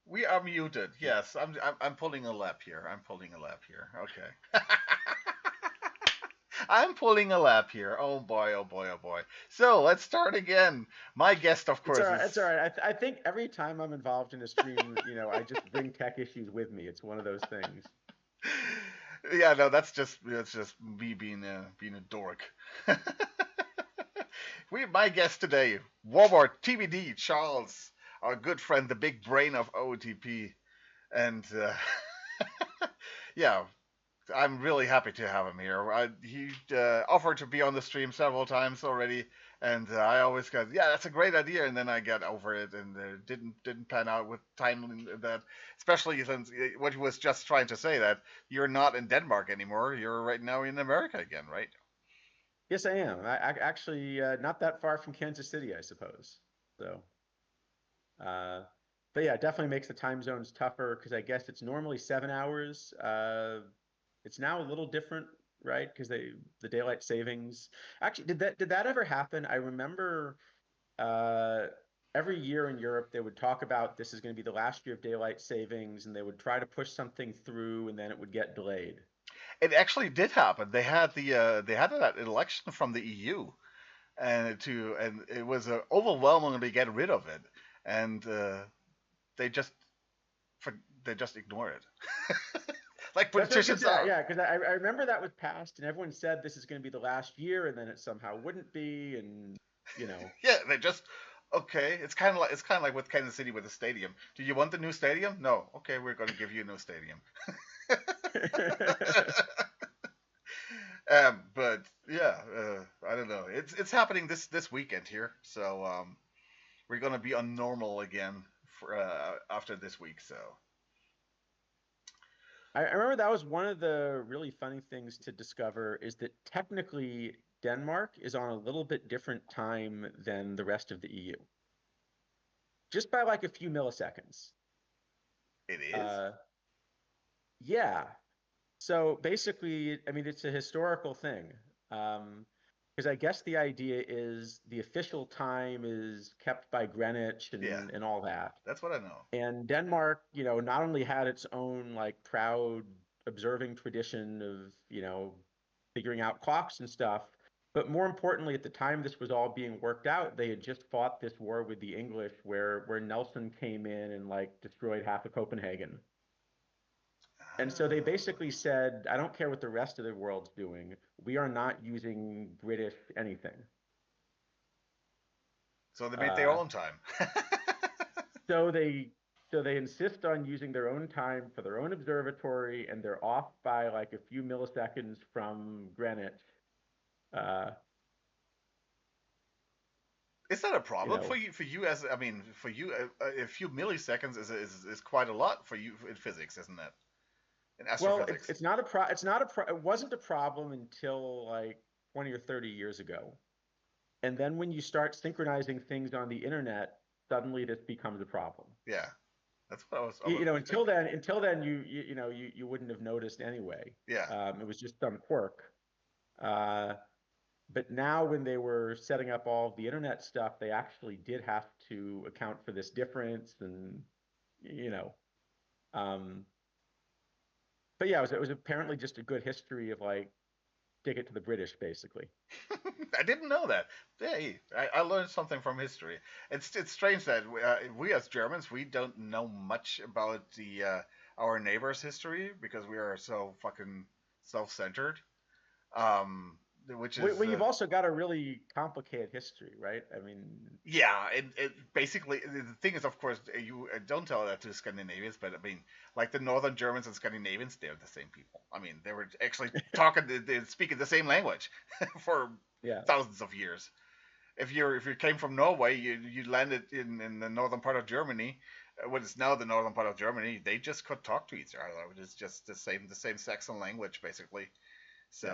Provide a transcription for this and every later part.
We are muted. Yes, I'm pulling a lap here. I'm pulling a lap here. Okay. I'm pulling a lap here. Oh boy, oh boy, oh boy. So let's start again. My guest, of It's all course, right. is It's all right. I think every time I'm involved in a stream, I just bring tech issues with me. It's one of those things. yeah, no, that's just me being a dork. My guest today, WarbotTBD Charles, our good friend, the big brain of OOTP, and yeah, I'm really happy to have him here. He offered to be on the stream several times already, and I always go, "Yeah, that's a great idea," and then I get over it, and didn't pan out with time that, especially since what he was just trying to say that you're not in Denmark anymore. You're right now in America again, right? Yes, I am. I actually not that far from Kansas City, I suppose. So, uh, but yeah, it definitely makes the time zones tougher because I guess it's normally 7 hours. It's now a little different, right? Because the daylight savings. Actually, did that ever happen? I remember uh, every year in Europe, they would talk about this is going to be the last year of daylight savings, and they would try to push something through, and then it would get delayed. It actually did happen. They had that election from the EU, and it was overwhelmingly get rid of it, and they just they just ignore it, like That's what I was gonna politicians say. are. Yeah, because I remember that was passed, and everyone said this is going to be the last year, and then it somehow wouldn't be, and you know. Yeah, they just okay. It's kind of like with Kansas City with the stadium. Do you want the new stadium? No. Okay, we're going to give you a new stadium. But yeah, I don't know. It's happening this weekend here, so we're going to be on normal again for after this week. So I remember that was one of the really funny things to discover is that technically Denmark is on a little bit different time than the rest of the EU, just by like a few milliseconds. it is. Uh, yeah. So basically, I mean, it's a historical thing. Because I guess the idea is the official time is kept by Greenwich Yeah, and all that. that's what I know. And Denmark, not only had its own like proud observing tradition of, figuring out clocks and stuff, but more importantly, at the time this was all being worked out, they had just fought this war with the English where Nelson came in and like destroyed half of Copenhagen. And so they basically said, I don't care what the rest of the world's doing. We are not using British anything. So they made their Uh, own time. so they so they insist on using their own time for their own observatory, and they're off by like a few milliseconds from Greenwich. Uh, Is that a you problem for know, you? For you as I mean, for you, a few milliseconds is quite a lot for you in physics, isn't it? In well, it's astrophysics. it's not a pro. It's not a pro. It wasn't a problem until like 20 or 30 years ago. And then when you start synchronizing things on the internet, suddenly this becomes a problem. Yeah, that's what I you, was you know until thinking. then until then you wouldn't have noticed anyway. Yeah, It was just some quirk. uh, but now when they were setting up all of the internet stuff, they actually did have to account for this difference, and you know um, but yeah, it was apparently just a good history of like stick it to the British basically. I didn't know that. Hey, I learned something from history. It's strange that we as Germans we don't know much about the our neighbors' history because we are so fucking self-centered. Um, which Well, is you've also got a really complicated history, right? I mean, yeah, it basically the thing is, of course, you don't tell that to Scandinavians, but I mean, like the Northern Germans and Scandinavians, they're the same people. I mean, they were actually talking, they speaking the same language for yeah. thousands of years. If you came from Norway, you landed in the northern part of Germany, what is now the northern part of Germany. They just could talk to each other. It's just the same Saxon language basically. So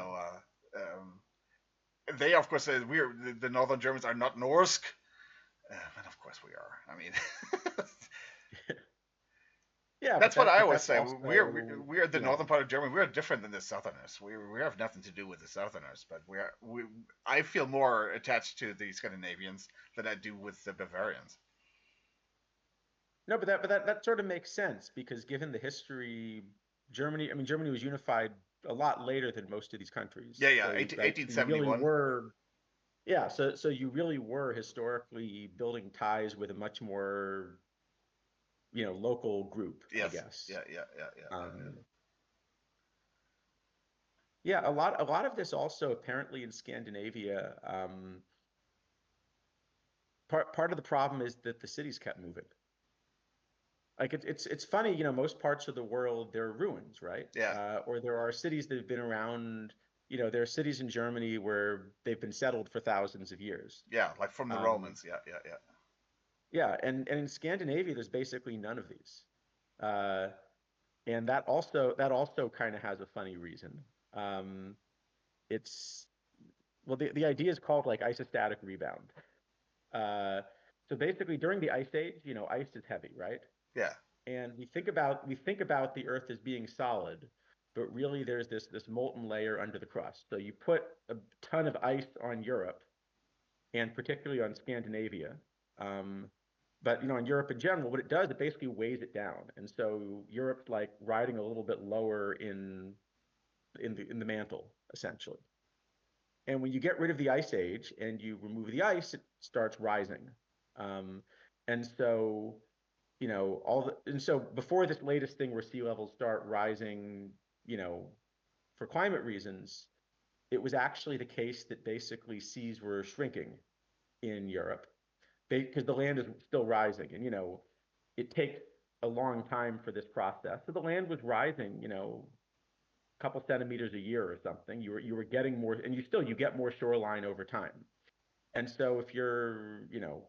Yeah. they of course we're the northern Germans are not Norse, and of course we are. I mean, Yeah, that's what I but always that's say. also, We're the northern part of Germany. We're different than the southerners. We have nothing to do with the southerners, but I feel more attached to the Scandinavians than I do with the Bavarians. No, but that sort of makes sense because given the history, Germany was unified a lot later than most of these countries. Yeah, yeah, So, 18, right, so you really 1871. were, yeah, so you really were historically building ties with a much more, local group, I Yes. guess. Yeah, yeah, yeah, yeah, yeah, Um, yeah, a lot of this also apparently in Scandinavia. Part of the problem is that the cities kept moving. Like it's funny, most parts of the world there are ruins, right? yeah. Or there are cities that have been around. There are cities in Germany where they've been settled for thousands of years. Yeah, like from the Um, Romans. Yeah, yeah, yeah. yeah, and in Scandinavia, there's basically none of these. Uh, and that also kind of has a funny reason. Um, it's well, the idea is called like isostatic rebound. Uh, so basically, during the ice age, ice is heavy, right? Yeah. And we think about the Earth as being solid, but really there's this molten layer under the crust. So you put a ton of ice on Europe, and particularly on Scandinavia. Um, but on Europe in general, what it does, it basically weighs it down, and so Europe's like riding a little bit lower in the mantle essentially. And when you get rid of the ice age and you remove the ice, it starts rising. Um, and so and so before this latest thing where sea levels start rising, you know, for climate reasons, it was actually the case that basically seas were shrinking in Europe because the land is still rising, and it takes a long time for this process. So the land was rising, a couple centimeters a year or something. You were getting more, and you get more shoreline over time. And so if you're,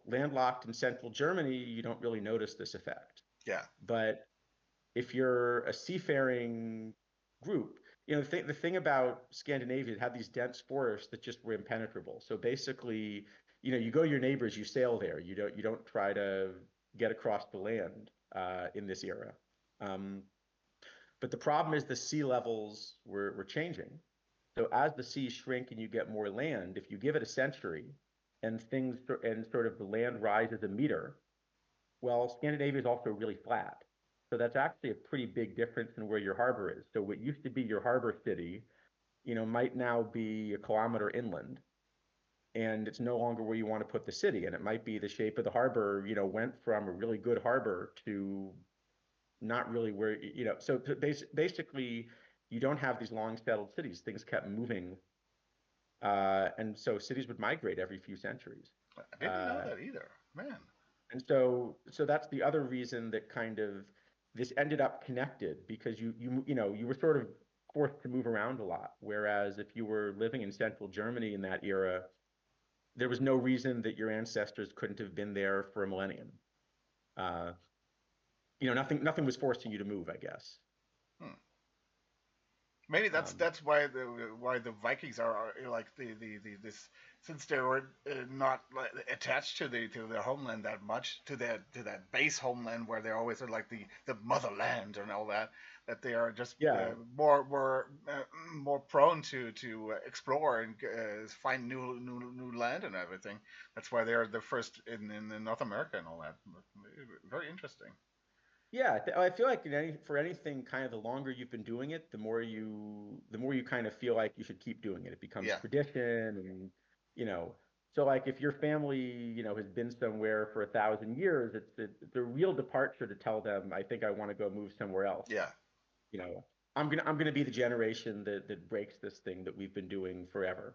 landlocked in central Germany, you don't really notice this effect. Yeah. But if you're a seafaring group, the thing about Scandinavia, it had these dense forests that just were impenetrable. So basically, you go to your neighbors, you sail there. You don't try to get across the land in this era. Um, but the problem is the sea levels were changing. So as the seas shrink and you get more land, if you give it a century and sort of the land rises a meter, well, Scandinavia is also really flat. So that's actually a pretty big difference in where your harbor is. So what used to be your harbor city, might now be a kilometer inland, and it's no longer where you want to put the city. And it might be the shape of the harbor, went from a really good harbor to not really where, so basically you don't have these long settled cities. Things kept moving. And so cities would migrate every few centuries. I didn't know Uh, that either. Man. And so that's the other reason that kind of this ended up connected because you were sort of forced to move around a lot. Whereas if you were living in central Germany in that era, there was no reason that your ancestors couldn't have been there for a millennium. Uh, nothing was forcing you to move, I guess. Hmm. Maybe that's Um, that's why the Vikings are like the this, since they were not like, attached to their homeland that much, to that base homeland where they always are like the motherland and all that they are just yeah, more prone to explore and find new land and everything. That's why they're the first in North America and all that. Very interesting. yeah. I feel like for anything, kind of the longer you've been doing it, the more you kind of feel like you should keep doing it. It becomes Yeah, tradition, and you know. So like if your family, has been somewhere for 1,000 years, it's a real departure to tell them, I think I want to go move somewhere else. yeah. You know, I'm gonna be the generation that breaks this thing that we've been doing forever.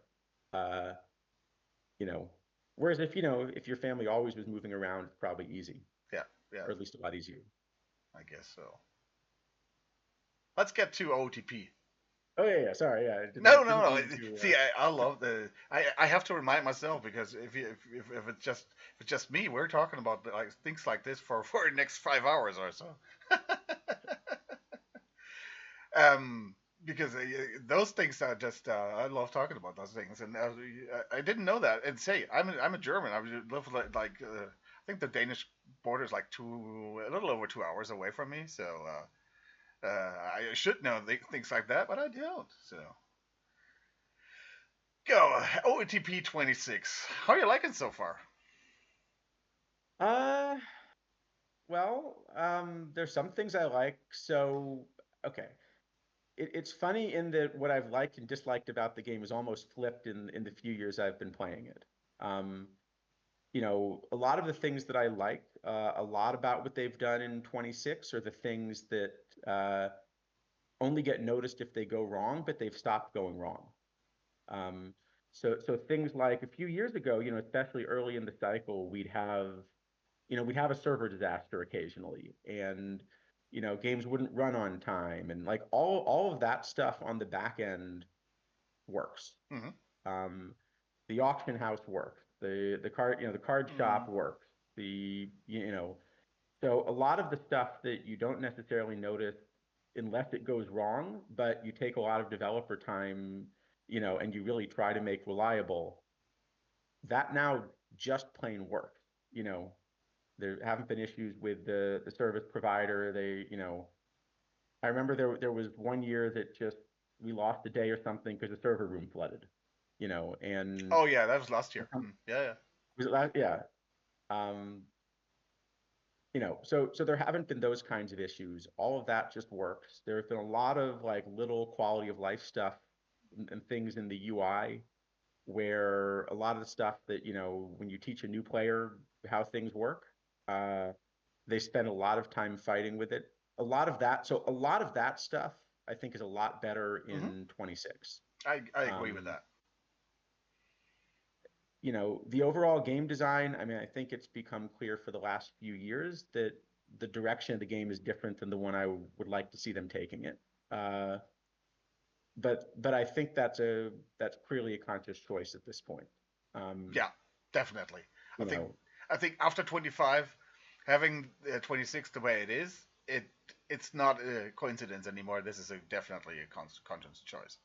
Uh, you know, whereas if your family always was moving around, it's probably easy, Yeah, yeah, or at least a lot easier. I guess so. Let's get to OTP. Oh yeah, yeah. Sorry, yeah. I No, didn't no, didn't no. mean to. See, I love the. I have to remind myself because if it's just me, we're talking about like things like this for the next 5 hours or so. um, because those things are just I love talking about those things, and I didn't know that. And say I'm a German. I live I think the Danish border is like a little over 2 hours away from me, so I should know things like that, but I don't. So go OOTP 26. How are you liking so far? Uh, Well, there's some things I like. So, okay. It's funny in that what I've liked and disliked about the game is almost flipped in the few years I've been playing it. Um, a lot of the things that I like a lot about what they've done in 26 are the things that uh, only get noticed if they go wrong, but they've stopped going wrong. Um, so things like a few years ago, especially early in the cycle, we'd have a server disaster occasionally, and games wouldn't run on time, and like all of that stuff on the back end works. Hmm. Um, the auction house works. The card shop Mm. works. So a lot of the stuff that you don't necessarily notice unless it goes wrong, but you take a lot of developer time, and you really try to make reliable, that now just plain works. You know, there haven't been issues with the service provider. I remember there was one year that just we lost a day or something because the server room flooded. And Oh yeah, that was last year. Mm. Yeah, yeah. was it last? Yeah. Um, so there haven't been those kinds of issues. All of that just works. There have been a lot of like little quality of life stuff and things in the UI where a lot of the stuff that, when you teach a new player how things work, uh, they spend a lot of time fighting with it. A lot of that stuff I think is a lot better Hmm. in 26. I agree with Um, that. the overall game design, I mean, I think it's become clear for the last few years that the direction of the game is different than the one I would like to see them taking it. Uh, but I think that's clearly a conscious choice at this point. Um, Yeah, definitely. I you think know, I think after 25, having 26 the way it is, it's not a coincidence anymore. This is definitely a conscious choice.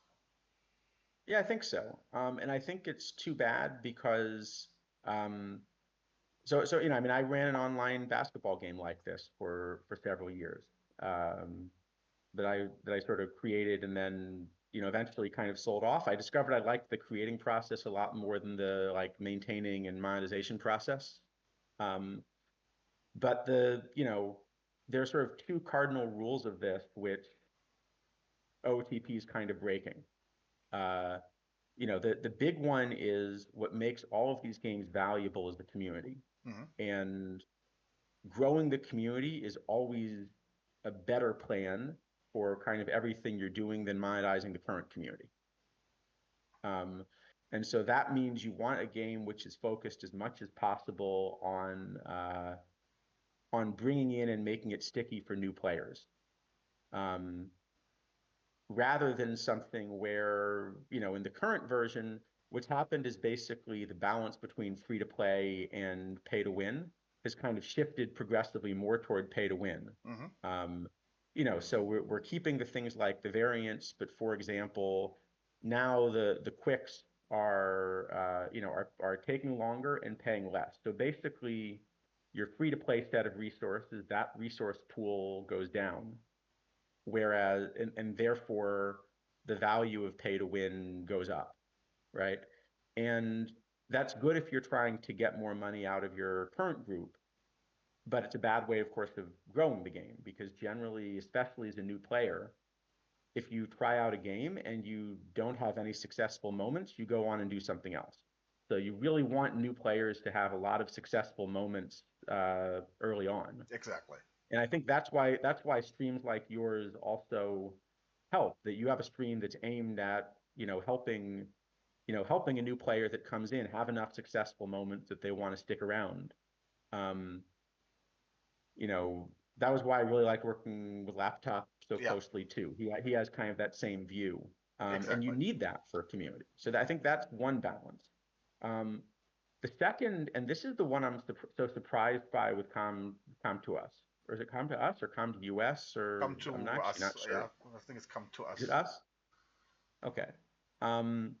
yeah, I think so. And I think it's too bad because um, I mean, I ran an online basketball game like this for several years. Um, that I sort of created and then eventually kind of sold off. I discovered I liked the creating process a lot more than the like maintaining and monetization process. Um, but there's sort of two cardinal rules of this which OOTP is kind of breaking. Uh, the big one is what makes all of these games valuable is the community, Hmm. and growing the community is always a better plan for kind of everything you're doing than monetizing the current community. Um, and so that means you want a game which is focused as much as possible on bringing in and making it sticky for new players, um, rather than something where in the current version, what's happened is basically the balance between free to play and pay to win has kind of shifted progressively more toward pay to win. Hmm. Um, so we're keeping the things like the variants, but for example, now the quicks are taking longer and paying less. So basically, your free to play set of resources, that resource pool goes down, whereas and therefore the value of pay to win goes up, right? And that's good if you're trying to get more money out of your current group, but it's a bad way, of course, of growing the game because generally, especially as a new player, if you try out a game and you don't have any successful moments, you go on and do something else. So you really want new players to have a lot of successful moments early on. Exactly. And I think that's why streams like yours also help. That you have a stream that's aimed at helping a new player that comes in have enough successful moments that they want to stick around. Um, you know, that was why I really like working with Laptop so Yeah. closely too. He has kind of that same view, and you Exactly. need that for a community. So I think that's one balance. Um, the second, and this is the one I'm so surprised by with Come to Us, or is it Come to Us or Come to US, Come or I'm to actually us. not Yeah, sure. I think it's come to Is it us. Us? Okay. Um,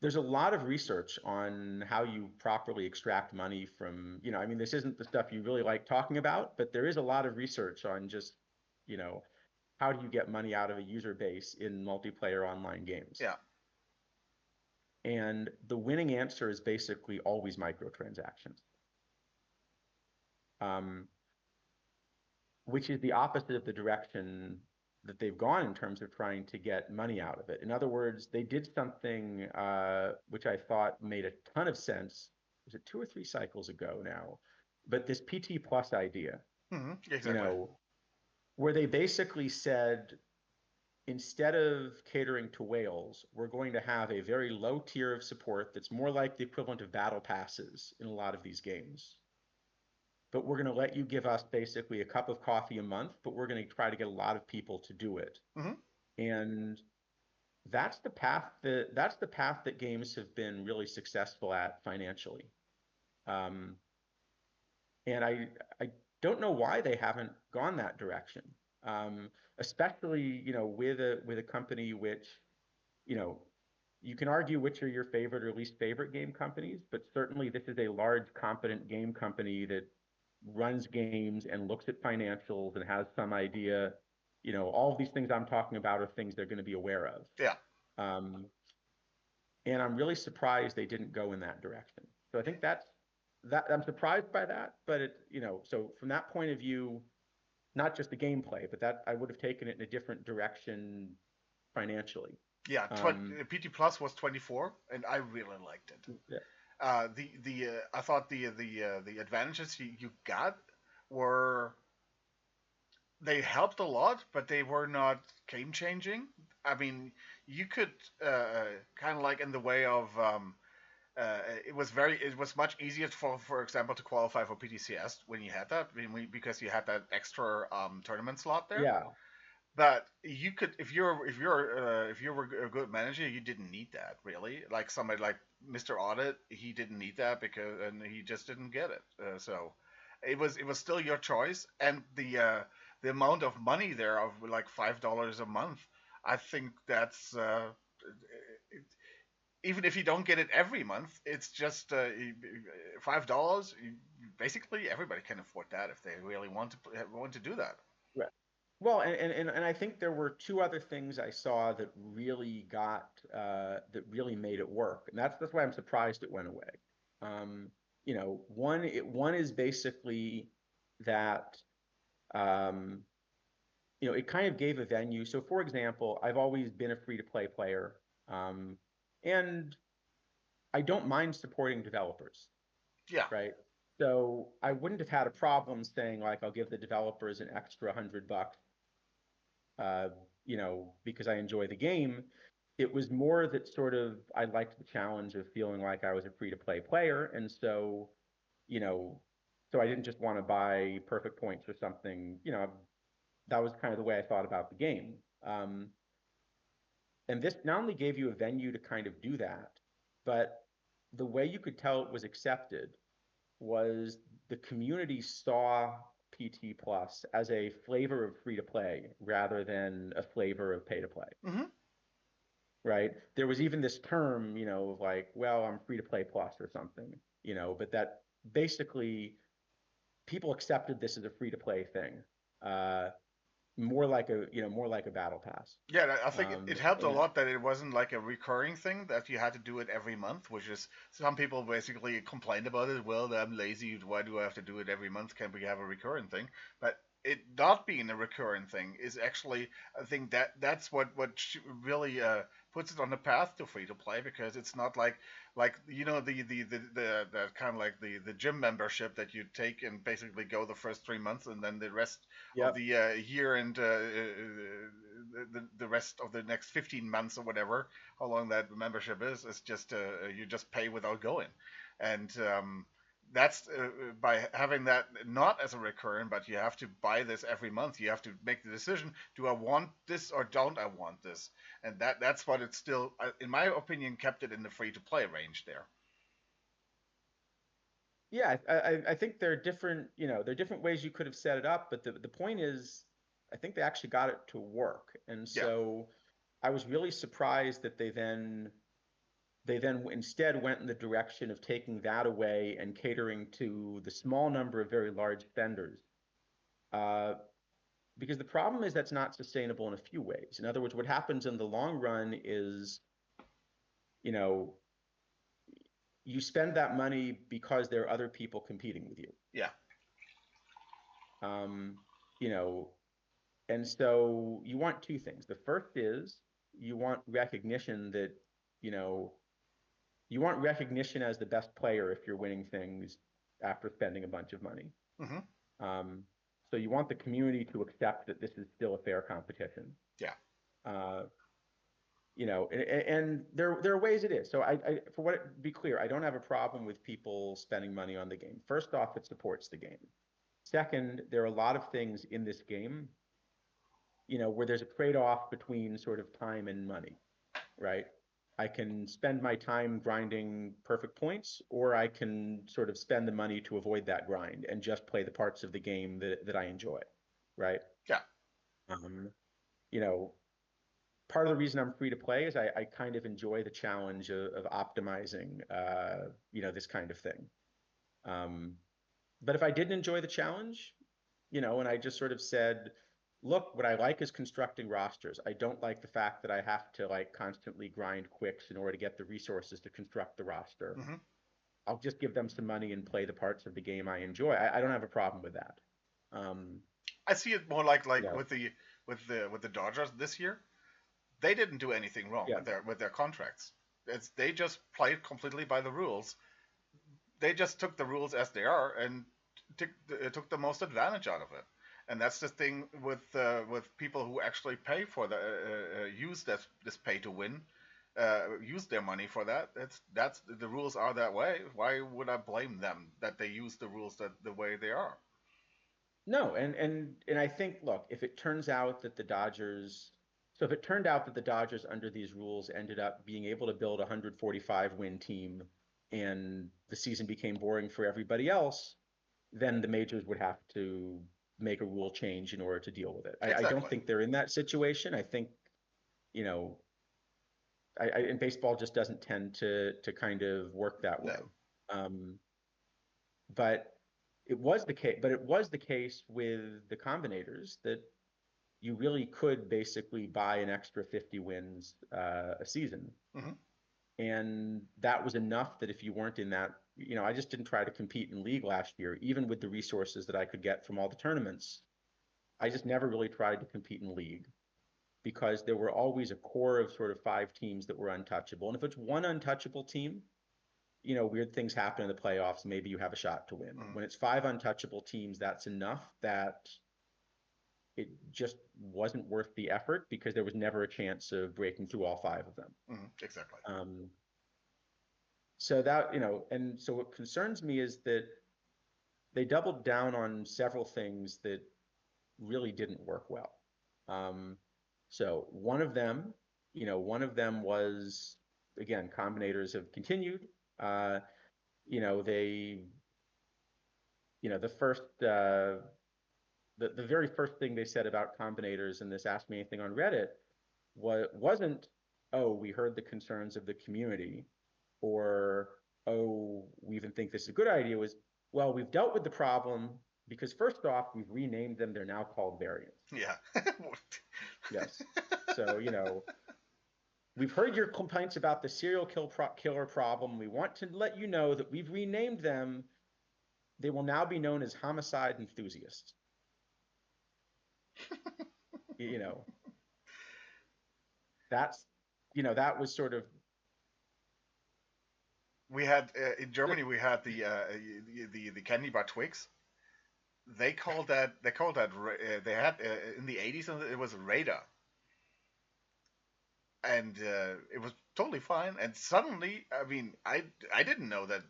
there's a lot of research on how you properly extract money from, I mean, this isn't the stuff you really like talking about, but there is a lot of research on just, you know, how do you get money out of a user base in multiplayer online games? Yeah. And the winning answer is basically always microtransactions. um, which is the opposite of the direction that they've gone in terms of trying to get money out of it. In other words, they did something which I thought made a ton of sense. Was it 2 or 3 cycles ago now? But this PT Plus idea, Exactly. where they basically said, instead of catering to whales, we're going to have a very low tier of support that's more like the equivalent of battle passes in a lot of these games. But we're going to let you give us basically a cup of coffee a month, but we're going to try to get a lot of people to do it. And that's the path that games have been really successful at financially. And I don't know why they haven't gone that direction. Especially, with a company which, you can argue which are your favorite or least favorite game companies, but certainly this is a large, competent game company that runs games and looks at financials and has some idea. All of these things I'm talking about are things they're going to be aware of. Yeah. And I'm really surprised they didn't go in that direction. So I think that I'm surprised by that, but so from that point of view, not just the gameplay, but that I would have taken it in a different direction financially. Yeah, PT Plus was 24, and I really liked it. Yeah. I thought the advantages you got were, they helped a lot, but they were not game changing. I mean, you could kind of like in the way of it was much easier for example to qualify for PTCS when you had that, because you had that extra tournament slot there. Yeah. But you could, if you were a good manager, you didn't need that really. Like somebody like Mr. Audit, he didn't need that and he just didn't get it. So it was still your choice, and the amount of money there of like $5 a month, I think that's even if you don't get it every month, it's just $5. Basically, everybody can afford that if they really want to do that. Right. Well, and I think there were 2 other things I saw that really made it work, and that's why I'm surprised it went away. One is basically that it kind of gave a venue. So, for example, I've always been a free-to-play player, and I don't mind supporting developers. Yeah. Right. So I wouldn't have had a problem saying, like, I'll give the developers an extra $100, because I enjoy the game. It was more that sort of I liked the challenge of feeling like I was a free-to-play player, and so so I didn't just want to buy perfect points or something. That was kind of the way I thought about the game. And this not only gave you a venue to kind of do that, but the way you could tell it was accepted was the community saw PT Plus as a flavor of free to play rather than a flavor of pay to play. Right? There was even this term, of like, well, I'm free to play plus or something, but that basically people accepted this as a free to play thing. More like a battle pass. Yeah, I think it helped a lot that it wasn't like a recurring thing that you had to do it every month, which is, some people basically complained about it. Well, I'm lazy. Why do I have to do it every month? Can't we have a recurring thing? But it not being a recurring thing is actually, I think that's what really puts it on the path to free to play, because it's not like the kind of like the gym membership that you take and basically go the first 3 months, and then the rest of the year and the rest of the next 15 months or whatever, how long that membership is just you just pay without going. And that's by having that not as a recurrent, but you have to buy this every month. You have to make the decision: do I want this or don't I want this? And that's what it still, in my opinion, kept it in the free to play range there. Yeah, I think there are different ways you could have set it up, but the point is, I think they actually got it to work, and so I was really surprised that they then instead went in the direction of taking that away and catering to the small number of very large spenders. Because the problem is that's not sustainable in a few ways. In other words, what happens in the long run is, you spend that money because there are other people competing with you. Yeah. Um, you know, and so you want two things. The first is you want recognition that, you know, you want recognition as the best player if you're winning things after spending a bunch of money. Mm-hmm. Um, so you want the community to accept that this is still a fair competition. Yeah. Uh, you know, and there are ways it is. So for what be clear, I don't have a problem with people spending money on the game. First off, it supports the game. Second, there are a lot of things in this game, you know, where there's a trade-off between sort of time and money, right? I can spend my time grinding perfect points, or I can sort of spend the money to avoid that grind and just play the parts of the game that I enjoy, right? Yeah. Um, you know, part of the reason I'm free to play is I kind of enjoy the challenge of optimizing, you know, this kind of thing. Um, but if I didn't enjoy the challenge, you know, and I just sort of said, look, what I like is constructing rosters. I don't like the fact that I have to like constantly grind quicks in order to get the resources to construct the roster. Mm-hmm. I'll just give them some money and play the parts of the game I enjoy. I don't have a problem with that. Um, I see it more like you know, with the Dodgers this year. They didn't do anything wrong yeah, with their contracts. They just played completely by the rules. They just took the rules as they are and took the most advantage out of it. And that's the thing with people who actually pay for the use this pay to win, use their money for that. That's the rules are that way. Why would I blame them that they use the rules that the way they are? no, and I think, look, if it turns out that the Dodgers, so if it turned out that the Dodgers under these rules ended up being able to build a 145 win team and the season became boring for everybody else, then the majors would have to make a rule change in order to deal with it. I don't Exactly. think they're in that situation. I think, you know, and baseball just doesn't tend to kind of work that No. way. Um, but it was the case with the combinators that you really could basically buy an extra 50 wins a season. Mm-hmm. And that was enough that if you weren't in that, you know, I just didn't try to compete in league last year, even with the resources that I could get from all the tournaments. I just never really tried to compete in league because there were always a core of sort of 5 teams that were untouchable. And if it's one untouchable team, you know, weird things happen in the playoffs. Maybe you have a shot to win. Mm-hmm. When it's 5 untouchable teams, that's enough that it just wasn't worth the effort because there was never a chance of breaking through all 5 of them. Mm-hmm. Exactly. So that, you know, and so what concerns me is that they doubled down on several things that really didn't work well. So one of them, you know, one of them was, again, combinators have continued. You know, they, you know, the very first thing they said about combinators in this Ask Me Anything on Reddit wasn't, oh, we heard the concerns of the community, or, oh, we even think this is a good idea. Was, well, we've dealt with the problem because first off, we've renamed them. They're now called variants. Yeah. Yes. So, you know, we've heard your complaints about the serial killer problem. We want to let you know that we've renamed them. They will now be known as homicide enthusiasts. You know, that's, you know, that was sort of, We had in Germany we had the candy bar Twix. They had in the 80s it was Radar, and it was totally fine. And suddenly, I mean, I didn't know that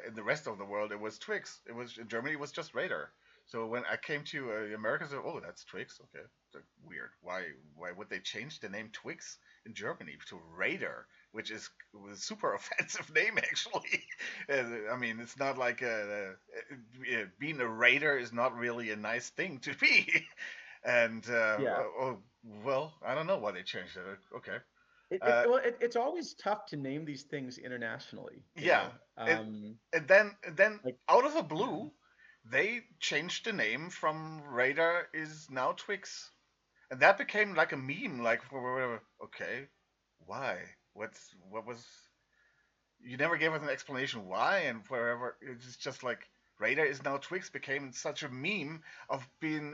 in the rest of the world it was Twix. It was in Germany it was just Radar. So when I came to America, I said, "Oh, that's Twix. Okay, that's weird. Why would they change the name Twix in Germany to Radar, which is a super offensive name actually? I mean, it's not like being a Raider is not really a nice thing to be. And yeah. oh well, I don't know why they changed it. Okay, It's always tough to name these things internationally, you yeah, know. and then Like, out of the blue, they changed the name from Radar is now Twix. And that became like a meme, like okay, why? What was? You never gave us an explanation why, and wherever it's just like Radar is now Twix became such a meme of being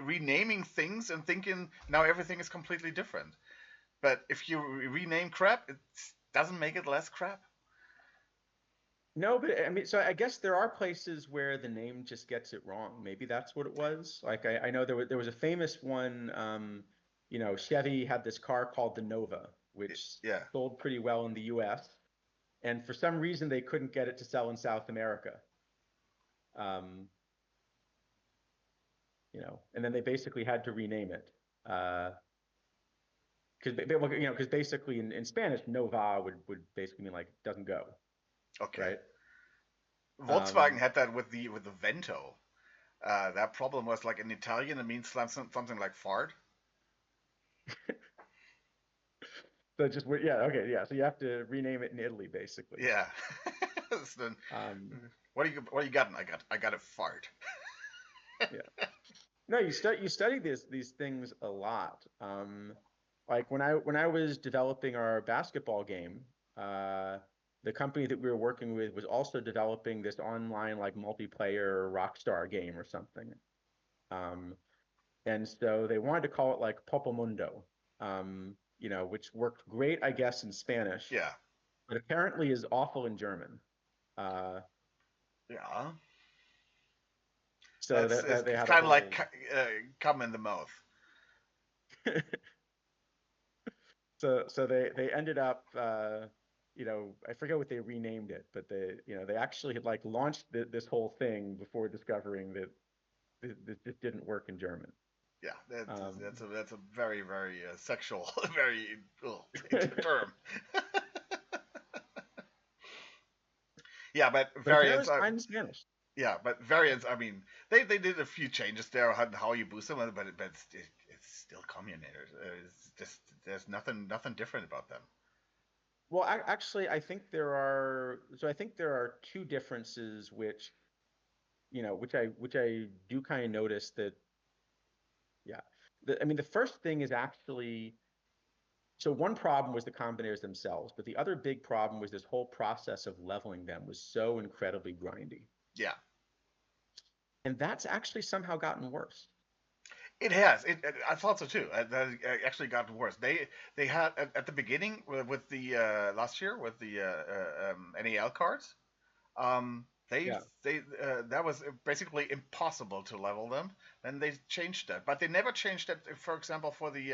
renaming things and thinking now everything is completely different. But if you rename crap, it doesn't make it less crap. No, but I mean, so I guess there are places where the name just gets it wrong. Maybe that's what it was. Like I know there was a famous one. Chevy had this car called the Nova, which Yeah. sold pretty well in the U.S. And for some reason they couldn't get it to sell in South America. Um, and then they basically had to rename it. Because basically in Spanish, Nova would basically mean like doesn't go, Okay. right? Volkswagen had that with the Vento. That problem was like in Italian it means something like fart. So just yeah, okay, yeah. So you have to rename it in Italy, basically. Yeah. Then, what do you got? I got a fart. Yeah. No, you study these things a lot. Like when I was developing our basketball game, the company that we were working with was also developing this online like multiplayer Rockstar game or something. And so they wanted to call it like Popomundo, which worked great, I guess, in Spanish. Yeah. But apparently is awful in German. Yeah. So it's they had kind of like cum in the mouth. So they ended up, I forget what they renamed it, but they actually had like launched this whole thing before discovering that this just didn't work in German. Yeah, that's a very very sexual, very term. Yeah, but variants are in Spanish. Yeah, but variants. I mean, they did a few changes there on how you boost them, but it's still commutators. It's just there's nothing different about them. Well, actually, I think there are. So I think there are two differences which I do kind of notice that. Yeah, I mean, the first thing is actually. So one problem was the combinators themselves, but the other big problem was this whole process of leveling them was so incredibly grindy. Yeah. And that's actually somehow gotten worse. It has. I thought so too. That actually got worse. They had at the beginning with the last year with the NAL cards. They that was basically impossible to level them. Then they changed that, but they never changed that. For example, for the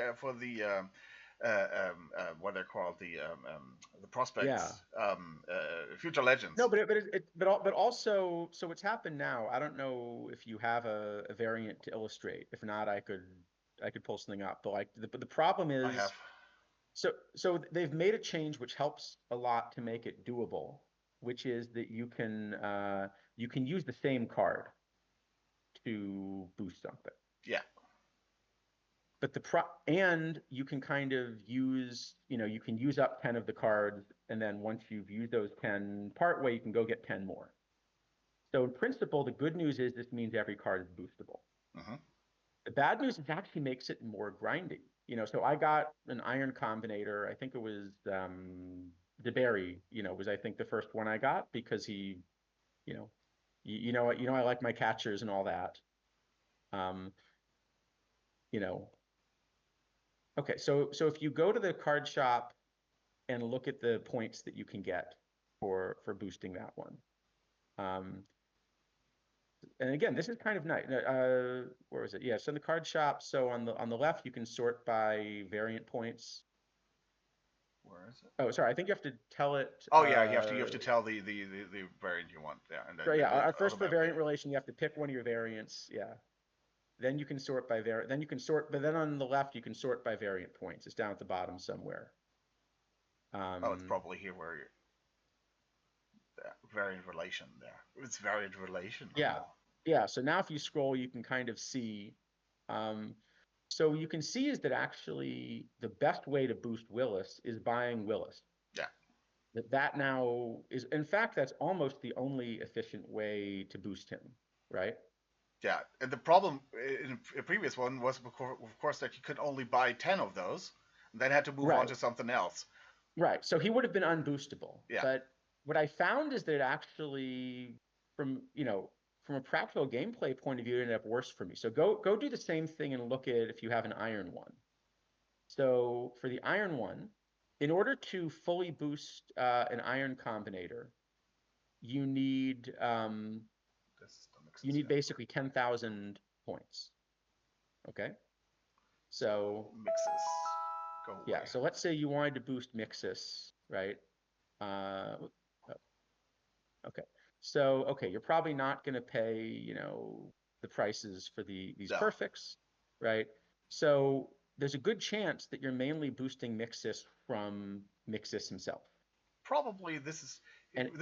what they're called the prospects, future legends. No, but also, so what's happened now? I don't know if you have a variant to illustrate. If not, I could pull something up. But like the problem is, I have. So they've made a change which helps a lot to make it doable, which is that you can use the same card to boost something. Yeah. But and you can kind of use, you can use up 10 of the cards, and then once you've used those 10 partway, you can go get 10 more. So in principle, the good news is this means every card is boostable. Mm-hmm. The bad news is it actually makes it more grindy. So I got an iron combinator. I think it was DeBerry, was I think the first one I got because he, I like my catchers and all that. Okay, so if you go to the card shop and look at the points that you can get for boosting that one, and again, this is kind of nice. Where is it? Yeah, so in the card shop. So on the left, you can sort by variant points. Where is it? Oh, sorry. I think you have to tell it. Oh yeah, you have to tell the variant you want. Yeah, and then, right. Yeah. First for variant relation, you have to pick one of your variants. Yeah. Then you can sort by Then you can sort, but then on the left you can sort by variant points. It's down at the bottom somewhere. It's probably here where you're. Variant relation there. It's variant relation. Yeah. Yeah. So now if you scroll, you can kind of see. So you can see is that actually the best way to boost Willis is buying Willis. Yeah. That now is, in fact, that's almost the only efficient way to boost him, right? Yeah, and the problem in a previous one was, of course, that you could only buy 10 of those, and then had to move on to something else. Right. So he would have been unboostable. Yeah. But what I found is that actually, from from a practical gameplay point of view, it ended up worse for me. So go do the same thing and look at if you have an iron one. So for the iron one, in order to fully boost an iron combinator, you need basically 10,000 points. Okay. So Mixes. Go away. yeah. So let's say you wanted to boost Mixus, right? Okay. So okay, you're probably not going to pay, the prices for these perfects, right? So there's a good chance that you're mainly boosting Mixus from Mixus himself. Probably this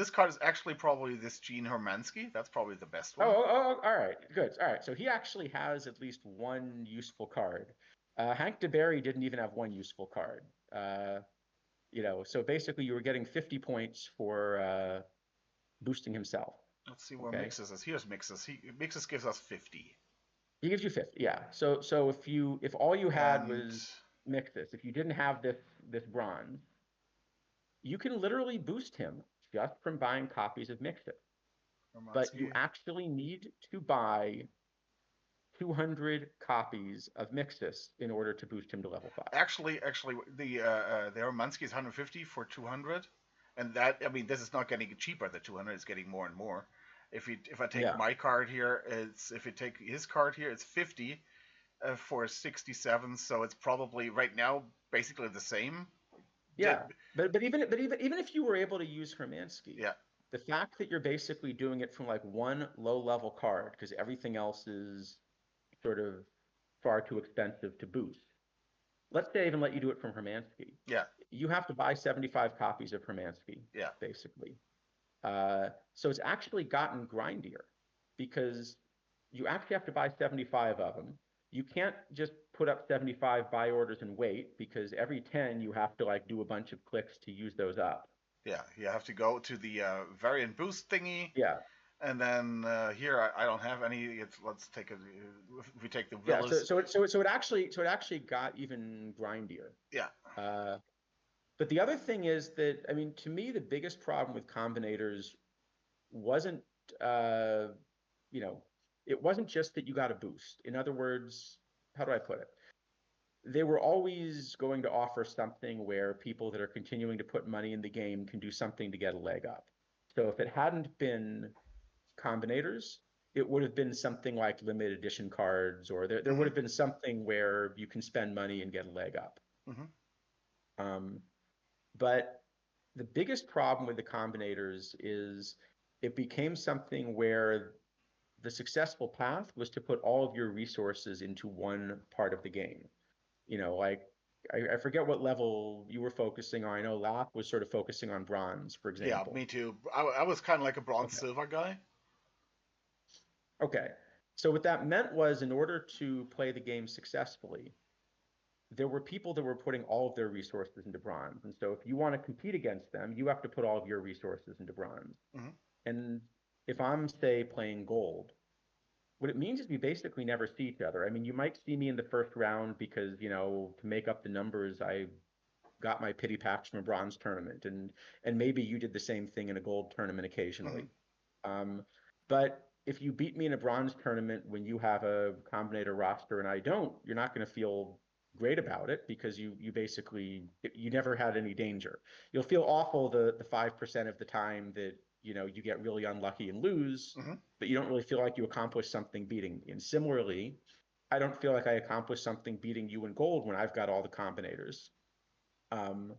card is actually probably this Gene Hermansky. That's probably the best one. Oh, all right, good. All right, so he actually has at least one useful card. Hank DeBerry didn't even have one useful card. So basically you were getting 50 points for boosting himself. Let's see where Mixus is. Here's Mixus. Mixus gives us 50. He gives you 50, yeah. So if all you had was Mixus, if you didn't have this bronze, you can literally boost him just from buying copies of Mixus. But you actually need to buy 200 copies of Mixus in order to boost him to level 5. Actually, the Hermansky is 150 for 200. And that, I mean, this is not getting cheaper. The 200 is getting more and more. If I take my card here, if you take his card here, it's 50 for 67. So it's probably right now basically the same. Yeah, but even if you were able to use Hermansky, the fact that you're basically doing it from like one low level card because everything else is sort of far too expensive to boost. Let's say I even let you do it from Hermansky. Yeah. You have to buy 75 copies of Hermansky. Yeah. Basically. So it's actually gotten grindier because you actually have to buy 75 of them. You can't just put up 75 buy orders and wait because every 10 you have to like do a bunch of clicks to use those up. Yeah, you have to go to the variant boost thingy. Yeah. And then here I don't have any. Let's take it. If we take the villas. Yeah. So it actually got even grindier. Yeah. But the other thing is that, I mean, to me, the biggest problem with combinators wasn't, it wasn't just that you got a boost. In other words, how do I put it? They were always going to offer something where people that are continuing to put money in the game can do something to get a leg up. So if it hadn't been combinators, it would have been something like limited edition cards, or there would have been something where you can spend money and get a leg up. But the biggest problem with the combinators is it became something where the successful path was to put all of your resources into one part of the game. Like I forget what level you were focusing on. I know Lap was sort of focusing on bronze, for example. Yeah, me too. I was kind of like a bronze silver guy. Okay. So what that meant was in order to play the game successfully, there were people that were putting all of their resources into bronze. And so if you want to compete against them, you have to put all of your resources into bronze. And if I'm, say, playing gold, what it means is we basically never see each other. I mean, you might see me in the first round because, to make up the numbers, I got my pity packs from a bronze tournament. And maybe you did the same thing in a gold tournament occasionally. But if you beat me in a bronze tournament when you have a combinator roster and I don't, you're not going to feel great about it because you never had any danger. You'll feel awful the 5% of the time that you get really unlucky and lose, but you don't really feel like you accomplished something beating me. And similarly, I don't feel like I accomplished something beating you in gold when I've got all the combinators. In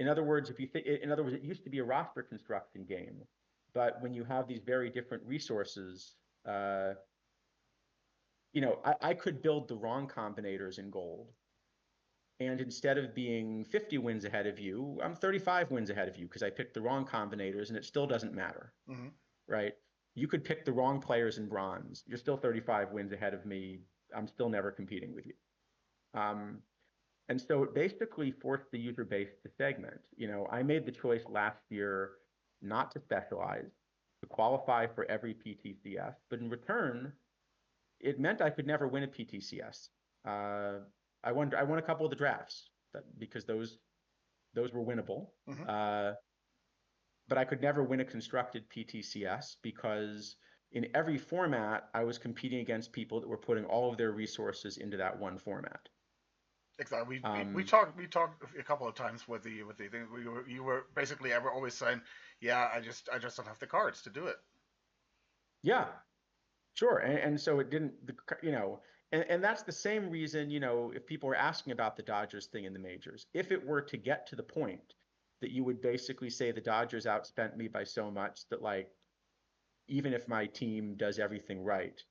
other words, it used to be a roster construction game, but when you have these very different resources, I could build the wrong combinators in gold. And instead of being 50 wins ahead of you, I'm 35 wins ahead of you because I picked the wrong combinators and it still doesn't matter, right? You could pick the wrong players in bronze. You're still 35 wins ahead of me. I'm still never competing with you. And so it basically forced the user base to segment. I made the choice last year not to specialize, to qualify for every PTCS, but in return, it meant I could never win a PTCS. I won a couple of the drafts because those were winnable. but I could never win a constructed PTCS because in every format, I was competing against people that were putting all of their resources into that one format. Exactly. We Um, talked a couple of times with the thing. You were basically ever always saying, yeah, I just don't have the cards to do it. yeah, sure. And so it didn't, and that's the same reason, if people were asking about the Dodgers thing in the majors, if it were to get to the point that you would basically say the Dodgers outspent me by so much that like, even if my team does everything right,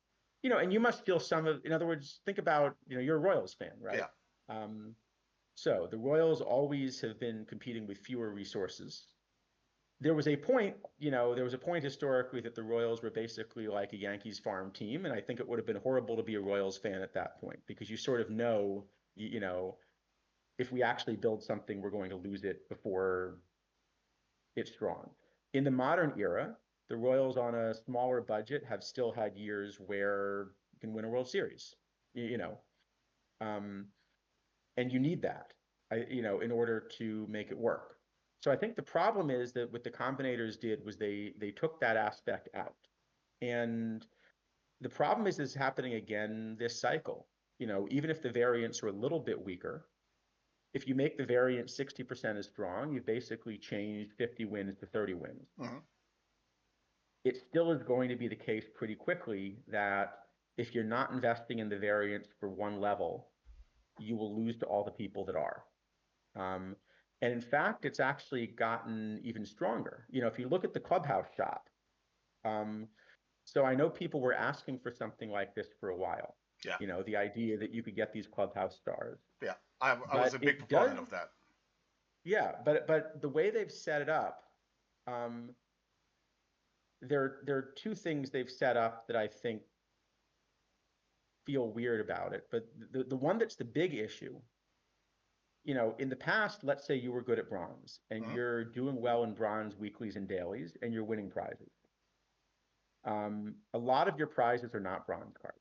and you must feel in other words, think about, you're a Royals fan, right? Yeah. Um, so the Royals always have been competing with fewer resources. There was a point historically that the Royals were basically like a Yankees farm team, and I think it would have been horrible to be a Royals fan at that point because you sort of know, if we actually build something, we're going to lose it before it's strong. In the modern era, the Royals on a smaller budget have still had years where you can win a World Series, you know, um, and you need that, in order to make it work. So I think the problem is that what the combinators did was they took that aspect out, and the problem is happening again this cycle. Even if the variants are a little bit weaker, if you make the variant 60% as strong, you've basically changed 50 wins to 30 wins. Mm-hmm. It still is going to be the case pretty quickly that if you're not investing in the variants for one level, you will lose to all the people that are. Um, and in fact, it's actually gotten even stronger. If you look at the clubhouse shop, um, so I know people were asking for something like this for a while. Yeah. The idea that you could get these clubhouse stars. Yeah. I was But a big it does, proponent of that. yeah. But the way they've set it up, um, there are two things they've set up that I think feel weird about it. But the one that's the big issue, in the past, let's say you were good at bronze and Mm-hmm. you're doing well in bronze weeklies and dailies and you're winning prizes. A lot of your prizes are not bronze cards.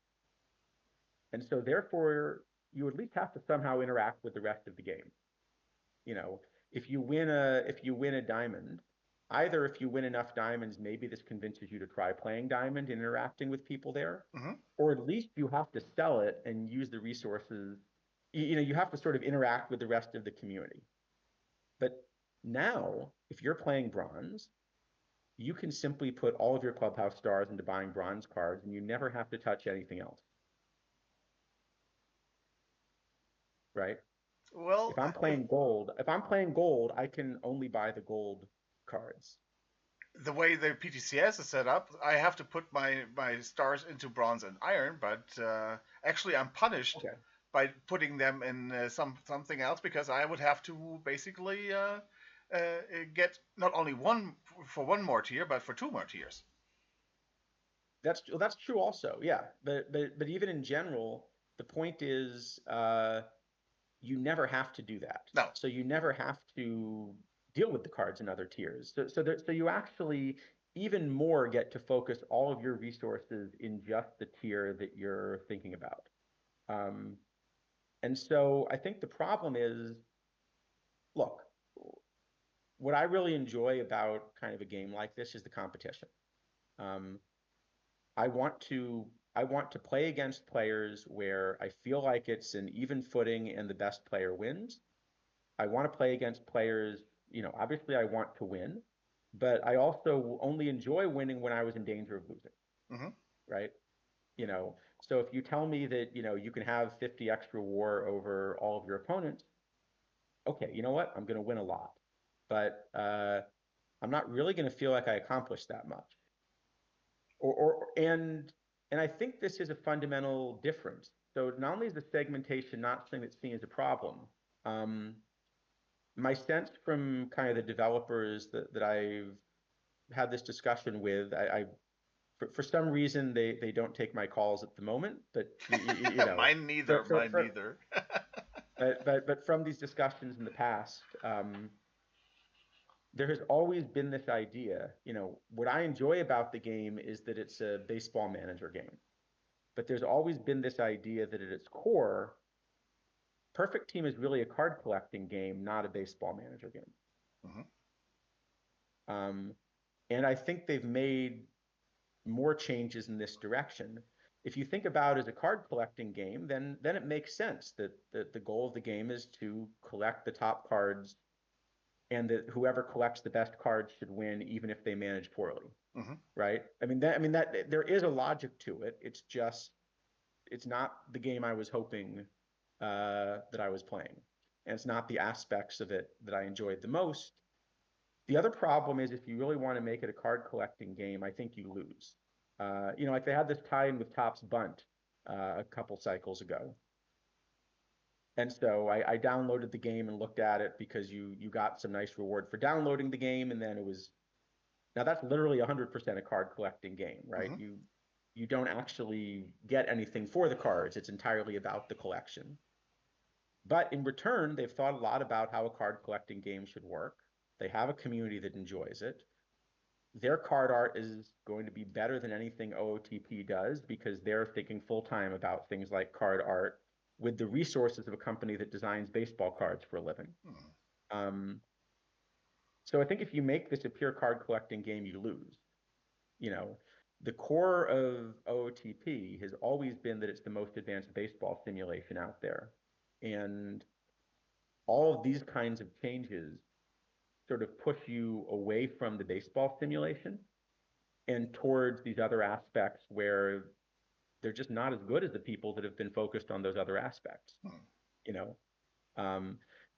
And so therefore, you at least have to somehow interact with the rest of the game. You know, if you win a diamond, either if you win enough diamonds, maybe this convinces you to try playing diamond and interacting with people there, Mm-hmm. or at least you have to sell it and use the resources. You have to sort of interact with the rest of the community. But now, if you're playing bronze, you can simply put all of your clubhouse stars into buying bronze cards, and you never have to touch anything else, right? Well, If I'm playing gold, I can only buy the gold cards. the way the PTCS is set up, I have to put my stars into bronze and iron, but actually I'm punished Okay. by putting them in something else because I would have to basically get not only one for one more tier, but for two more tiers. That's true also. Yeah. But even in general, the point is you never have to do that. No. So you never have to deal with the cards in other tiers. So you actually even more get to focus all of your resources in just the tier that you're thinking about. Um, and so I think the problem is, look, what I really enjoy about kind of a game like this is the competition. Um, I want to I want to play against players where I feel like it's an even footing and the best player wins. I want to play against players, obviously I want to win, but I also only enjoy winning when I was in danger of losing, Mm-hmm. right? So if you tell me that, you can have 50 extra war over all of your opponents, okay, you know what? I'm going to win a lot. But I'm not really going to feel like I accomplished that much. And I think this is a fundamental difference. So not only is the segmentation not something that's seen as a problem, um, my sense from kind of the developers that I've had this discussion with, for some reason they don't take my calls at the moment, but Mine neither. Mine for neither. but from these discussions in the past, there has always been this idea, what I enjoy about the game is that it's a baseball manager game. But there's always been this idea that at its core, Perfect Team is really a card collecting game, not a baseball manager game. Mm-hmm. And I think they've made more changes in this direction. If you think about it as a card collecting game, then it makes sense that the goal of the game is to collect the top cards, and that whoever collects the best cards should win, even if they manage poorly, Mm-hmm. right? I mean that there is a logic to it. It's just it's not the game I was hoping that I was playing, and it's not the aspects of it that I enjoyed the most. The other problem is if you really want to make it a card collecting game, I think you lose. Like they had this tie-in with Topps Bunt a couple cycles ago, and so I downloaded the game and looked at it because you got some nice reward for downloading the game, and then it was now that's literally 100% a card collecting game, right? Mm-hmm. You don't actually get anything for the cards. It's entirely about the collection. But in return, they've thought a lot about how a card collecting game should work. They have a community that enjoys it. Their card art is going to be better than anything OOTP does because they're thinking full time about things like card art with the resources of a company that designs baseball cards for a living. Mm-hmm. So I think if you make this a pure card collecting game, you lose. The core of OOTP has always been that it's the most advanced baseball simulation out there. And all of these kinds of changes sort of push you away from the baseball simulation and towards these other aspects where they're just not as good as the people that have been focused on those other aspects. Mm-hmm. You know,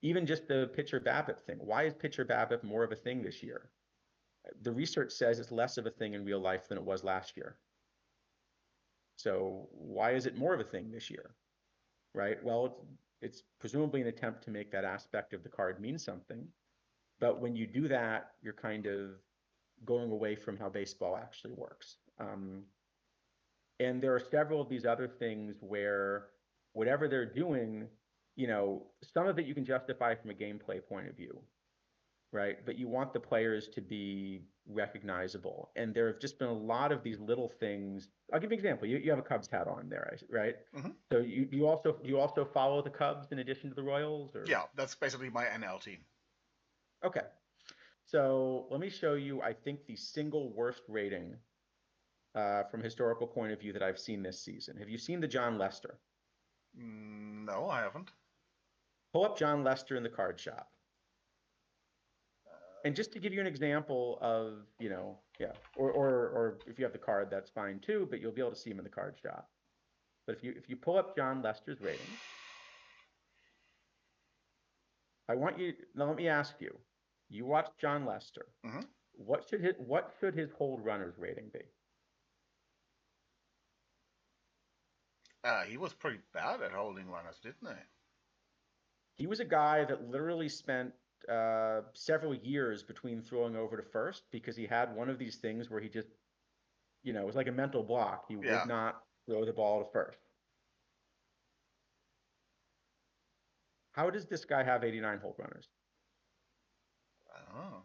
even just the pitcher BABIP thing. Why is pitcher BABIP more of a thing this year? The research says it's less of a thing in real life than it was last year. So why is it more of a thing this year? Right? Well, it's presumably an attempt to make that aspect of the card mean something. But when you do that, you're kind of going away from how baseball actually works. And there are several of these other things where whatever they're doing, some of it you can justify from a gameplay point of view, right? But you want the players to be recognizable. And there have just been a lot of these little things. I'll give you an example. You have a Cubs hat on there, right? Mm-hmm. So you also follow the Cubs in addition to the Royals? Or? Yeah, that's basically my NL team. Okay. So let me show you, I think, the single worst rating from a historical point of view that I've seen this season. Have you seen the John Lester? No, I haven't. Pull up John Lester in the card shop. And just to give you an example of, or if you have the card, that's fine too, but you'll be able to see him in the card shop. But if you pull up John Lester's rating, now let me ask you, you watch John Lester. Mm-hmm. What should his hold runners rating be? He was pretty bad at holding runners, didn't he? He was a guy that literally spent several years between throwing over to first because he had one of these things where he just, it was like a mental block. He would not throw the ball to first. How does this guy have 89 hold runners? I don't know.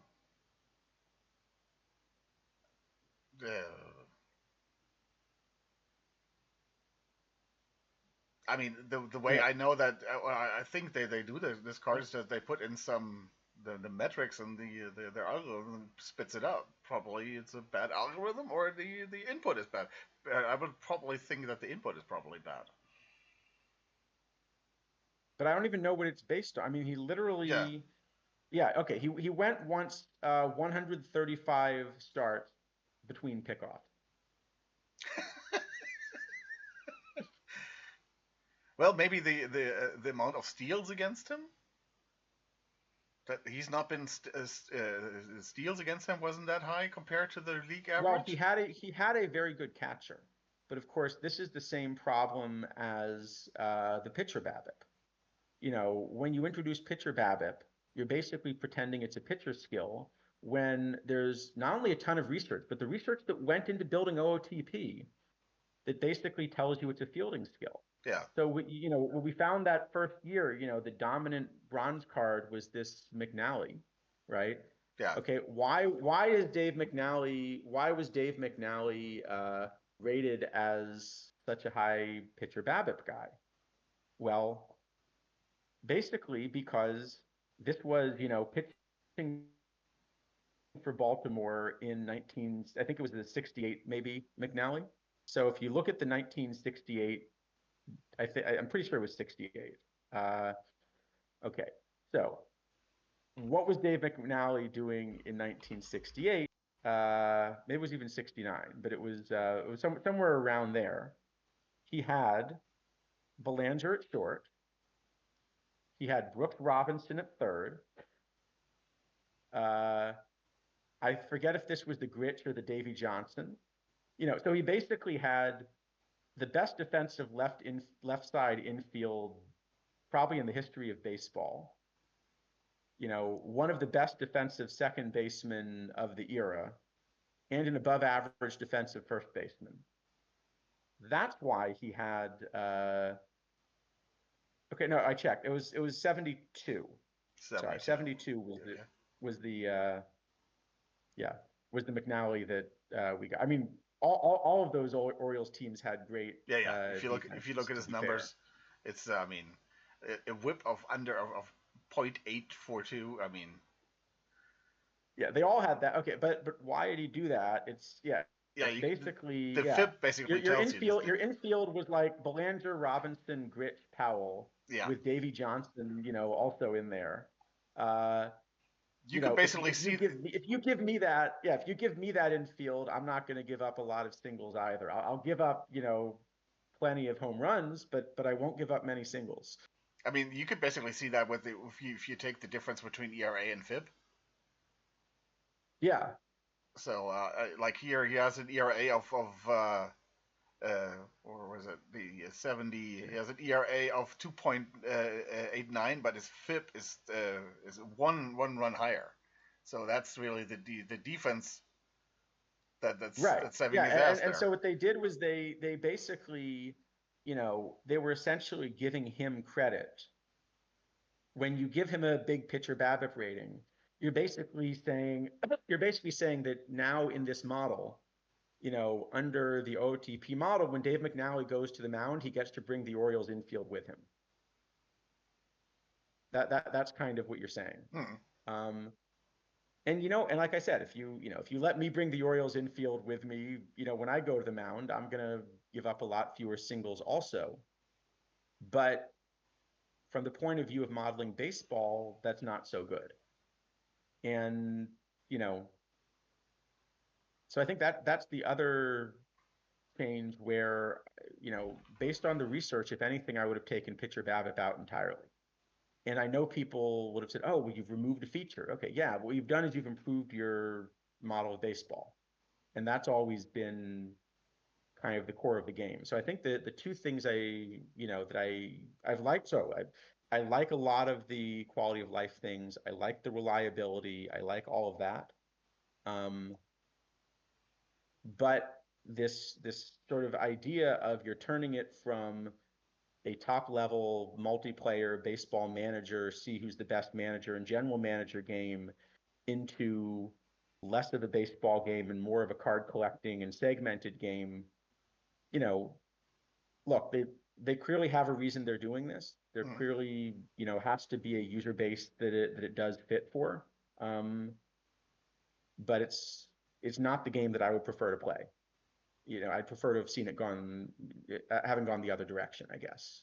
I mean, the way I know that I think they do this card is that they put in some the metrics and their algorithm spits it out. Probably it's a bad algorithm or the input is bad. I would probably think that the input is probably bad. But I don't even know what it's based on. I mean, he literally, okay. He went once 135 starts between pickoffs. Well, maybe the amount of steals against him. That he's not been steals against him wasn't that high compared to the league average. Well, he had a very good catcher, but of course this is the same problem as the pitcher BABIP. When you introduce pitcher BABIP, you're basically pretending it's a pitcher skill when there's not only a ton of research, but the research that went into building OOTP that basically tells you it's a fielding skill. Yeah. So when we found that first year, the dominant bronze card was this McNally, right? Yeah. Okay. Why was Dave McNally rated as such a high pitcher BABIP guy? Well, basically because this was pitching for Baltimore in I think it was the 68 maybe, McNally. So if you look at the 1968, I'm pretty sure it was 68. Okay, so what was Dave McNally doing in 1968? Maybe it was even 69, but it was somewhere around there. He had Belanger at short. He had Brooks Robinson at third. I forget if this was the Gritch or the Davy Johnson. So he basically had the best defensive left side infield probably in the history of baseball. One of the best defensive second basemen of the era, and an above average defensive first baseman. That's why he had okay, no, I checked. It was 72. Sorry, 72 was the McNally that we got. I mean, all of those Orioles teams had great. Yeah. If you look at his numbers, it's a whip of under of 0.842. I mean, yeah, they all had that. Okay, but why did he do that? It's basically the FIP basically your infield. Your infield was like Belanger, Robinson, Gritch, Powell, with Davy Johnson, also in there. You can basically see if you give me that infield, I'm not going to give up a lot of singles either. I'll give up, plenty of home runs, but I won't give up many singles. I mean, you could basically see that if you take the difference between ERA and FIP. Yeah. So, like here, he has an ERA of or was it the 70? He has an ERA of 2.89, but his FIP is one run higher. So that's really the defense that's saving his ass there. And so what they did was they basically, they were essentially giving him credit. When you give him a big pitcher BABIP rating, you're basically saying that now in this model, under the OOTP model, when Dave McNally goes to the mound, he gets to bring the Orioles infield with him. That's kind of what you're saying. And and like I said, if you let me bring the Orioles infield with me, when I go to the mound, I'm gonna give up a lot fewer singles also. But from the point of view of modeling baseball, that's not so good. And so I think that's the other change where, based on the research, if anything, I would have taken pitcher BABIP out entirely. And I know people would have said, oh, well, you've removed a feature. Okay, yeah, what you've done is you've improved your model of baseball. And that's always been kind of the core of the game. So I think the two things I've liked, so I like a lot of the quality of life things. I like the reliability. I like all of that. But this sort of idea of you're turning it from a top level multiplayer baseball manager, see who's the best manager and general manager game, into less of a baseball game and more of a card collecting and segmented game. Look, they clearly have a reason they're doing this. There clearly, has to be a user base that it does fit for. But it's not the game that I would prefer to play. I'd prefer to have seen it having gone the other direction, I guess.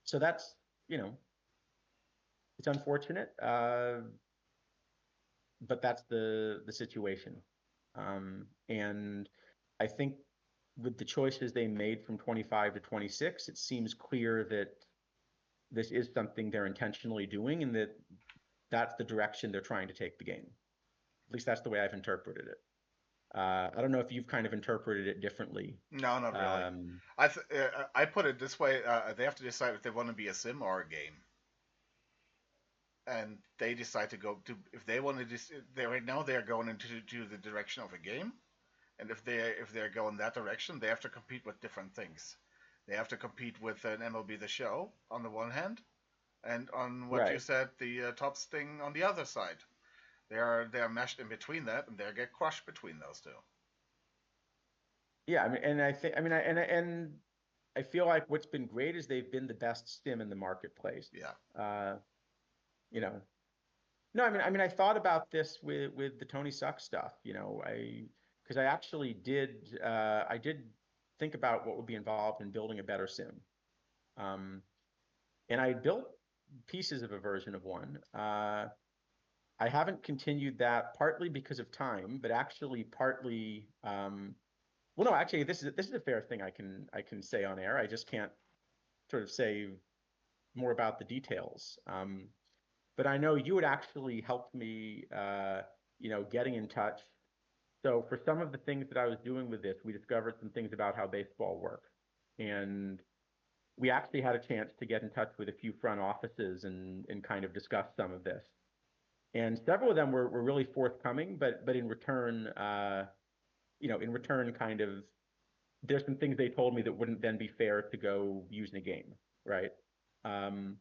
So that's, it's unfortunate, but that's the situation. And I think with the choices they made from 25 to 26, it seems clear that this is something they're intentionally doing, and that's the direction they're trying to take the game. At least that's the way I've interpreted it. I don't know if you've kind of interpreted it differently. No, not really. I put it this way: they have to decide if they want to be a sim or a game, and they decide to go to if they want to. Right now they're going into the direction of a game, and if they're going that direction, they have to compete with different things. They have to compete with an MLB The Show on the one hand, and on what you said, the Topps thing on the other side. They're meshed in between that, and they get crushed between those two. Yeah, I feel like what's been great is they've been the best sim in the marketplace. Yeah. No, I mean, I thought about this with the Tony Suck stuff. Because I actually I did think about what would be involved in building a better sim. Um, and I built pieces of a version of one. I haven't continued that partly because of time, but actually partly, well, no, actually, this is a fair thing I can say on air. I just can't sort of say more about the details. But I know you had actually helped me, getting in touch. So for some of the things that I was doing with this, we discovered some things about how baseball works, and we actually had a chance to get in touch with a few front offices and kind of discuss some of this. And several of them were really forthcoming, but in return, kind of there's some things they told me that wouldn't then be fair to go use in a game, right? Um,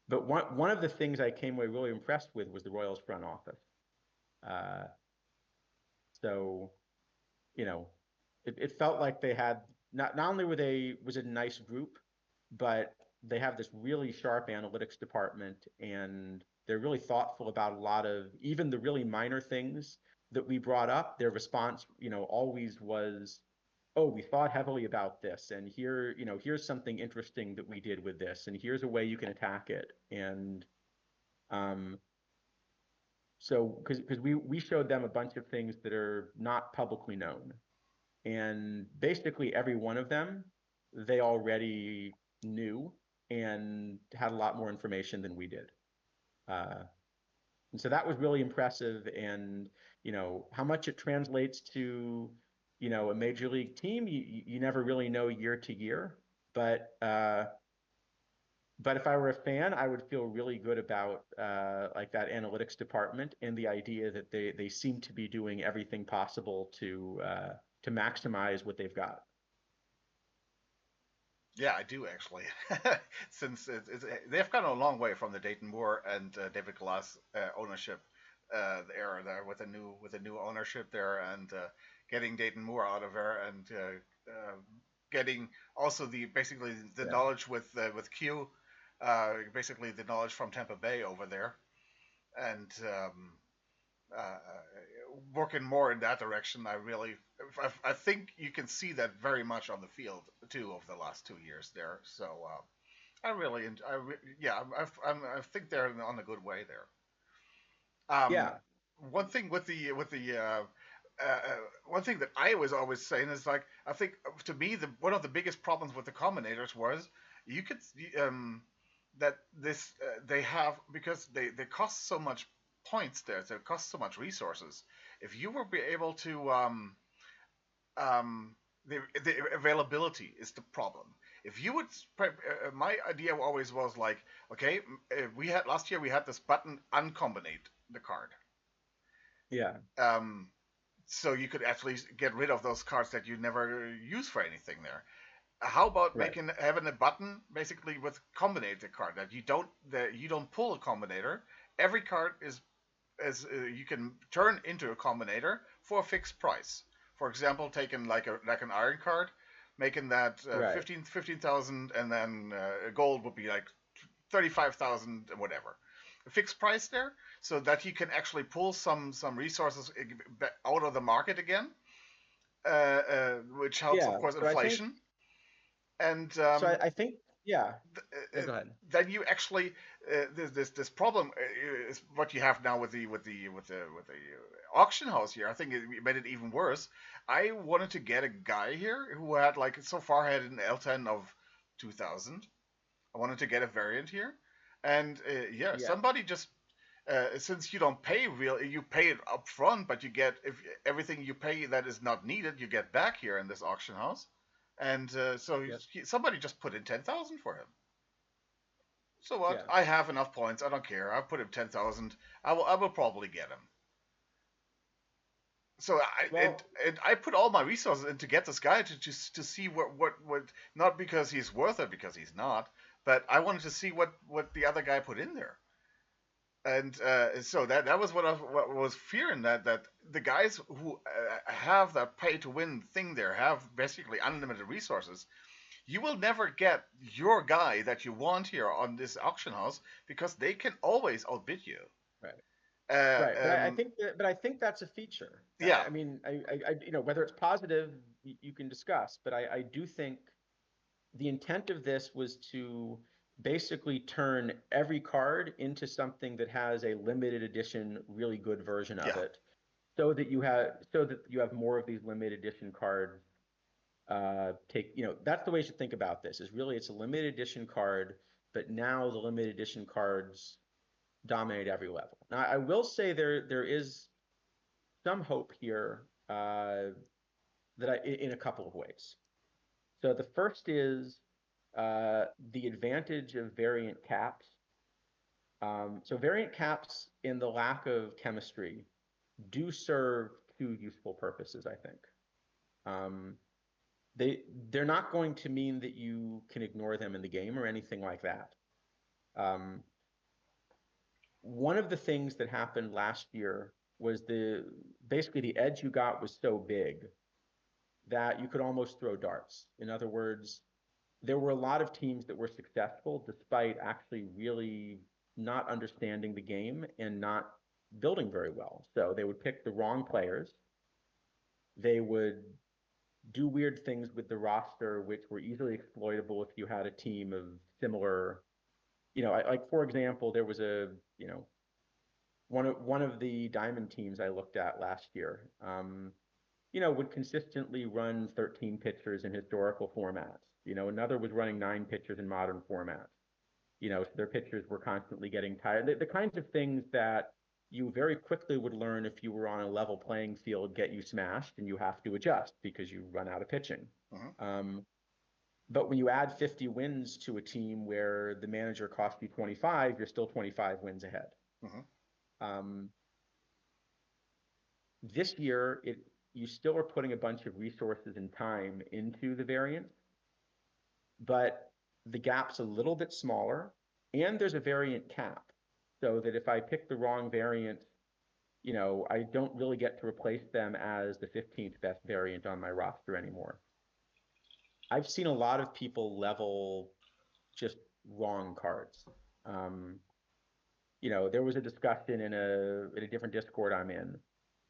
but one of the things I came away really impressed with was the Royals front office. Uh, so, you know, it felt like they had not only was it a nice group, but they have this really sharp analytics department, and they're really thoughtful about a lot of even the really minor things that we brought up. Their response, always was, "Oh, we thought heavily about this, and here's something interesting that we did with this, and here's a way you can attack it." And um, so, because we showed them a bunch of things that are not publicly known, and basically every one of them they already knew and had a lot more information than we did. Uh, and so that was really impressive. And how much it translates to a major league team, you never really know year to year. But if I were a fan, I would feel really good about like that analytics department and the idea that they seem to be doing everything possible to maximize what they've got. Yeah, I do actually. Since they've gone a long way from the Dayton Moore and David Glass ownership era there with a new ownership there, and getting Dayton Moore out of there, and getting also the basically the Yeah. knowledge with Q, basically the knowledge from Tampa Bay over there, and uh, working more in that direction. I think you can see that very much on the field too over the last 2 years there. So yeah, I think they're on a good way there. Um, Yeah. one thing with the one thing that I was always saying is like I think to me one of the biggest problems with the combinators was you could that this they have because they cost so much points there, so it costs so much resources. If you were be able to the availability is the problem. If you would, my idea always was like, okay, we had last year we had this button uncombinate the card. Yeah. Um, so you could actually get rid of those cards that you never use for anything there. How about Right. making having a button basically with combinate the card that you don't pull a combinator. Every card is you can turn into a combinator for a fixed price. For example, taking like an iron card, making that Right. 15,000, and then gold would be like 35,000, whatever. A fixed price there, so that you can actually pull some resources out of the market again, which helps, of Yeah. course, So I think inflation. And so I think yeah. Yeah, go ahead. then you actually this problem is what you have now with the auction house here. I think it made it even worse. I wanted to get a guy here who had like so far had an L10 of 2000. I wanted to get a variant here, and yeah, Yeah. somebody just since you don't pay real, you pay it up front, but you get if everything you pay that is not needed, you get back here in this auction house. And so Yep. somebody just put in 10,000 for him. So what? Yeah. I have enough points. I don't care. I put him 10,000. I will probably get him. So Well, I put all my resources in to get this guy to just to see what not because he's worth it because he's not, but I wanted to see what the other guy put in there. And so that was what was fearing that the guys who have that pay to win thing there have basically unlimited resources. you will never get your guy that you want here on this auction house because they can always outbid you. Right. Uh, Right, um, but I think that's a feature. yeah, I mean, whether it's positive, you can discuss, but I do think the intent of this was to basically turn every card into something that has a limited edition, really good version of yeah, it, so that you have more of these limited edition cards. That's the way you should think about this. Is really it's a limited edition card, but now the limited edition cards dominate every level. Now, I will say there is some hope here in a couple of ways. So the first is the advantage of variant caps. So variant caps in the lack of chemistry do serve two useful purposes, I think. Um, they're not going to mean that you can ignore them in the game or anything like that. One of the things that happened last year was basically the edge you got was so big that you could almost throw darts. In other words, there were a lot of teams that were successful despite actually really not understanding the game and not building very well. So they would pick the wrong players. They would do weird things with the roster, which were easily exploitable if you had a team of similar, like for example, there was one of the diamond teams I looked at last year. Would consistently run 13 pitchers in historical formats. Another was running 9 pitchers in modern formats. So their pitchers were constantly getting tired. The kinds of things that you very quickly would learn if you were on a level playing field get you smashed and you have to adjust because you run out of pitching. But when you add 50 wins to a team where the manager cost you 25, you're still 25 wins ahead. Um, this year, you still are putting a bunch of resources and time into the variant, but the gap's a little bit smaller, and there's a variant cap, so that if I pick the wrong variant, I don't really get to replace them as the 15th best variant on my roster anymore. I've seen a lot of people level just wrong cards. There was a discussion in a different Discord I'm in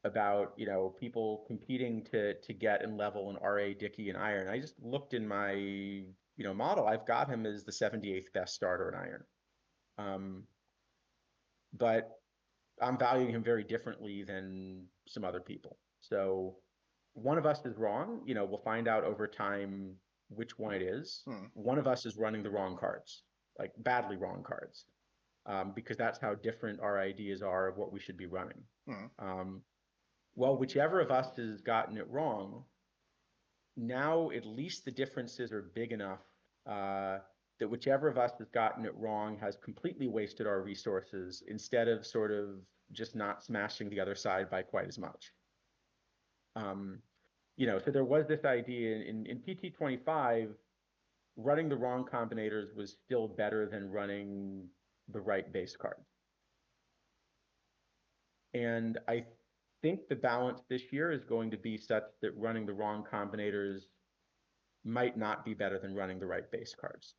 about people competing to get and level an RA Dickey and Iron. I just looked in my model. I've got him as the 78th best starter in Iron, but I'm valuing him very differently than some other people. So one of us is wrong. We'll find out over time which one it is. One of us is running the wrong cards, like badly wrong cards, because that's how different our ideas are of what we should be running. Well, whichever of us has gotten it wrong, now at least the differences are big enough that whichever of us has gotten it wrong has completely wasted our resources instead of sort of just not smashing the other side by quite as much. So there was this idea in PT25, running the wrong combinators was still better than running the right base card. And I think the balance this year is going to be such that running the wrong combinators might not be better than running the right base cards.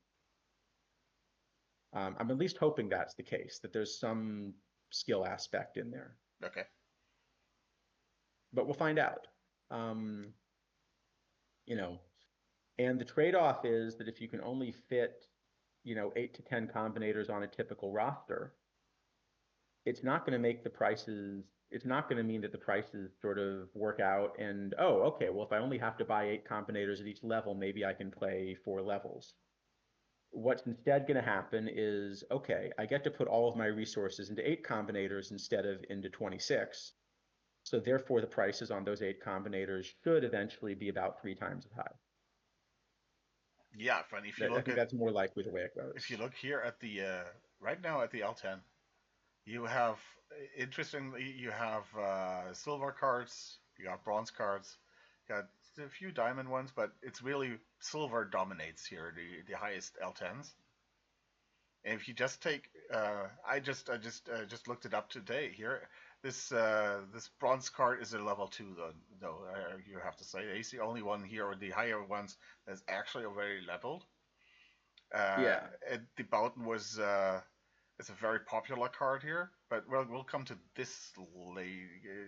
I'm at least hoping that's the case, that there's some skill aspect in there. Okay. But we'll find out. And the trade-off is that if you can only fit, 8 to 10 combinators on a typical roster, it's not going to make the prices, it's not going to mean that the prices sort of work out and, oh, okay, well, if I only have to buy 8 combinators at each level, maybe I can play 4 levels. What's instead going to happen is, okay, I get to put all of my resources into 8 combinators instead of into 26. So therefore, the prices on those 8 combinators should eventually be about 3 times as high. Yeah, funny. If you look I think that's more likely the way it goes. If you look here at the right now at the L10, you have interestingly you have silver cards, you got bronze cards, you got a few diamond ones, but it's really silver dominates here, the highest L10s. And if you just take, I just looked it up today here. this bronze card is a level 2 though you have to say he's the only one here, or the higher ones, that's actually already leveled. Uh, Yeah. the Boughton was it's a very popular card here, but we'll come to this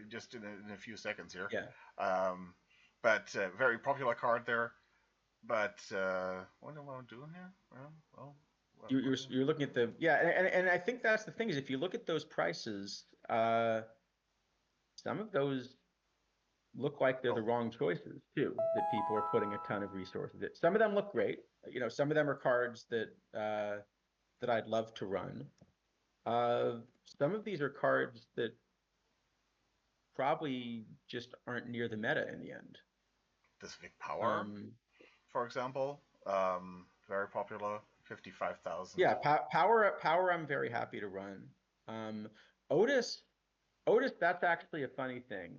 just in a few seconds here. Yeah. Um, but very popular card there. But what am I doing here? You're looking at the, yeah, and I think that's the thing, is if you look at those prices, some of those look like they're the wrong choices too, that people are putting a ton of resources in. Some of them look great. Some of them are cards that I'd love to run. Some of these are cards that probably just aren't near the meta in the end. This Vic Power, for example, very popular, 55,000. Yeah, power. I'm very happy to run. Otis, that's actually a funny thing.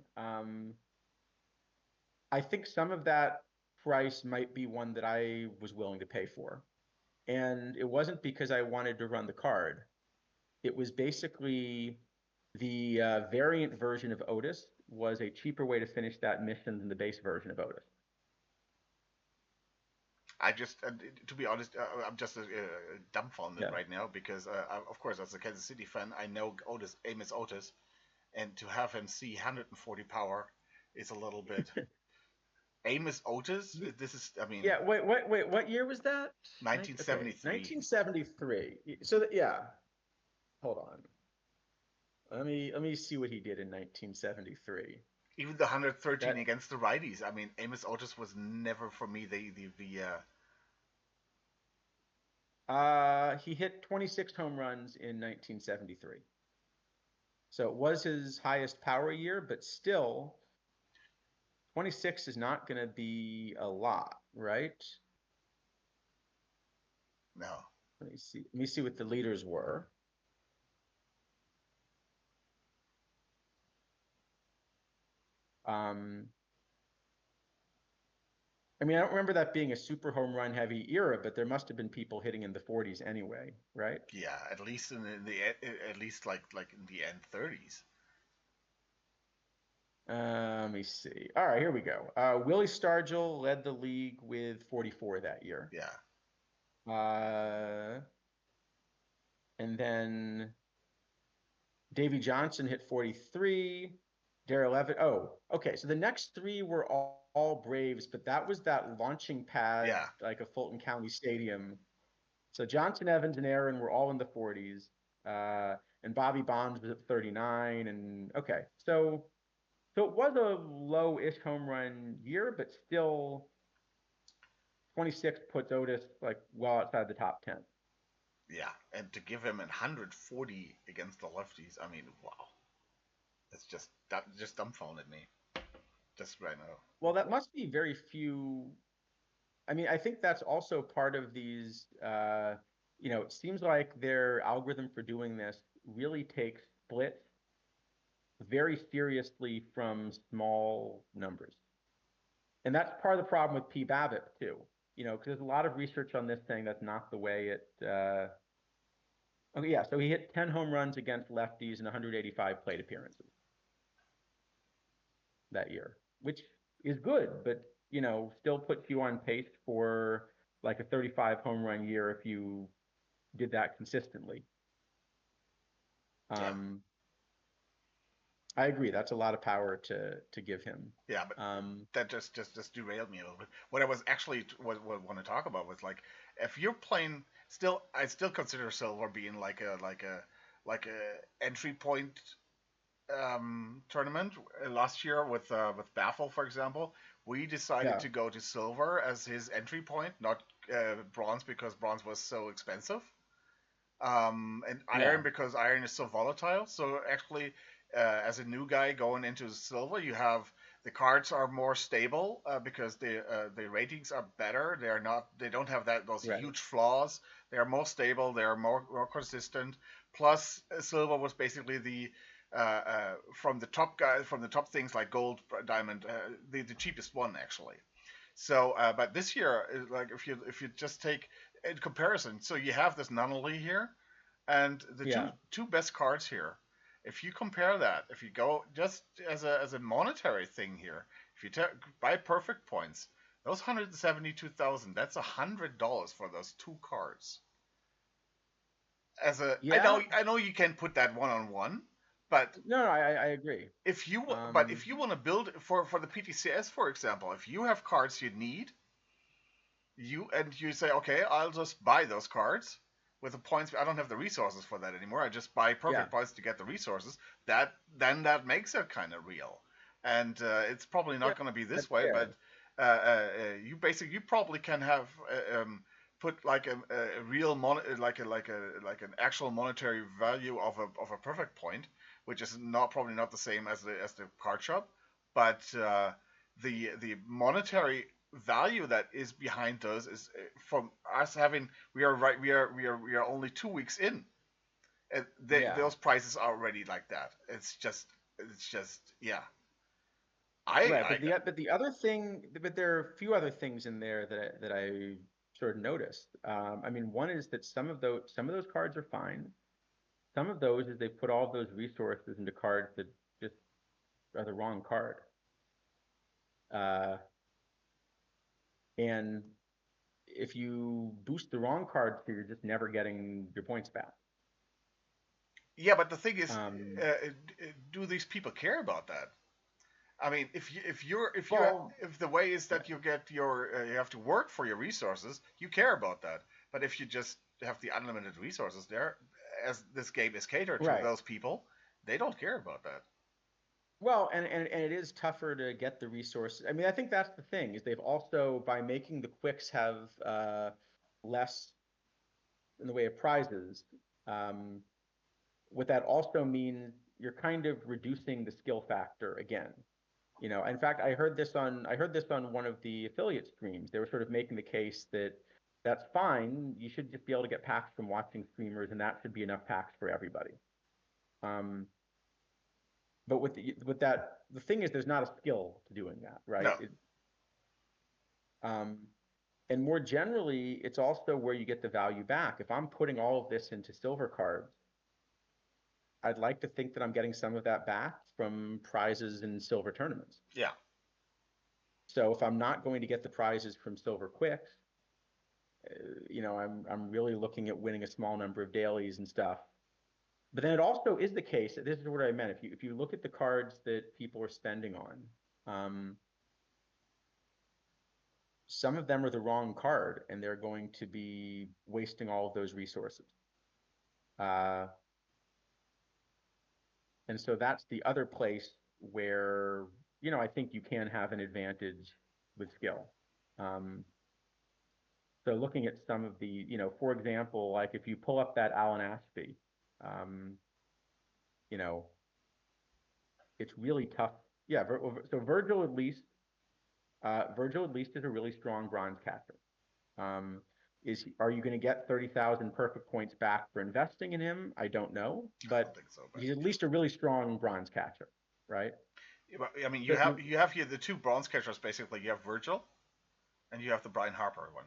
I think some of that price might be one that I was willing to pay for. And it wasn't because I wanted to run the card. It was basically the variant version of Otis was a cheaper way to finish that mission than the base version of Otis. To be honest, I'm just dumbfounded right now because, of course, as a Kansas City fan, I know Amos Otis, and to have him see 140 power is a little bit. Amos Otis, this is, I mean. Yeah, wait, what year was that? 1973. Okay, 1973. So yeah, hold on. Let me see what he did in 1973. Even the 113 against the righties. I mean, Amos Otis was never for me he hit 26 home runs in 1973. So it was his highest power year, but still 26 is not going to be a lot, right? No. Let me see what the leaders were. I mean, I don't remember that being a super home run heavy era, but there must have been people hitting in the 40s anyway, right? Yeah, at least in at least like in the end 30s. Let me see. All right, here we go. Willie Stargell led the league with 44 that year. Yeah. And then Davey Johnson hit 43. Darrell Evans. Oh, okay. So the next three were all Braves, but that was that launching pad, like a Fulton County Stadium. So Johnson, Evans, and Aaron were all in the 40s. And Bobby Bonds was at 39. And okay, so it was a low-ish home run year, but still 26 puts Otis like well outside the top 10. Yeah, and to give him 140 against the lefties, I mean, wow. It's just dumbfounded me, just right now. Well, that must be very few. I mean, I think that's also part of these. It seems like their algorithm for doing this really takes splits very seriously from small numbers, and that's part of the problem with P. Babbitt too. Because there's a lot of research on this saying that's not the way it. Okay, yeah. So he hit 10 home runs against lefties and 185 plate appearances that year, which is good, but still puts you on pace for like a 35 home run year if you did that consistently. I agree. That's a lot of power to give him. Yeah, but that just derailed me a little bit. What I was actually what I want to talk about was like, if you're playing I still consider silver being like a entry point tournament. Last year with Baffle, for example, we decided to go to silver as his entry point, not bronze because bronze was so expensive, and iron because iron is so volatile. So actually, as a new guy going into silver, you have the cards are more stable because the ratings are better. They don't have those huge flaws. They are more stable. They are more consistent. Plus, silver was basically the from the top things like gold, diamond, the cheapest one actually. So, but this year, like if you just take in comparison, so you have this Nunnally here, and the two best cards here. If you compare that, if you go just as a monetary thing here, if you buy perfect points, those 172,000, that's $100 for those two cards. Yeah. I know you can put that one on one, but No, I agree. if you want to build for the PTCS, for example, if you have cards you need, you say, okay, I'll just buy those cards with the points. I don't have the resources for that anymore. I just buy perfect points to get the resources. That makes it kind of real, and it's probably Yeah, not going to be this that's way, fair. but you probably can have put like a real like an actual monetary value of a perfect point, which is probably not the same as the card shop, but the monetary value that is behind those is from us having we are only 2 weeks in, and Yeah. those prices are already like that. It's just yeah. Right, I but the other thing, but there are a few other things in there that I sort of noticed. I mean, one is that some of those cards are fine. Some of those is they put all of those resources into cards that just are the wrong card. Uh, and if you boost the wrong card, so you're just never getting your points back. Yeah, but the thing is, Um, do these people care about that? I mean, well, if the way is that you get you have to work for your resources, you care about that. But if you just have the unlimited resources there, as this game is catered to right. those people, they don't care about that. Well, and it is tougher to get the resources. I mean, I think that's the thing is they've also by making the quicks have less in the way of prizes. Um, what that also means you're kind of reducing the skill factor again. In fact, I heard this on one of the affiliate streams. They were sort of making the case that that's fine. You should just be able to get packs from watching streamers, and that should be enough packs for everybody. Um, but with that, the thing is, there's not a skill to doing that, right? No. Um, and more generally, it's also where you get the value back. If I'm putting all of this into silver cards, I'd like to think that I'm getting some of that back from prizes in silver tournaments. Yeah. So if I'm not going to get the prizes from silver quicks, I'm really looking at winning a small number of dailies and stuff. But then it also is the case. This is what I meant. If you look at the cards that people are spending on, some of them are the wrong card, and they're going to be wasting all of those resources. Uh, and so that's the other place where I think you can have an advantage with skill. So looking at some of the, for example, like if you pull up that Alan Ashby, um, you know, it's really tough. Yeah, so Virgil at least is a really strong bronze catcher. Are you going to get 30,000 perfect points back for investing in him? I don't know, I don't but think so. But he's at least a really strong bronze catcher, right? I mean, So if you you have here the two bronze catchers basically. You have Virgil, and you have the Brian Harper one.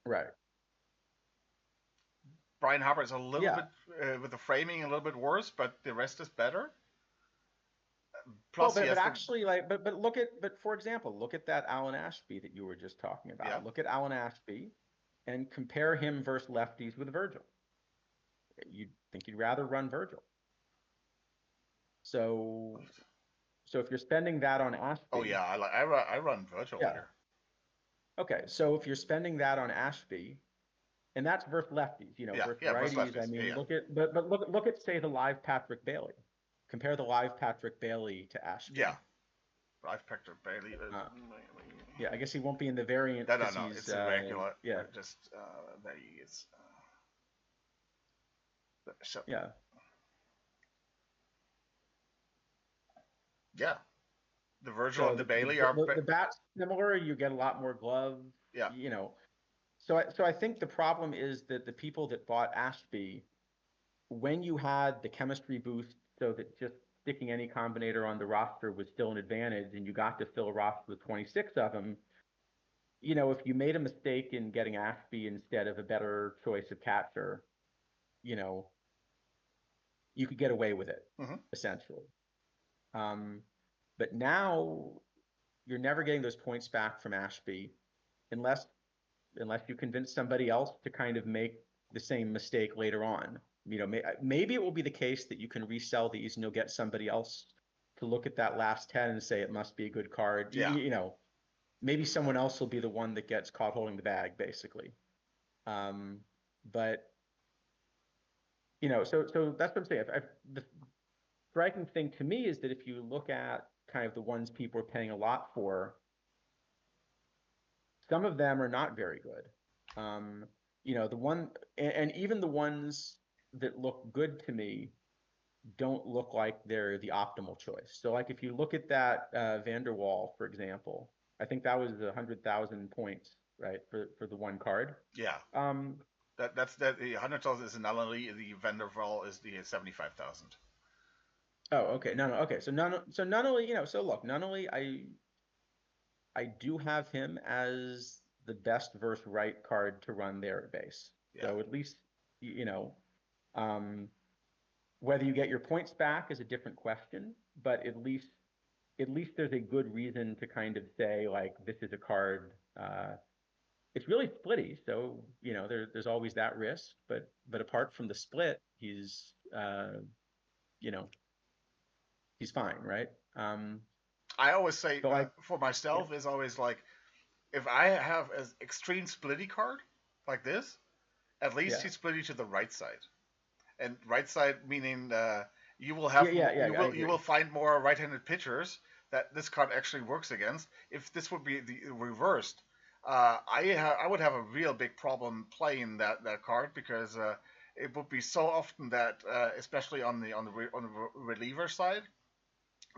right, Brian Harper is a little yeah. bit with the framing a little bit worse, but the rest is better. Well, Plus, he but has the actually, but for example, look at that Alan Ashby that you were just talking yeah. about. Look at Alan Ashby, and compare him versus lefties with Virgil. You'd think you'd rather run Virgil. So, so if you're spending that on Oh Ashby, yeah, I run Virgil yeah, here. okay. So if you're spending that on Ashby, and that's versus lefties, Yeah, versus yeah, versus righties. I lefties. Yeah, mean, yeah. look at say the live Patrick Bailey. Compare the live Patrick Bailey to Yeah. Ashby. I've picked up Bailey. Uh, yeah, I guess he won't be in the variant No, no, because no. he's It's irregular. yeah, Just there he is. So yeah. yeah, the Virgil So and the Bailey are. the bat's similar. You get a lot more glove. Yeah, You know. So I think the problem is that the people that bought Ashby, when you had the chemistry boost, so that just sticking any combinator on the roster was still an advantage, and you got to fill a roster with 26 of them. If you made a mistake in getting Ashby instead of a better choice of catcher, you know, you could get away with it, Hmm. essentially. But now you're never getting those points back from Ashby unless you convince somebody else to kind of make the same mistake later on. Maybe it will be the case that you can resell these and you'll get somebody else to look at that last 10 and say it must be a good card. Yeah. Maybe someone else will be the one that gets caught holding the bag, basically. But so that's what I'm saying. The striking thing to me is that if you look at kind of the ones people are paying a lot for, some of them are not very good. And even the ones that look good to me don't look like they're the optimal choice. So like if you look at that Van der Waal, for example, I think that was 100,000 points, right, for the one card. Yeah. Um, That's the 100,000 is not only the vendor vault is the 75,000. oh, okay, no, okay. So not only so look, not only I do have him as the best versus right card to run there at base. Yeah. So at least um, whether you get your points back is a different question, but at least there's a good reason to kind of say like this is a card. It's really splitty, so there's always that risk. But apart from the split, he's he's fine, right? I always say But for myself is always like if I have an extreme splitty card like this, at least he's splitty to the right side, and right side meaning you will have you will find more right-handed pitchers that this card actually works against. If this would be the reversed, I would have a real big problem playing that card because it would be so often that especially on the reliever side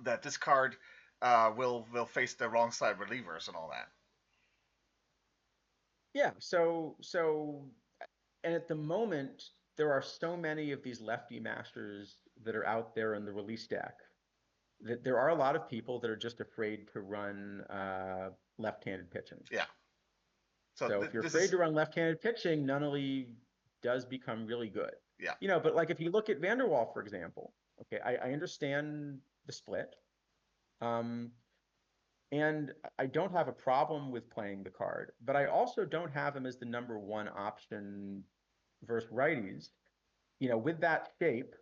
that this card will face the wrong side relievers and all that. Yeah. And at the moment, there are so many of these lefty masters that are out there in the release deck that there are a lot of people that are just afraid to run left-handed pitching. Yeah. So if you're afraid to run left-handed pitching, Nunnally does become really good. Yeah. But like if you look at Van der Waal, for example, okay, I understand the split. And I don't have a problem with playing the card, but I also don't have him as the number one option versus righties. With that shape,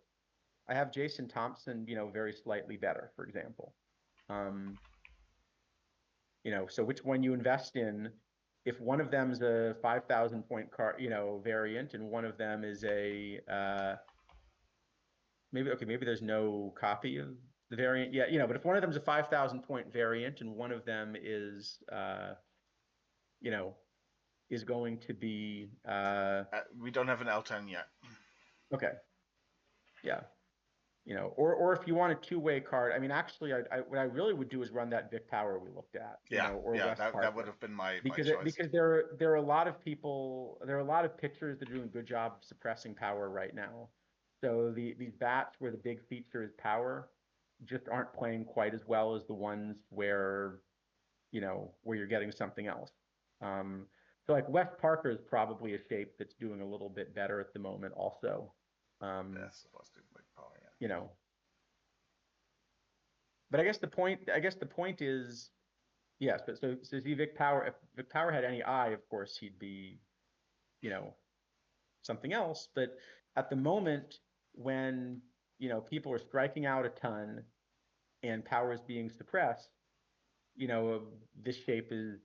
I have Jason Thompson, very slightly better, for example. So which one you invest in, if one of them is a 5,000 point card, variant, and one of them is a maybe there's no copy of the variant yet, but if one of them is a 5,000 point variant and one of them is, is going to be, we don't have an L10 yet. Okay. Yeah. Or if you want a two-way card, I mean, actually, what I really would do is run that Vic Power we looked at. Or that would have been my choice. Because there are a lot of people, there are a lot of pitchers that are doing a good job suppressing power right now. So these bats where the big feature is power just aren't playing quite as well as the ones where you're getting something else. So like Wes Parker is probably a shape that's doing a little bit better at the moment also. That's supposed to be power, yeah. But I guess the point is, yes, but so see Vic Power, if Vic Power had any eye, of course he'd be, something else. But at the moment when people are striking out a ton and power is being suppressed, this shape is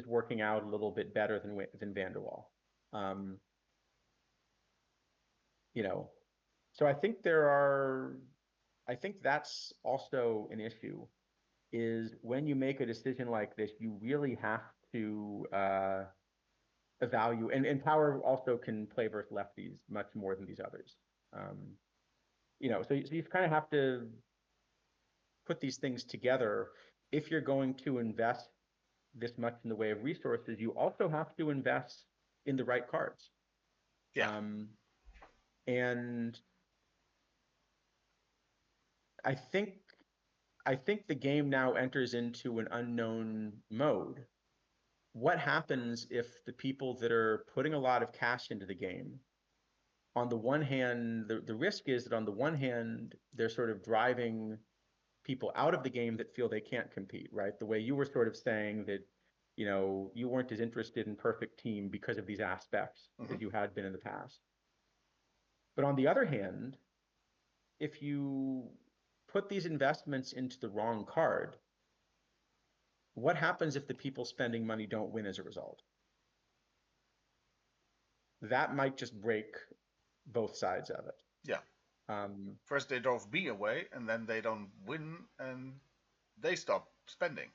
working out a little bit better than Van der Waal. So I think that's also an issue, is when you make a decision like this, you really have to evaluate, and power also can play versus lefties much more than these others. So you kind of have to put these things together. If you're going to invest this much in the way of resources, you also have to invest in the right cards. Yeah. And I think the game now enters into an unknown mode. What happens if the people that are putting a lot of cash into the game on the one hand, the risk is that on the one hand, they're sort of driving people out of the game that feel they can't compete, right? The way you were sort of saying that, you weren't as interested in perfect team because of these aspects Hmm. as you had been in the past. But on the other hand, if you put these investments into the wrong card, what happens if the people spending money don't win as a result? That might just break both sides of it. Yeah. Um, First they drove me away, and then they don't win, and they stop spending.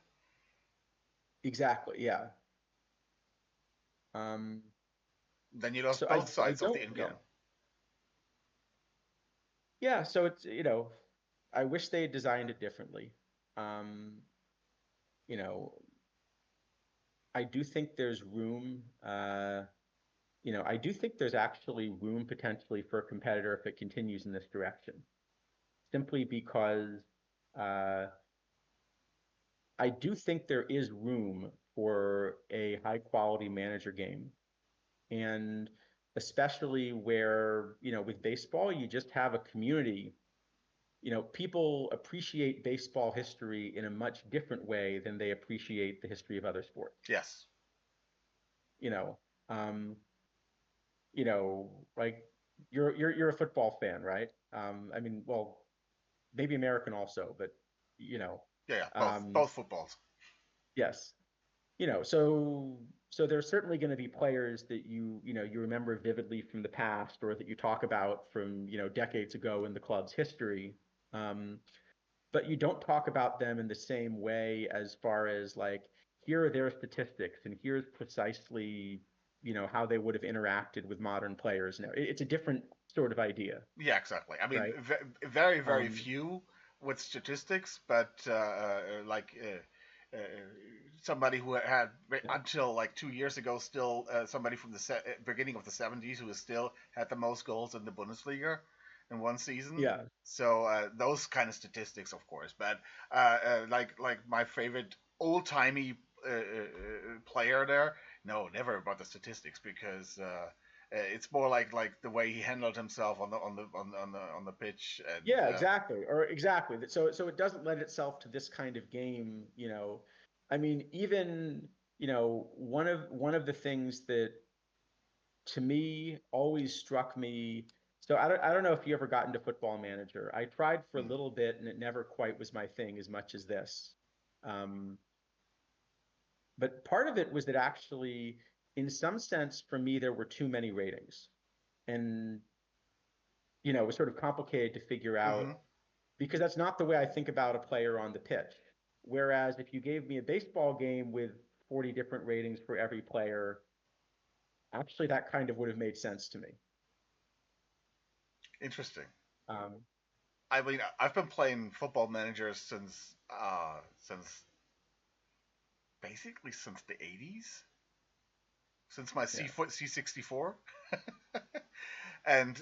exactly, yeah. Um, Then you lost so both I sides of the don't, yeah, income. yeah. So it's, I wish they had designed it differently. Um, you know, I do think there's room. I do think there's actually room potentially for a competitor if it continues in this direction. Simply because uh, I do think there is room for a high quality manager game. And especially where, with baseball, you just have a community. People appreciate baseball history in a much different way than they appreciate the history of other sports. Yes. You know, um, like you're a football fan, right? I mean, well, maybe American also, but you know, Yeah, yeah, both um, both footballs. yes, so there's certainly going to be players that you remember vividly from the past, or that you talk about from decades ago in the club's history. Um, but you don't talk about them in the same way, as far as like, here are their statistics and here's precisely how they would have interacted with modern players. Now it's a different sort of idea, Yeah, exactly. I mean, right? very, very Um, few with statistics, but like somebody who had yeah, until like 2 years ago still somebody from the beginning of the 70s who still had the most goals in the Bundesliga in one season. yeah, So those kind of statistics, of course. But like my favorite old timey player there, no, never about the statistics because. It's more like the way he handled himself on the pitch and yeah, exactly, or exactly. So it doesn't lend itself to this kind of game. I mean, even one of the things that to me always struck me. So I don't know if you ever got into Football Manager. I tried for a mm, little bit, and it never quite was my thing as much as this. Um, but part of it was that actually, in some sense, for me, there were too many ratings, and it was sort of complicated to figure mm-hmm. out, because that's not the way I think about a player on the pitch. Whereas if you gave me a baseball game with 40 different ratings for every player, actually that kind of would have made sense to me. Interesting. Um, I mean, I've been playing Football Manager since basically since the 80s, since my yeah, C64, and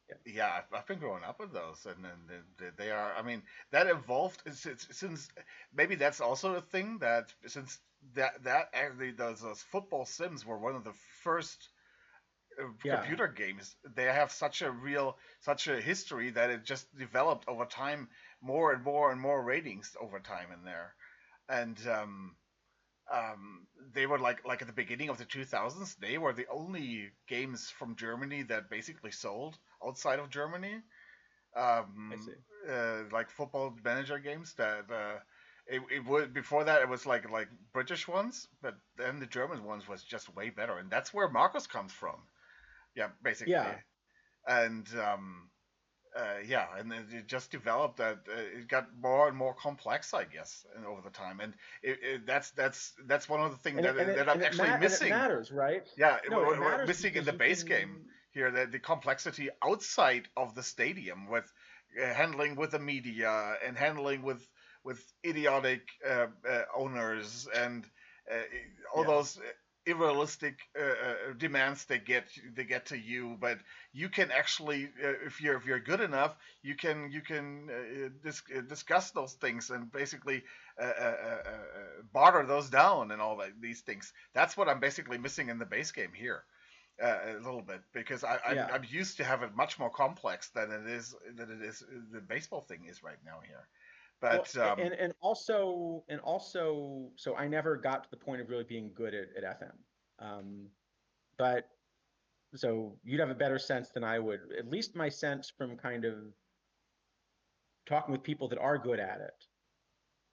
yeah, yeah, I've been growing up with those, and then they are. I mean, that evolved since maybe that's also a thing that since that actually those football sims were one of the first yeah. computer games. They have such a history that it just developed over time, more and more and more ratings over time in there, and they were like at the beginning of the 2000s, they were the only games from Germany that basically sold outside of Germany. I Um, see. like football manager games that it would before that it was like British ones, but then the German ones was just way better, and that's where Marcus comes from. Yeah, basically, Yeah, and yeah, and it just developed that it got more and more complex, I guess, and over the time, and that's one of the things and it and that it I'm and it actually and it missing. matters, right? Yeah, No, it we're matters missing in because the you base game can. here the complexity outside of the stadium with handling with the media and handling with idiotic owners and uh, all Yeah, those unrealistic demands they get to you, but you can actually if you're good enough you can discuss those things and basically barter those down and all these things. That's what I'm basically missing in the base game here, a little bit because Yeah. I'm used to have it much more complex than it is the baseball thing is right now here. Well, But and also, so I never got to the point of really being good at FM. But so you'd have a better sense than I would. At least my sense from kind of talking with people that are good at it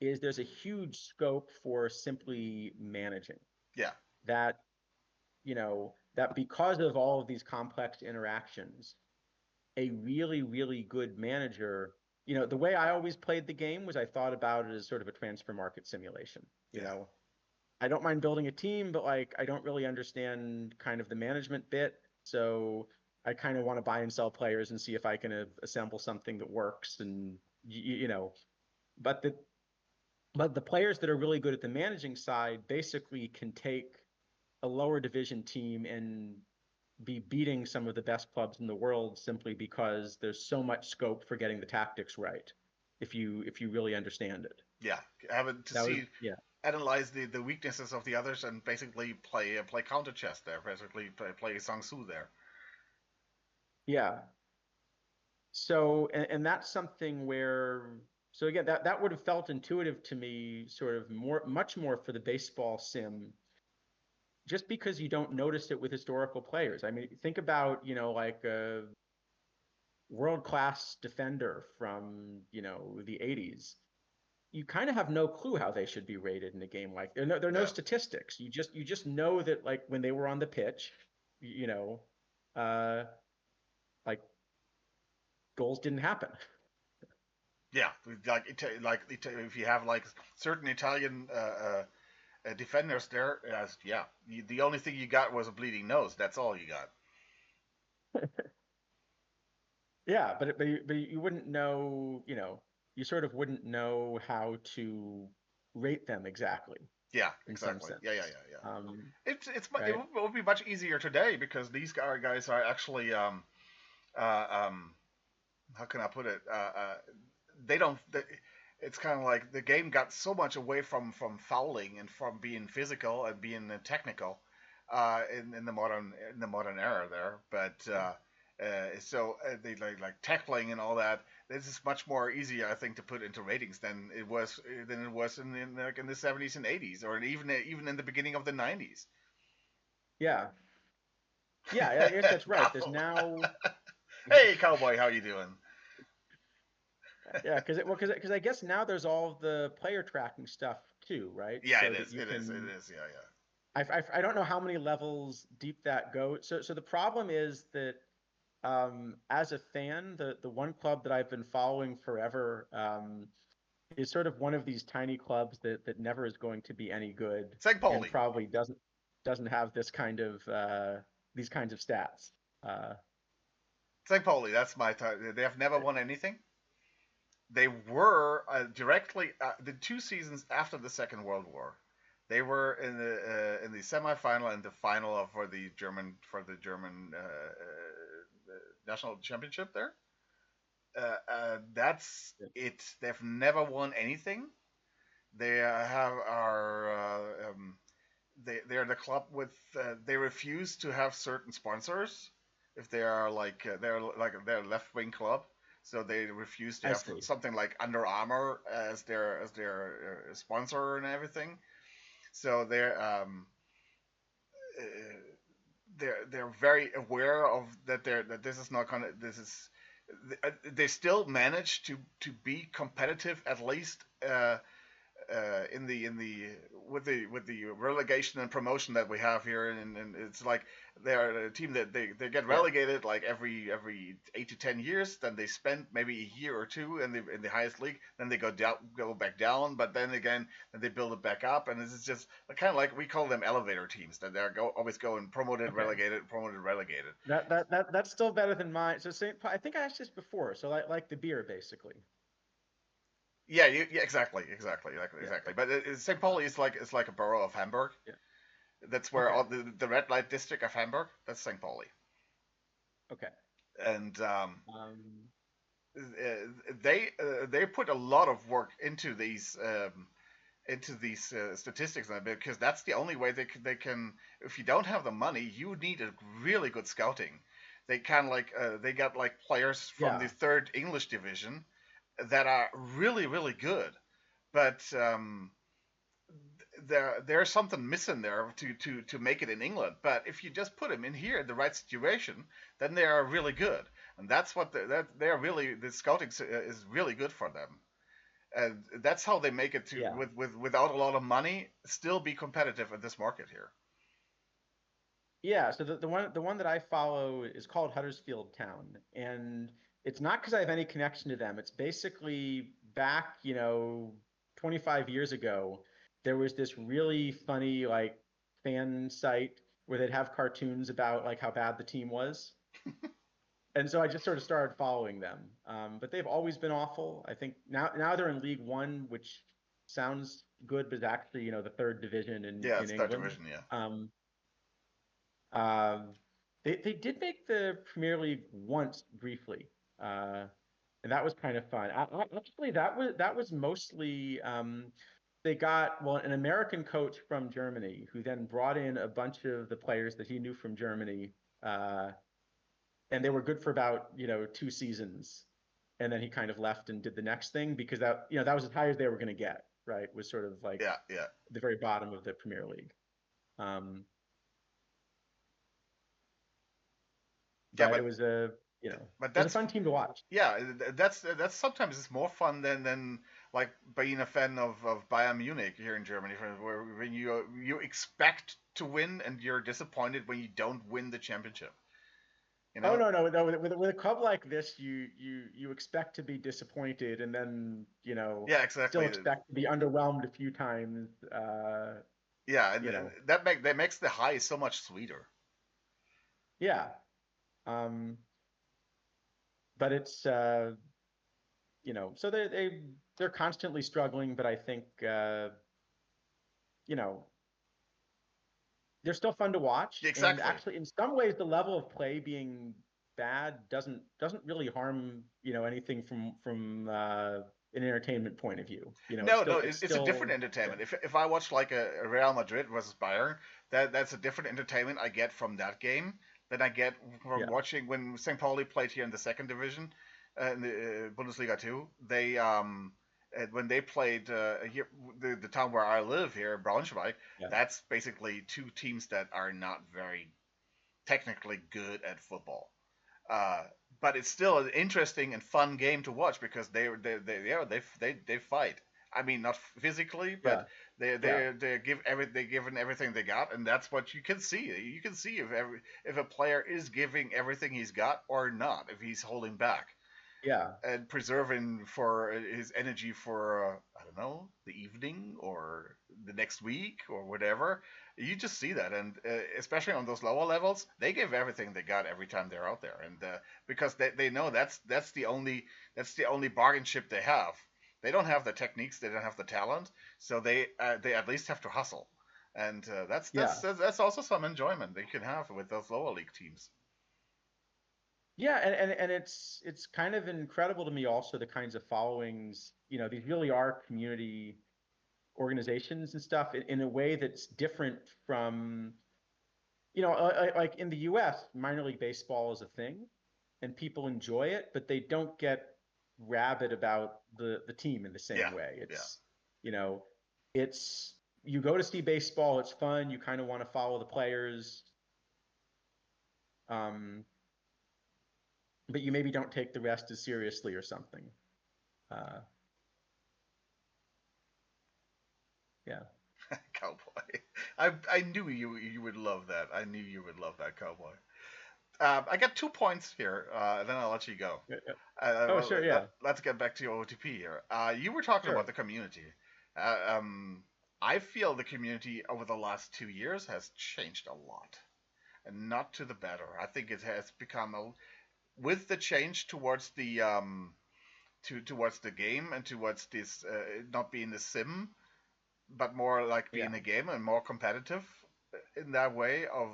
is there's a huge scope for simply managing. yeah, That, that because of all of these complex interactions, a really, really good manager, the way I always played the game was I thought about it as sort of a transfer market simulation. You yeah, know, I don't mind building a team, but like I don't really understand kind of the management bit. So I kind of want to buy and sell players and see if I can assemble something that works. And but the players that are really good at the managing side basically can take a lower division team and be beating some of the best clubs in the world simply because there's so much scope for getting the tactics right if you really understand it. yeah. Having to That was see yeah. analyze the weaknesses of the others and basically play counter chess there. Basically play Sang Soo there. Yeah. So and that's something where so again that would have felt intuitive to me sort of much more for the baseball sim just because you don't notice it with historical players. I mean, think about, like a world-class defender from, the 80s. You kind of have no clue how they should be rated in a game like there are no Yeah, statistics. You just know that like when they were on the pitch, you know, uh like goals didn't happen. yeah. If you have like certain Italian defenders there, as yeah, the only thing you got was a bleeding nose. That's all you got. Yeah, but you wouldn't know, you sort of wouldn't know how to rate them exactly Yeah, in some exactly. Yeah, yeah, sense. yeah, yeah. It Right? would be much easier today because these guys are actually uh, um how can I put it? They don't. It's kind of like the game got so much away from fouling and from being physical and being technical in the modern era there. But they like tackling and all that. This is much more easier, I think, to put into ratings than it was in the 70s and 80s, or even in the beginning of the 90s. Yeah. Yeah, I guess that's right. There's Now, now hey cowboy, how you doing? yeah, because I guess now there's all of the player tracking stuff too, right? Yeah, So it that is. you It is. It can is. Yeah, yeah. I don't know how many levels deep that goes. So the problem is that as a fan, the one club that I've been following forever is sort of one of these tiny clubs that never is going to be any good St. and Pauli. probably doesn't have this kind of these kinds of stats. Uh, St. Pauli. That's my time. They have never won anything. They were directly the 2 seasons after the Second World War. They were in the semifinal and the final for the German national championship there. That's it. They've never won anything. They have are they're the club with they refuse to have certain sponsors if they are like they're a left wing club, so they refuse to I have see. something like Under Armour as their sponsor and everything. So uh, they're very aware of that this is not gonna this is they still manage to be competitive at least in the with the relegation and promotion that we have here, and it's like they're a team that they get Yeah. relegated like every 8 to 10 years. Then they spend maybe a year or two in the highest league. Then they go back down, but then again, then they build it back up, and this is just kind of like we call them elevator teams that always going promoted, Okay. relegated, promoted, relegated. That's still better than mine. So I think I asked this before. So like the beer, basically. Yeah, yeah, exactly, Yeah. exactly. But St. Pauli is like it's like a borough of Hamburg. Yeah. That's where Okay. all the red light district of Hamburg. That's St. Pauli, Okay. and Um, they put a lot of work into these into these statistics because that's the only way they can. If you don't have the money, you need a really good scouting. They kind of like they got like players from the Yeah. third English division that are really good, but there's something missing there to make it in England. But if you just put them in here in the right situation, then they are really good, and that's what they're really the scouting is really good for them, and that's how they make it to Yeah. without a lot of money still be competitive in this market here. Yeah, so the one that I follow is called Huddersfield Town, and it's not because I have any connection to them. It's basically back, 25 years ago, there was this really funny like fan site where they'd have cartoons about like how bad the team was. And so I just sort of started following them. But they've always been awful. I think now they're in League One, which sounds good, but is actually, the third division in Yeah, in it's third England. division. Yeah, Um, um, they did make the Premier League once briefly, and that was kind of fun. Actually, that was mostly they got well an American coach from Germany who then brought in a bunch of the players that he knew from Germany, uh, and they were good for about 2 seasons, and then he kind of left and did the next thing because that was as high as they were going to get. Right, was sort of like yeah, yeah, the very bottom of the Premier League. Um, yeah. but it was a you know But it was a that's fun team to watch. yeah, that's sometimes it's more fun than like being a fan of Bayern Munich here in Germany, where when you expect to win and you're disappointed when you don't win the championship. You Oh know? no, no, no! With a club like this, you expect to be disappointed, and then Yeah, still exactly. expect to be underwhelmed a few times. Yeah, and You know, that makes the high so much sweeter. yeah. Um, but it's so they're constantly struggling, but I think you know they're still fun to watch, and Exactly. actually, in some ways, the level of play being bad doesn't really harm anything from an entertainment point of view. No, no, It's it's a different still yeah. entertainment. If I watch like a Real Madrid versus Bayern, that's a different entertainment I get from that game than I get from Yeah. watching when St. Pauli played here in the second division, in the Bundesliga 2. They when they played here the town where I live here, Braunschweig, Yeah. that's basically two teams that are not very technically good at football. Uh, but it's still an interesting and fun game to watch because they fight. I mean, not physically, but Yeah. Yeah. they given everything they got, and that's what you can see. You can see if a player is giving everything he's got or not, if he's holding back Yeah. and preserving for his energy for I don't know the evening or the next week or whatever. You just see that, and especially on those lower levels, they give everything they got every time they're out there, and because they know that's the only bargain chip they have. They don't have the techniques, they don't have the talent, so they at least have to hustle, and Yeah. that's also some enjoyment they can have with those lower league teams. Yeah. And it's kind of incredible to me also the kinds of followings, these really are community organizations and stuff in a way that's different from, like in the US, minor league baseball is a thing and people enjoy it, but they don't get rabid about the team in the Yeah, same way. yeah. You know, it's you go to see baseball, it's fun, you kind of want to follow the players, um, but you maybe don't take the rest as seriously or something. Uh, yeah. Cowboy. I knew you would love that. I knew you would love that cowboy. I got 2 points here, then I'll let you go. Yeah, yeah. Oh, sure, yeah, Let's get back to your OTP here. You were talking about sure. the community. Uh, um, I feel the community over the last 2 years has changed a lot, and not to the better. I think it has become with the change towards the towards the game and towards this not being a sim, but more like Yeah, being a game and more competitive in that way of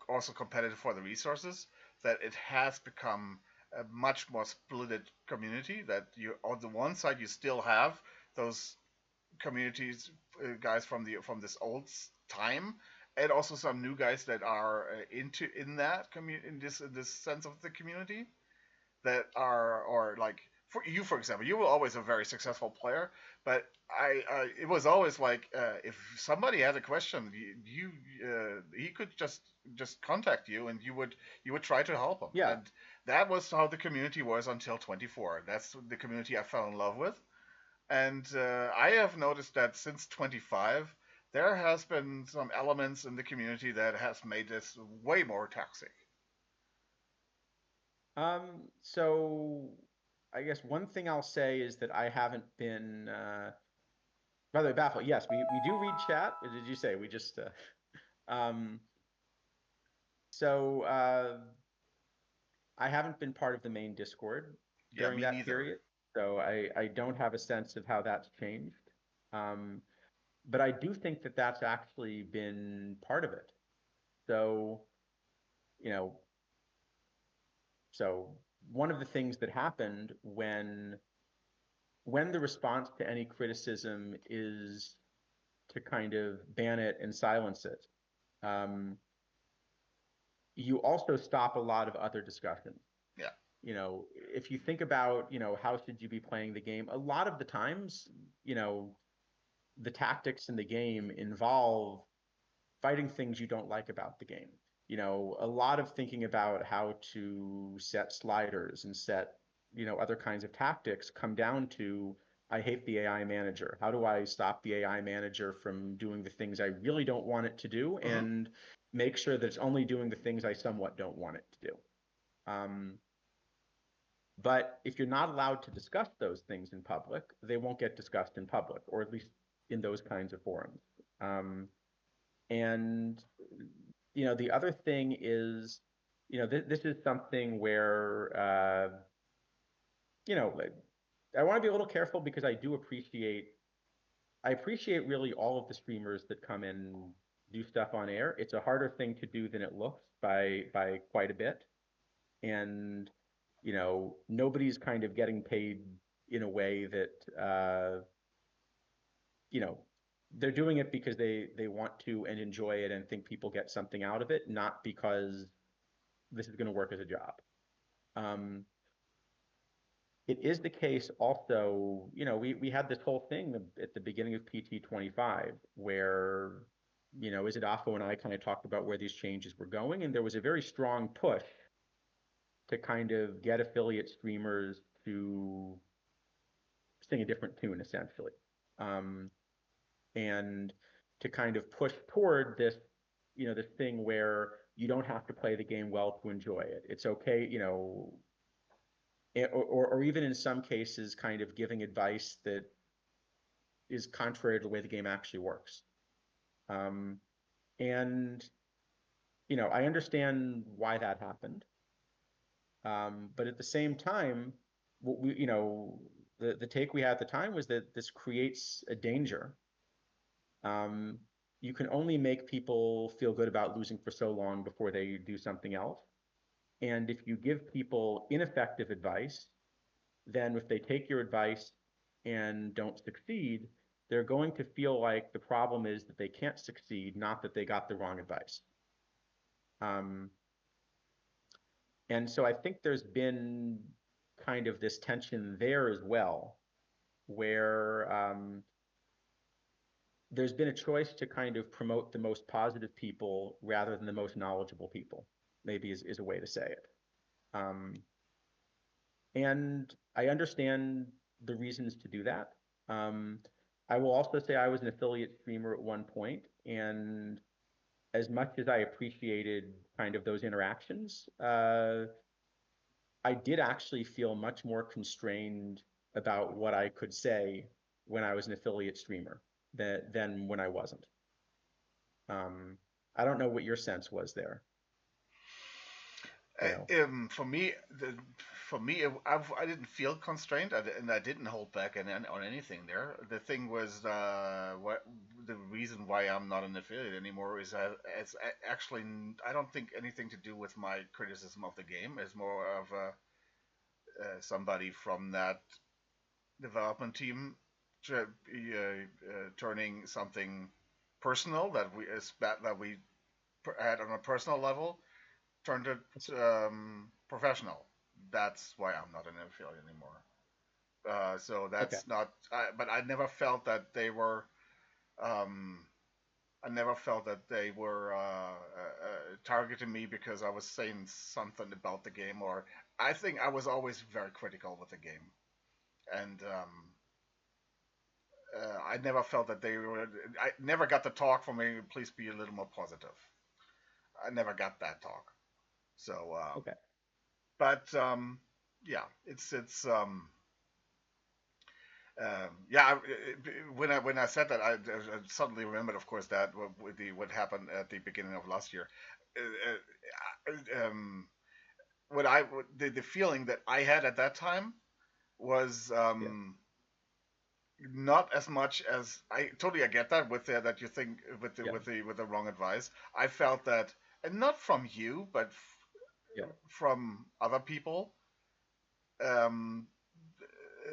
also competitive for the resources, that it has become a much more splitted community, that you on the one side you still have those communities guys from this time, and also some new guys that are in this sense of the community that are or like for you, for example, you were always a very successful player, but it was always like if somebody had a question, he could just contact you, and you would try to help him, Yeah. and that was how the community was until 24. That's the community I fell in love with, and I have noticed that since 25, there has been some elements in the community that has made this way more toxic. So I guess one thing I'll say is that I haven't been, by the way, Baffle, yes, we do read chat. Or did you say we just, um, so I haven't been part of the main Discord Yeah, during me that neither. period, so I don't have a sense of how that's changed. Um, but I do think that that's actually been part of it. So, you know, so one of the things that happened when the response to any criticism is to kind of ban it and silence it, um, you also stop a lot of other discussions. Yeah. If you think about, how should you be playing the game, a lot of the times, you know, the tactics in the game involve fighting things you don't like about the game. A lot of thinking about how to set sliders and set, other kinds of tactics come down to I hate the AI manager. How do I stop the AI manager from doing the things I really don't want it to do Hmm. and make sure that it's only doing the things I somewhat don't want it to do? Um, but if you're not allowed to discuss those things in public, they won't get discussed in public, or at least in those kinds of forums. And the other thing is, this is something where, like, I want to be a little careful because I appreciate really all of the streamers that come in and do stuff on air. It's a harder thing to do than it looks by quite a bit, and nobody's kind of getting paid in a way that you know they're doing it because they want to and enjoy it and think people get something out of it, not because this is going to work as a job. Um, it is the case also, we had this whole thing at the beginning of PT 25 where, Is it Afo and I kind of talked about where these changes were going, and there was a very strong push to kind of get affiliate streamers to sing a different tune, essentially. Um, and to kind of push toward this thing where you don't have to play the game well to enjoy it. It's okay, or even in some cases, kind of giving advice that is contrary to the way the game actually works. Um, and I understand why that happened, but at the same time, what we, the take we had at the time was that this creates a danger. Um, you can only make people feel good about losing for so long before they do something else. And if you give people ineffective advice, then if they take your advice and don't succeed, they're going to feel like the problem is that they can't succeed, not that they got the wrong advice. Um, and so I think there's been kind of this tension there as well, where there's been a choice to kind of promote the most positive people rather than the most knowledgeable people, maybe is a way to say it. Um, and I understand the reasons to do that. Um, I will also say I was an affiliate streamer at one point, and as much as I appreciated kind of those interactions, I did actually feel much more constrained about what I could say when I was an affiliate streamer than when I wasn't. Um, I don't know what your sense was there. You know, For me, I didn't feel constrained, and I didn't hold back on anything there. The thing was, what the reason why I'm not an affiliate anymore is actually I don't think anything to do with my criticism of the game. It's more of somebody from that development team turning something personal that we had on a personal level, turned it professional. That's why I'm not an affiliate anymore. So Okay. that's not. But I never felt that they were. Um, I never felt that they were targeting me because I was saying something about the game, or I think I was always very critical with the game, and I never felt that they were. I never got the talk from me. Please be a little more positive. I never got that talk. So, Okay. but yeah, yeah. When I said that, I suddenly remembered, of course, that what happened at the beginning of last year. Um, the feeling that I had at that time was Yeah. not as much as I totally I get that with that you think Yeah. with the wrong advice. I felt that, and not from you, but Yeah. from other people, um,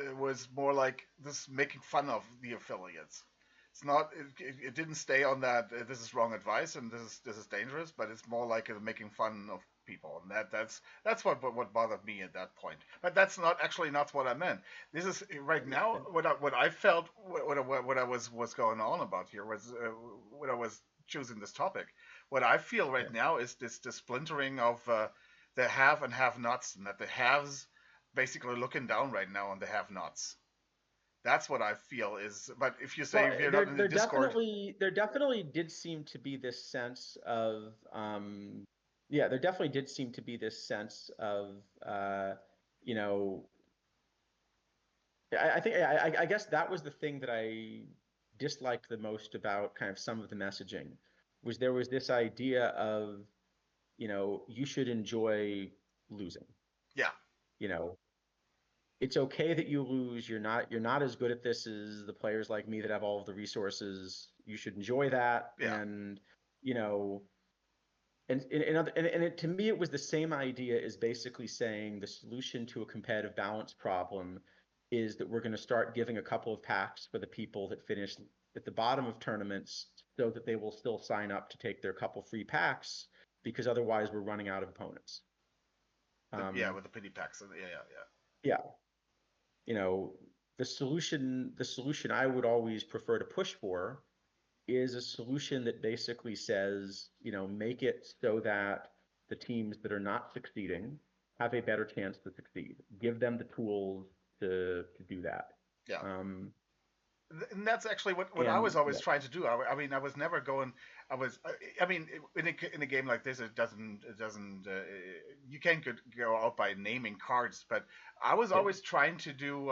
it was more like this making fun of the affiliates. It's not. It didn't stay on that. This is wrong advice and this is dangerous. But it's more like making fun of people, and that's what bothered me at that point. But that's not actually not what I meant. This is right now Yeah. what I felt what I was going on about here was what I was choosing this topic. What I feel Yeah. right now is the splintering of the have and have nots, and that the haves basically looking down right now on the have nots. That's what I feel is. But if you say Well, if you're not in the Discord, there definitely did seem to be this sense of, yeah, there definitely did seem to be this sense of, you know, I think I guess that was the thing that I disliked the most about kind of some of the messaging, was there was this idea of, you should enjoy losing. yeah, You know, it's okay that you lose. You're not as good at this as the players like me that have all of the resources. You should enjoy that. yeah, You know, to me, it was the same idea as basically saying the solution to a competitive balance problem is that we're going to start giving a couple of packs for the people that finish at the bottom of tournaments so that they will still sign up to take their couple free packs because otherwise we're running out of opponents. yeah, Um, with the pity packs. Yeah, yeah, yeah, you know, the solution I would always prefer to push for is a solution that basically says, make it so that the teams that are not succeeding have a better chance to succeed. Give them the tools to do that. yeah. Um, And that's actually what I and was always yeah, trying to do. I mean, I was never going. I mean, in a game like this, it doesn't. You can't go out by naming cards, but I was yeah, always trying to do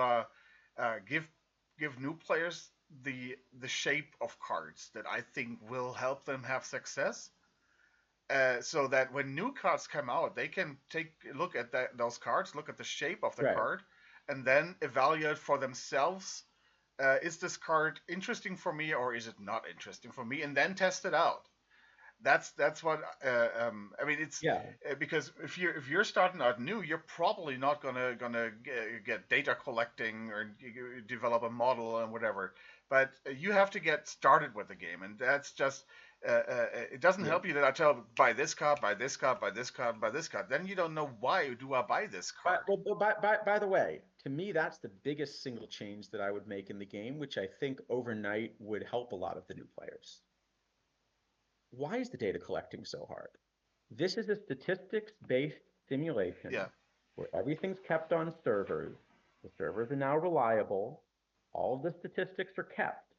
give new players the shape of cards that I think will help them have success. So that when new cards come out, they can take a look at those cards, look at the shape of the right. card, and then evaluate for themselves, is this card interesting for me or is it not interesting for me, and then test it out. That's what I mean. It's Yeah, because if you're starting out new, you're probably not gonna get data collecting or develop a model and whatever. But you have to get started with the game, and that's just it doesn't yeah. help you that I tell buy this card, buy this card, buy this card, buy this card. Then you don't know why do I buy this But card. well, by the way, to me, that's the biggest single change that I would make in the game, which I think overnight would help a lot of the new players. Why is the data collecting so hard? This is a statistics-based Yeah, simulation where everything's kept on servers. The servers are now reliable. All of the statistics are kept,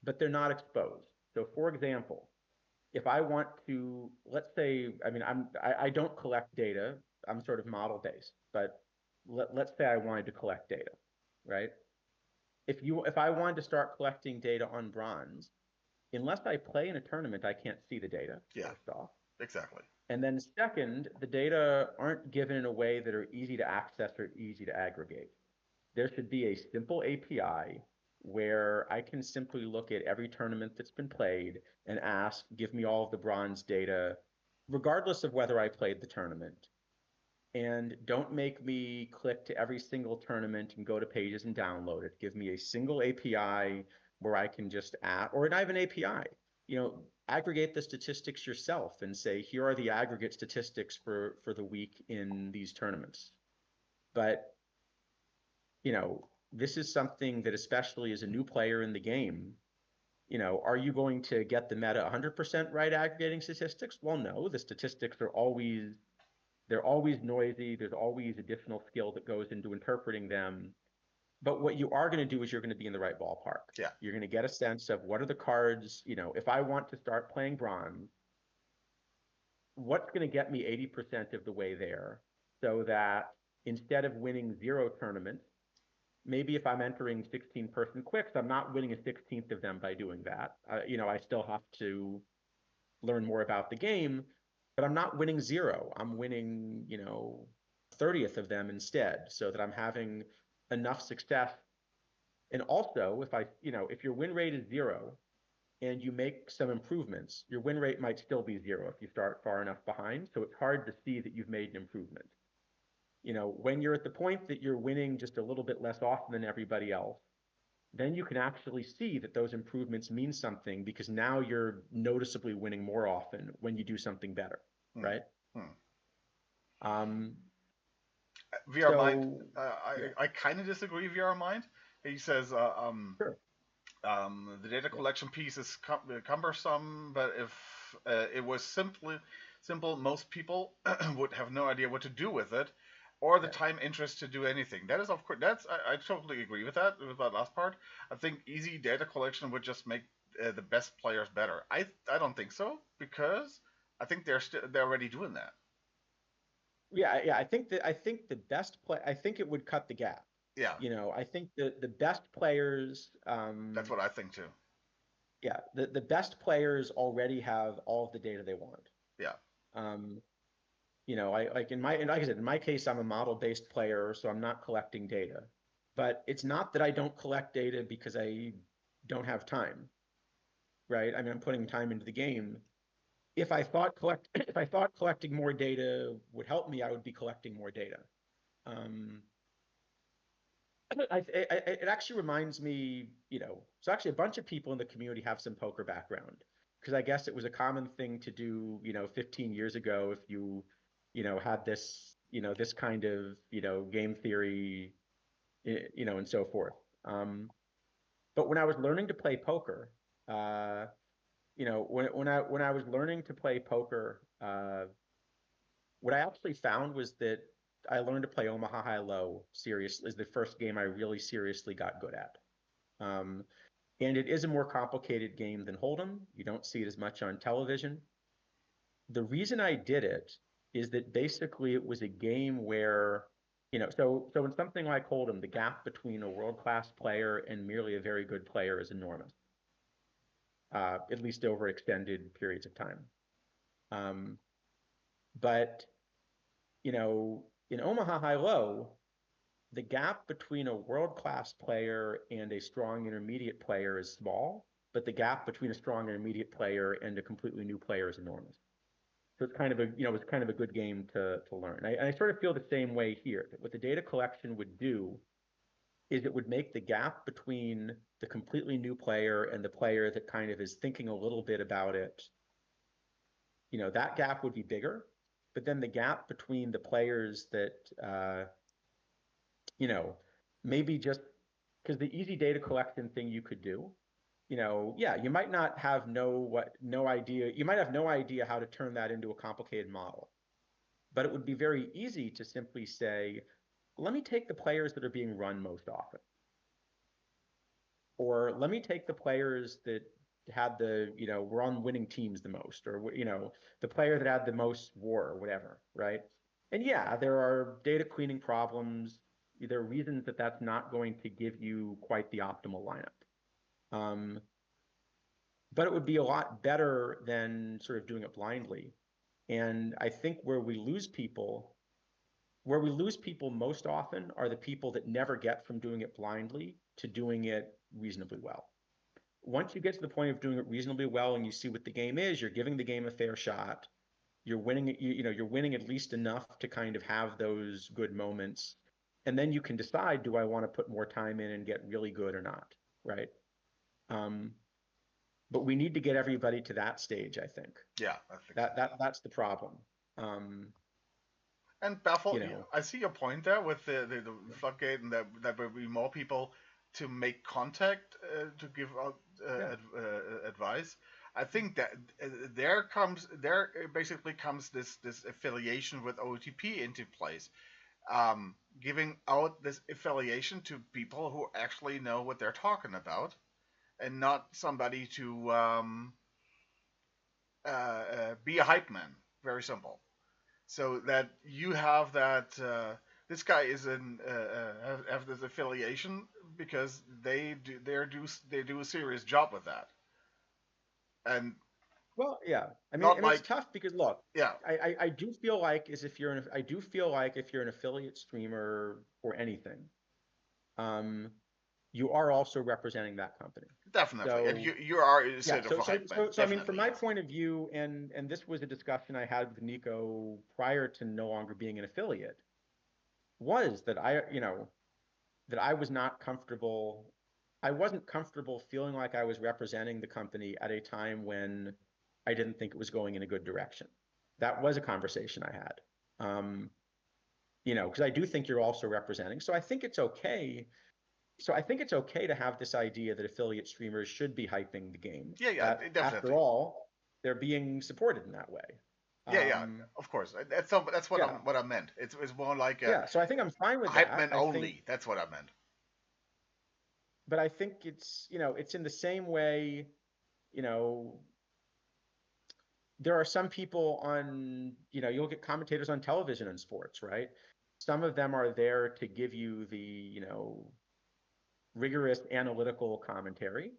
but they're not exposed. So for example, if I want to, let's say, I mean, I don't collect data. I'm sort of model based, but let's say I wanted to collect data, right? If I wanted to start collecting data on bronze, unless I play in a tournament, I can't see the data, yeah, first off. exactly. And then second, the data aren't given in a way that are easy to access or easy to aggregate. There should be a simple API where I can simply look at every tournament that's been played and ask, give me all of the bronze data, regardless of whether I played the tournament. and don't make me click to every single tournament and go to pages and download it. Give me a single API where I can just add, or not even API, aggregate the statistics yourself and say, here are the aggregate statistics for the week in these tournaments. But, this is something that, especially as a new player in the game, are you going to get the meta 100% right aggregating statistics? Well, no, the statistics are always noisy. There's always additional skill that goes into interpreting them. But what you are going to do is you're going to be in the right ballpark. Yeah. You're going to get a sense of what are the cards, if I want to start playing bronze, what's going to get me 80% of the way there, so that instead of winning 0 tournaments, maybe if I'm entering 16-person quicks, I'm not winning a 16th of them by doing that. I still have to learn more about the game, but I'm not winning 0. I'm winning, 30th of them instead, so that I'm having enough success. And also, if your win rate is 0 and you make some improvements, your win rate might still be 0 if you start far enough behind. So it's hard to see that you've made an improvement. When you're at the point that you're winning just a little bit less often than everybody else, then you can actually see that those improvements mean something, because now you're noticeably winning more often when you do something better, right? VR Mind, Yeah. I kind of disagree with VR Mind. He says Sure. the data collection piece is cumbersome, but if it was simple, most people would have no idea what to do with it, or the time interest to do anything. That is, of course, I totally agree with that last part. I think easy data collection would just make the best players better. I don't think so, because I think they're already doing that. Yeah. I think the best play. I think it would cut the gap. Yeah. I think the best players. That's what I think too. Yeah, the best players already have all of the data they want. Yeah. Like I said, in my case, I'm a model-based player, so I'm not collecting data. But it's not that I don't collect data because I don't have time, right? I mean, I'm putting time into the game. If I thought collecting more data would help me, I would be collecting more data. It actually reminds me, so actually a bunch of people in the community have some poker background, because I guess it was a common thing to do, 15 years ago, if you, had this, this kind of, game theory, and so forth. But when I was learning to play poker, when I was learning to play poker, what I actually found was that I learned to play Omaha High-Low seriously. Is the first game I really seriously got good at. And it is a more complicated game than Hold'em. You don't see it as much on television. The reason I did it is that basically it was a game where, so in something like Hold'em, the gap between a world-class player and merely a very good player is enormous, at least over extended periods of time. But, in Omaha High-Low, the gap between a world-class player and a strong intermediate player is small, but the gap between a strong intermediate player and a completely new player is enormous. So it's kind of a good game to learn. I sort of feel the same way here. That what the data collection would do is it would make the gap between the completely new player and the player that kind of is thinking a little bit about it, that gap would be bigger. But then the gap between the players that, maybe just because the easy data collection thing you could do, you might not have no idea. You might have no idea how to turn that into a complicated model. But it would be very easy to simply say, let me take the players that are being run most often. Or let me take the players that had were on winning teams the most, or, the player that had the most war or whatever, right? And yeah, there are data cleaning problems. There are reasons that that's not going to give you quite the optimal lineup. But it would be a lot better than sort of doing it blindly. And I think where we lose people most often are the people that never get from doing it blindly to doing it reasonably well. Once you get to the point of doing it reasonably well and you see what the game is, you're giving the game a fair shot, you're winning, you're winning at least enough to kind of have those good moments. And then you can decide, do I want to put more time in and get really good or not? Right. Um, but we need to get everybody to that stage, I think. Yeah, I think so. That's the problem. Um, And Baffle, you know, I see your point there with the floodgate, and that will be more people to make contact to give out yeah. advice. I think that there basically comes this affiliation with OOTP into place, giving out this affiliation to people who actually know what they're talking about, and not somebody to be a hype man. Very simple. So that you have that this guy is in have this affiliation because they do a serious job with that, and Well, yeah. I not mean, it's like tough because look, yeah, I do feel like is if you're an, I do feel like if you're an affiliate streamer or anything, um, you are also representing that company. definitely, and So you are yeah, instead of a hype man, I mean, from definitely my yes, point of view, and this was a discussion I had with Nico prior to no longer being an affiliate, was that that I was not comfortable. I wasn't comfortable feeling like I was representing the company at a time when I didn't think it was going in a good direction. That was a conversation I had. Um, because I do think you're also representing. So I think it's okay. So I think it's okay to have this idea that affiliate streamers should be hyping the game. yeah, yeah, That after definitely, all, they're being supported in that way. yeah, yeah, Um, of course. That's yeah, what I meant. It's more like a yeah. So I think I'm fine with hype that. man I think, only. That's what I meant. but I think it's in the same way, you know, there are some people on, you'll get commentators on television in sports, right? Some of them are there to give you the, rigorous analytical commentary.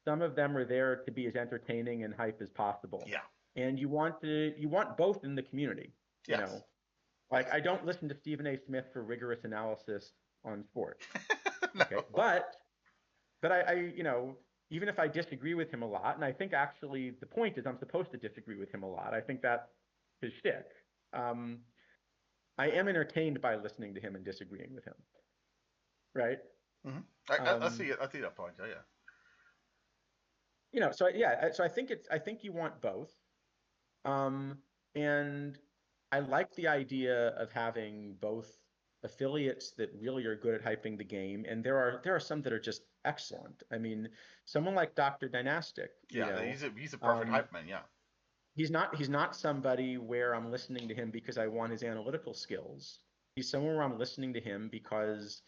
Some of them are there to be as entertaining and hype as possible. Yeah. And you want both in the community, you Yes. know. Yes. Like I don't listen to Stephen A. Smith for rigorous analysis on sports. No. Okay. But even if I disagree with him a lot, and I think actually the point is I'm supposed to disagree with him a lot. I think that's his shtick. Um, I am entertained by listening to him and disagreeing with him, right? Hmm. I Um, see it. I see that point. Yeah, yeah. so yeah, so I think you want both. Um, and I like the idea of having both affiliates that really are good at hyping the game, and there are some that are just excellent. I mean, someone like Dr. Dynastic, Yeah, he's a perfect um, hype man. Yeah. he's not somebody where I'm listening to him because I want his analytical skills. He's someone where I'm listening to him because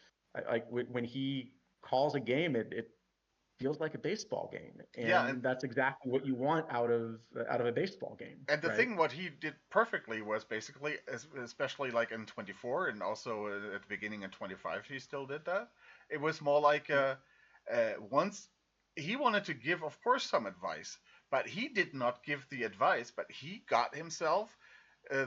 when he calls a game, it feels like a baseball game, Yeah, and that's exactly what you want out of a baseball game, and the right? thing what he did perfectly was basically, especially like in 24 and also at the beginning in 25, he still did that. It was more like once he wanted to give, of course, some advice, but he did not give the advice, but he got himself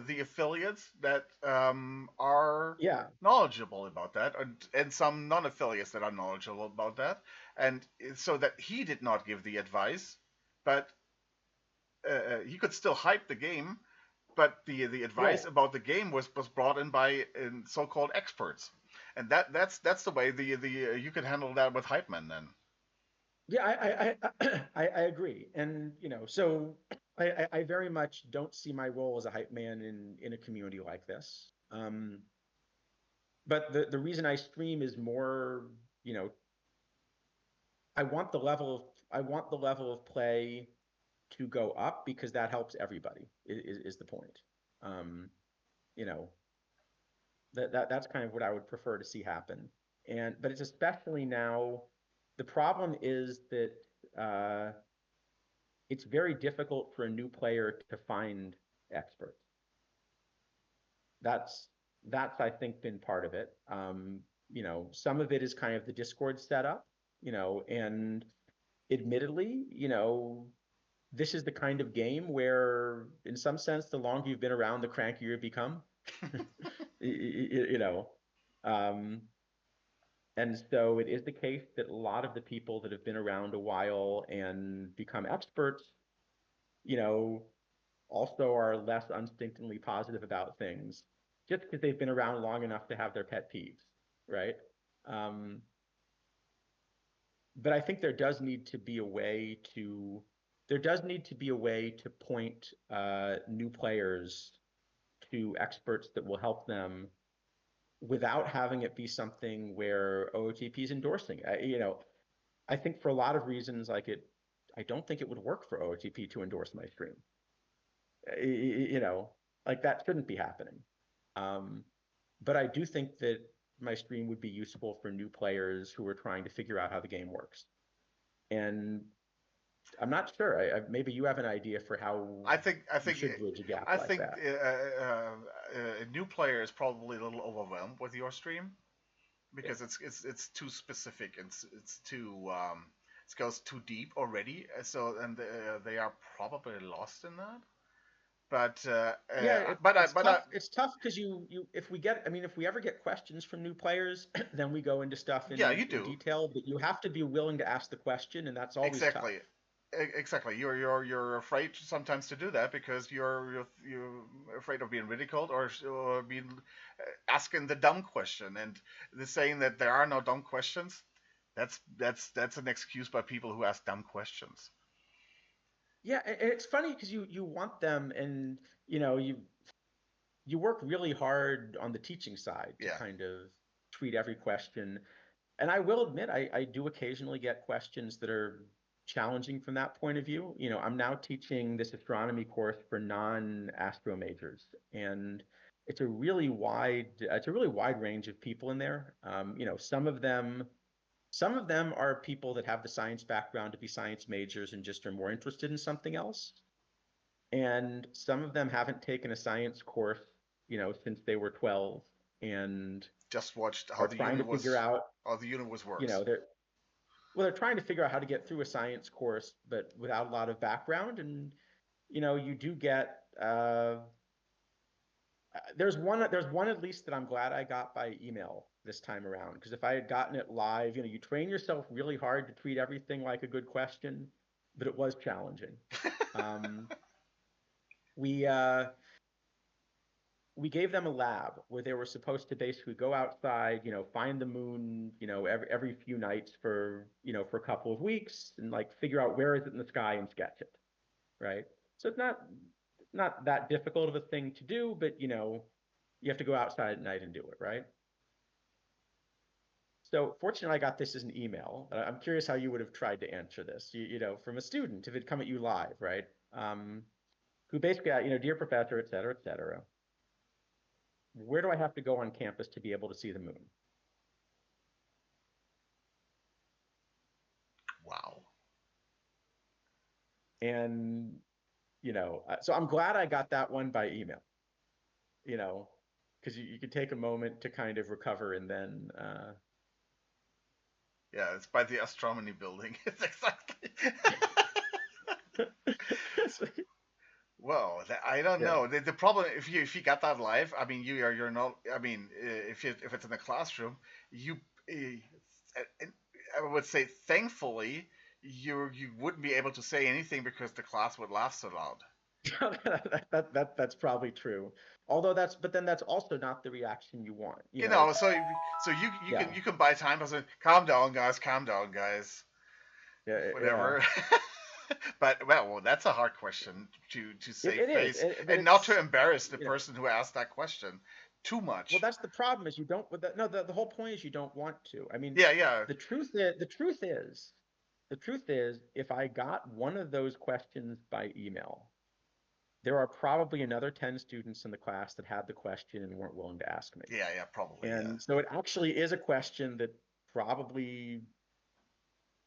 the affiliates that are Yeah. knowledgeable about that, and some non-affiliates that are knowledgeable about that, and so that he did not give the advice, but he could still hype the game, but the advice Right. about the game was brought in by so-called experts, and that's the way the you can handle that with hype men then. Yeah, I agree. And, so I very much don't see my role as a hype man in a community like this. But the reason I stream is more, you know, I want the level of play to go up because that helps everybody is the point. Um, you know, that's kind of what I would prefer to see happen. But it's especially now, the problem is that uh, it's very difficult for a new player to find experts. That's that's I think been part of it. Some of it is kind of the Discord setup, and admittedly, this is the kind of game where, in some sense, the longer you've been around, the crankier you become. you know, um, and so it is the case that a lot of the people that have been around a while and become experts, you know, also are less unstintingly positive about things just because they've been around long enough to have their pet peeves, right? Um, but I think there does need to be a way to point new players to experts that will help them without having it be something where OOTP is endorsing. I think for a lot of reasons, I don't think it would work for OOTP to endorse my stream. You know, like that shouldn't be happening. Um, but I do think that my stream would be useful for new players who are trying to figure out how the game works. And I'm not sure. Maybe you have an idea for how you should bridge a gap I like think that. a new player is probably a little overwhelmed with your stream because it's too specific and it's too it goes too deep already. So and they are probably lost in that. But Yeah, it's but tough. It's tough because if we ever get questions from new players, then we go into stuff yeah, you in do detail. But you have to be willing to ask the question, and that's always tough. exactly. Exactly. You're afraid sometimes to do that because you're afraid of being ridiculed or being asking the dumb question and the saying that there are no dumb questions. That's an excuse by people who ask dumb questions. Yeah, and it's funny because you want them, and you work really hard on the teaching side to Yeah. kind of treat every question. And I will admit, I do occasionally get questions that are challenging from that point of view. I'm now teaching this astronomy course for non-astro majors, and it's a really wide range of people in there. Some of them are people that have the science background to be science majors and just are more interested in something else. And some of them haven't taken a science course, since they were 12 and Just watched are trying to figure out, how the universe you works. know, they're they're trying to figure out how to get through a science course, but without a lot of background. And you do get there's one at least that I'm glad I got by email this time around, because if I had gotten it live, you train yourself really hard to treat everything like a good question, but it was challenging. Um, we we gave them a lab where they were supposed to basically go outside, find the moon, every few nights for a couple of weeks, and like figure out where is it in the sky and sketch it, right? So it's not that difficult of a thing to do, but you have to go outside at night and do it, right? So fortunately, I got this as an email. I'm curious how you would have tried to answer this, from a student if it come at you live, right? Who basically, dear professor, et cetera, where do I have to go on campus to be able to see the moon? Wow. And, so I'm glad I got that one by email, because you could take a moment to kind of recover and then, Yeah, it's by the astronomy building. It's exactly. Well, I don't yeah. know. The problem if you got that live, I mean, you're not. I mean, if it's in a classroom, you I would say thankfully you wouldn't be able to say anything because the class would laugh so loud. That's probably true. Although but then that's also not the reaction you want, So Yeah. you can buy time by saying, calm down, guys, Yeah. whatever. But well, that's a hard question to save It is, face but and not to embarrass the you know, person who asked that question too well, much. that's the problem is you don't, no, the whole point is you don't want to. I mean, Yeah, yeah, the truth is, if I got one of those questions by email, there are probably another 10 students in the class that had the question and weren't willing to ask me. yeah, probably, yeah. And so it actually is a question that probably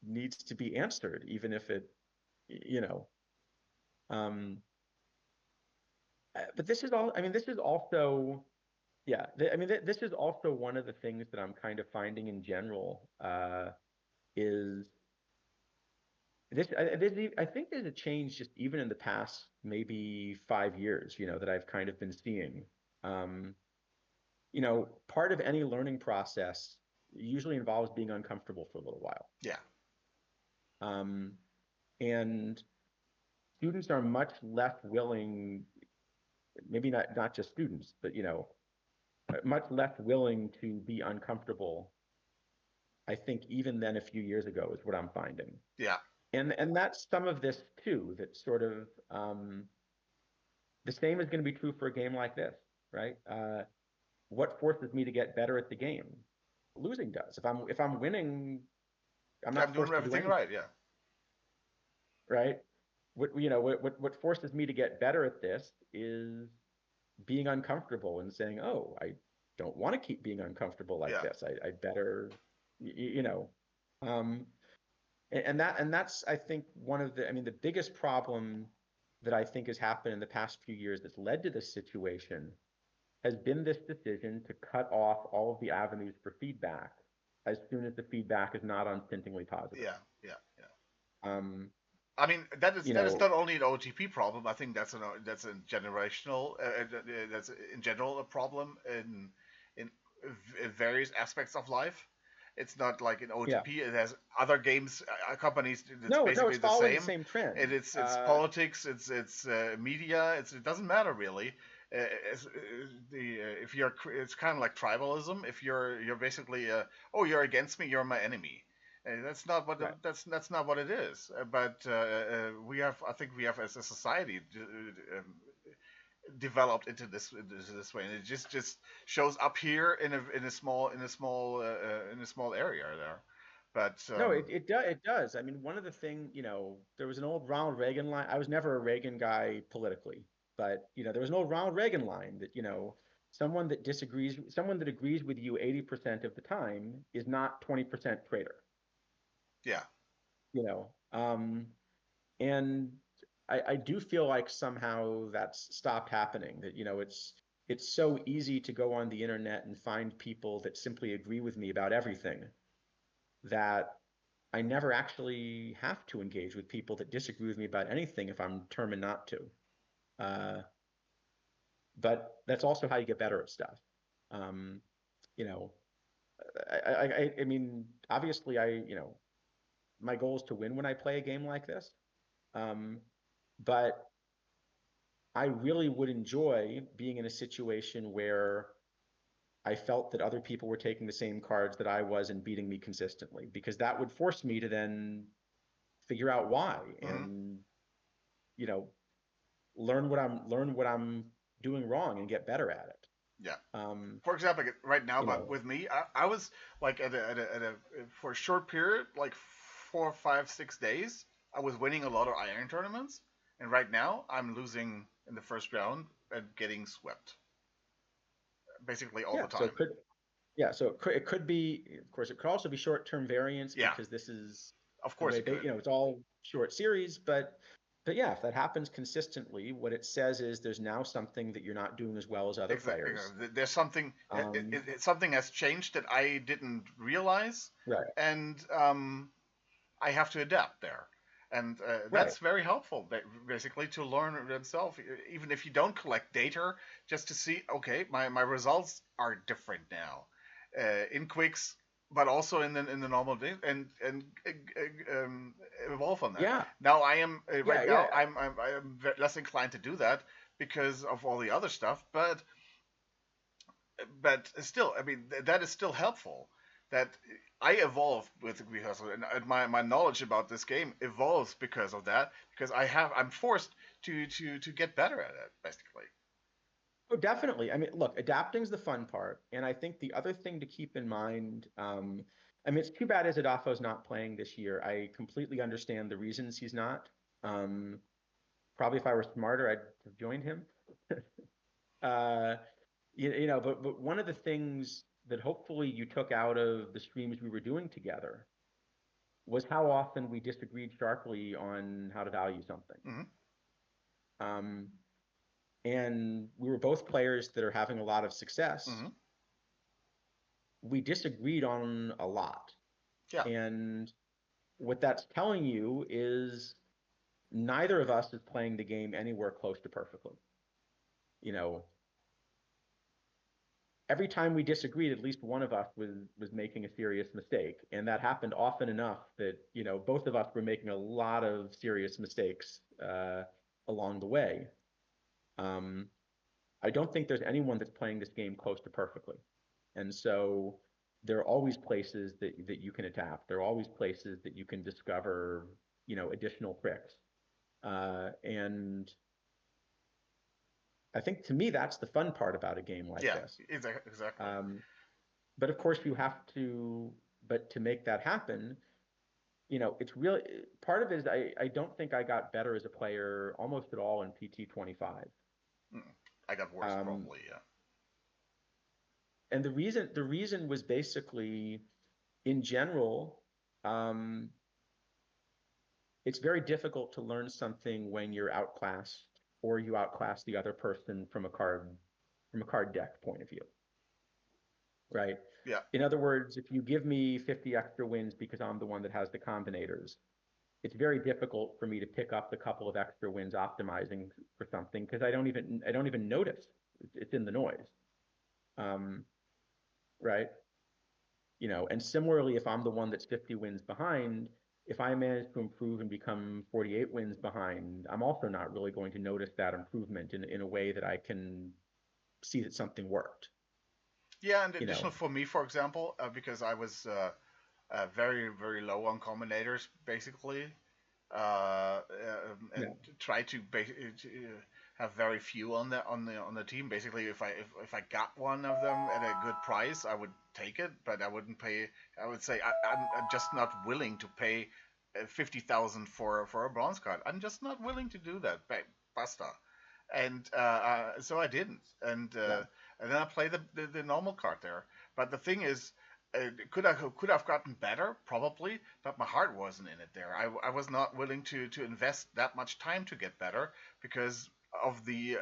needs to be answered, even if it, you know, um, but this is all, I mean, this is also, yeah, this is also one of the things that I'm kind of finding in general, is I think there's a change just even in the past maybe 5 years, that I've kind of been seeing. Um, Part of any learning process usually involves being uncomfortable for a little while. Yeah. Um, and students are much less willing, maybe not just students, but much less willing to be uncomfortable, I think, even than a few years ago, is what I'm finding. Yeah. And that's some of this too, that sort of the same is going to be true for a game like this, right? What forces me to get better at the game? Losing does. If I'm winning, I'm I'm not doing forced to do everything anything, right. Yeah. right? What forces me to get better at this is being uncomfortable and saying, oh, I don't want to keep being uncomfortable like Yeah. this. I better, you know, um, and that's, I think, one of the biggest problem that I think has happened in the past few years that's led to this situation has been this decision to cut off all of the avenues for feedback as soon as the feedback is not unstintingly positive. Yeah. Yeah. Yeah. Um, I mean, you that is know, not only an OTP problem. I think that's a generational that's in general a problem in various aspects of life. It's not like in yeah, OTP. It has other games companies. It's no, basically it's the following the same. same trend. It's politics. It's media. It doesn't matter really. If you're it's kind of like tribalism. If you're basically oh, you're against me, you're my enemy. That's not what Right. that's not what it is. But I think we have as a society developed into this way, and it just shows up here in a small area there. But No, it does. I mean, one of the thing, there was an old Ronald Reagan line. I was never a Reagan guy politically, but there was an old Ronald Reagan line that, someone that agrees with you 80% of the time is not 20% traitor. yeah, You know, and I do feel like somehow that's stopped happening. That it's so easy to go on the internet and find people that simply agree with me about everything, that I never actually have to engage with people that disagree with me about anything if I'm determined not to. Uh, but that's also how you get better at stuff. Um, you know, I mean, obviously, my goal is to win when I play a game like this. Um, but I really would enjoy being in a situation where I felt that other people were taking the same cards that I was and beating me consistently, because that would force me to then figure out why hmm and you know learn what I'm doing wrong and get better at it. yeah. Um, For example, like, right now, you but know, with me, I was like for a short period, like 4, 5, 6 days, I was winning a lot of iron tournaments, and right now I'm losing in the first round and getting swept basically all yeah. the So time. it could be, of course, it could also be short-term variance Yeah, because this is of the course way it could. it's all short series, but yeah, if that happens consistently, what it says is there's now something that you're not doing as well as other Exactly. players. There's something. Um, Something has changed that I didn't realize, right, and I have to adapt there. And right. that's very helpful, basically, to learn themselves, even if you don't collect data, just to see, okay, my results are different now in quicks, but also in the normal day, and evolve on that. Yeah, Now I am yeah, right yeah. now I am less inclined to do that because of all the other stuff, but still, I mean, that is still helpful. That I evolved with rehearsal, and my knowledge about this game evolves because of that. Because I'm forced to get better at it, basically. Oh, definitely. I mean, look, adapting is the fun part, and I think the other thing to keep in mind. I mean, it's too bad Izadafo's not playing this year. I completely understand the reasons he's not. Um, Probably if I were smarter, I'd have joined him. uh, but one of the things that hopefully you took out of the streams we were doing together was how often we disagreed sharply on how to value something. hmm Um, and we were both players that are having a lot of success. hmm We disagreed on a lot. Yeah. And what that's telling you is neither of us is playing the game anywhere close to perfectly. You know, every time we disagreed, at least one of us was making a serious mistake, and that happened often enough that both of us were making a lot of serious mistakes along the way. I don't think there's anyone that's playing this game close to perfectly, and so there are always places that you can attack. There are always places that you can discover additional tricks, and I think to me that's the fun part about a game like this. Exactly. But of course you have to. But to make that happen, it's really part of it is I don't think I got better as a player almost at all in PT 25. I got worse probably, yeah. And the reason was basically, in general, it's very difficult to learn something when you're outclassed or you outclass the other person from a card deck point of view, right? Yeah. In other words, if you give me 50 extra wins because I'm the one that has the combinators, it's very difficult for me to pick up the couple of extra wins optimizing for something because I don't even notice it's in the noise, right? And similarly, if I'm the one that's 50 wins behind, if I manage to improve and become 48 wins behind, I'm also not really going to notice that improvement in a way that I can see that something worked. Yeah, and additional for me, for example, because I was very, very low on combinators, basically, and try to have very few on the team. Basically, if I got one of them at a good price, I would take it, but I wouldn't pay. I would say I'm just not willing to pay 50,000 for a bronze card. I'm just not willing to do that. Basta. And so I didn't, and then I play the normal card there. But the thing is, could have gotten better? Probably, but my heart wasn't in it there. I was not willing to invest that much time to get better because of the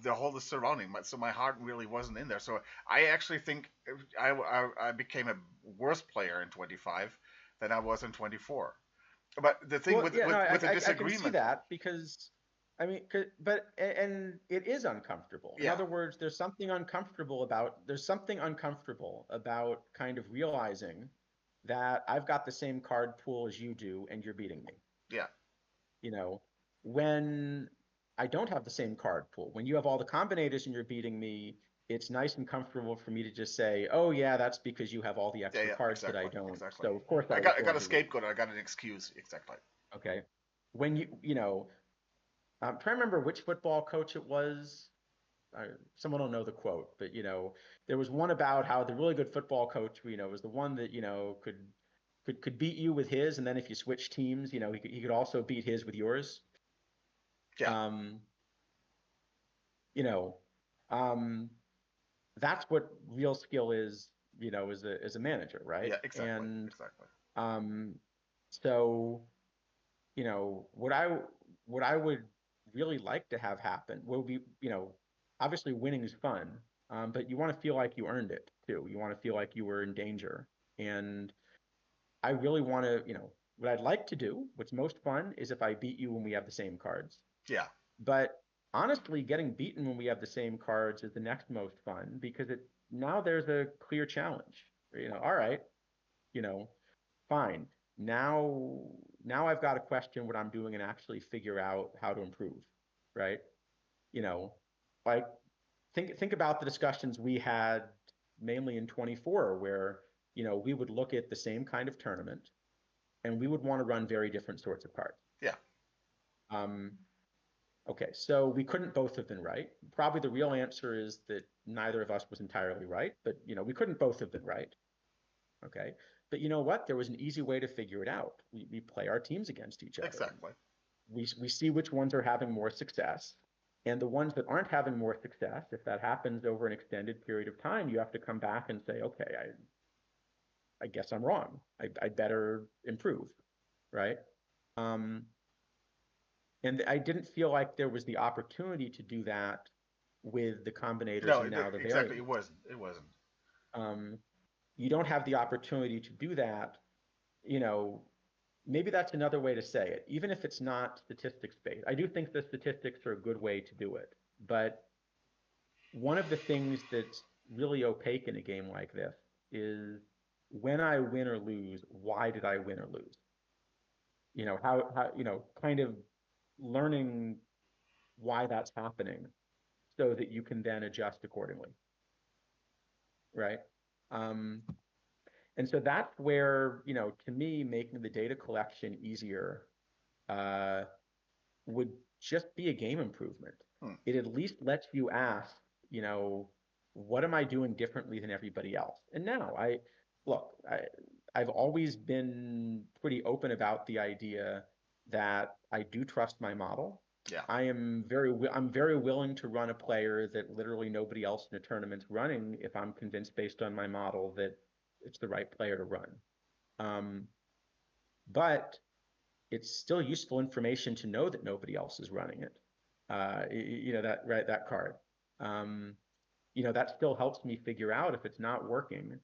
whole surrounding. So my heart really wasn't in there. So I actually think I became a worse player in 25 than I was in 24. But the thing with the disagreement, I can see that because. I mean, and it is uncomfortable. In other words, there's something uncomfortable about kind of realizing that I've got the same card pool as you do and you're beating me. Yeah. When I don't have the same card pool, when you have all the combinators and you're beating me, it's nice and comfortable for me to just say, oh yeah, that's because you have all the extra cards that I don't. Exactly. So of course I got a scapegoat. I got an excuse. Exactly. Okay. When I'm trying to remember which football coach it was. Someone will know the quote, but there was one about how the really good football coach, was the one that could beat you with his, and then if you switch teams, he could also beat his with yours. Yeah. That's what real skill is, as a manager, right? Yeah, exactly. And exactly. So, what I would really like to have happen will be, obviously winning is fun, but you want to feel like you earned it too. You want to feel like you were in danger. And I really want to, what I'd like to do, what's most fun is if I beat you when we have the same cards. Yeah. But honestly, getting beaten when we have the same cards is the next most fun because now there's a clear challenge. All right, fine. Now I've got to question what I'm doing and actually figure out how to improve, right? Like think about the discussions we had mainly in 24 where, we would look at the same kind of tournament and we would want to run very different sorts of cards. Yeah. Okay, so we couldn't both have been right. Probably the real answer is that neither of us was entirely right, but we couldn't both have been right. Okay. But you know what? There was an easy way to figure it out. We play our teams against each other. Exactly. We see which ones are having more success. And the ones that aren't having more success, if that happens over an extended period of time, you have to come back and say, okay, I guess I'm wrong. I better improve, right? And I didn't feel like there was the opportunity to do that with the combinators and now the variants. Exactly. It wasn't. You don't have the opportunity to do that, maybe that's another way to say it, even if it's not statistics-based. I do think the statistics are a good way to do it. But one of the things that's really opaque in a game like this is when I win or lose, why did I win or lose? How kind of learning why that's happening so that you can then adjust accordingly, right? Um, and so that's where, to me, making the data collection easier uh, would just be a game improvement. Hmm. It at least lets you ask, what am I doing differently than everybody else? And now look, I've always been pretty open about the idea that I do trust my model. Yeah. I'm very willing to run a player that literally nobody else in the tournament's running if I'm convinced based on my model that it's the right player to run. But it's still useful information to know that nobody else is running it. That card. That still helps me figure out if it's not working.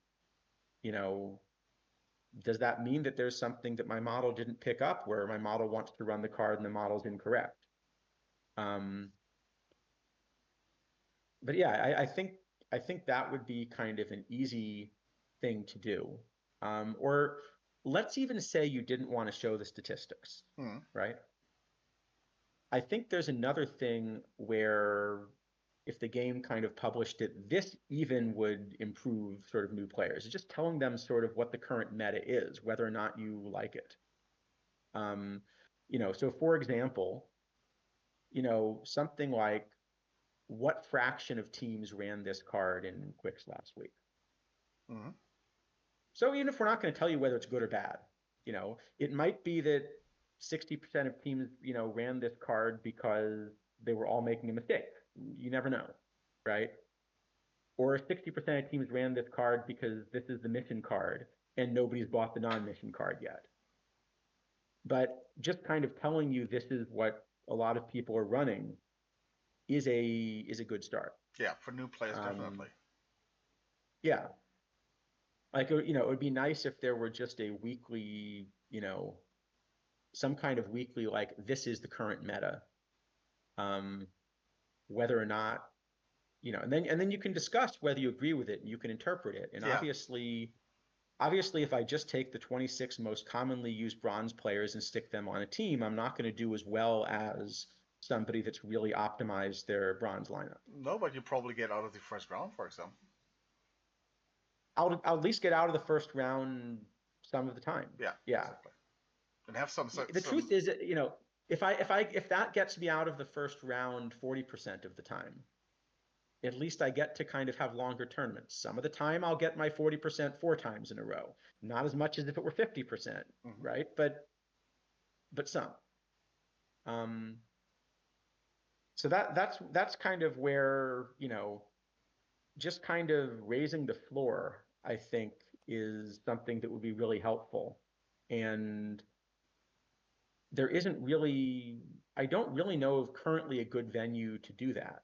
Does that mean that there's something that my model didn't pick up where my model wants to run the card and the model's incorrect? But yeah, I think that would be kind of an easy thing to do. Or let's even say you didn't want to show the statistics, right? I think there's another thing where if the game kind of published it, this even would improve sort of new players. It's just telling them sort of what the current meta is, whether or not you like it. So for example, something like what fraction of teams ran this card in Quicks last week? Mm-hmm. So even if we're not going to tell you whether it's good or bad, it might be that 60% of teams, ran this card because they were all making a mistake. You never know, right? Or 60% of teams ran this card because this is the mission card and nobody's bought the non-mission card yet. But just kind of telling you this is what a lot of people are running is a good start. Yeah, for new players, definitely. Yeah. Like, it would be nice if there were just a weekly, some kind of weekly, like, this is the current meta. Whether or not, and then you can discuss whether you agree with it and you can interpret it. And obviously, if I just take the 26 most commonly used bronze players and stick them on a team, I'm not going to do as well as somebody that's really optimized their bronze lineup. No, but you probably get out of the first round, for example. I'll at least get out of the first round some of the time. Yeah. Exactly. And have some. The truth is, if that gets me out of the first round 40% of the time, at least I get to kind of have longer tournaments. Some of the time I'll get my 40% 4 times in a row. Not as much as if it were 50%, right? But some. So that's kind of where, just kind of raising the floor, I think, is something that would be really helpful. And there isn't really, I don't really know of currently a good venue to do that.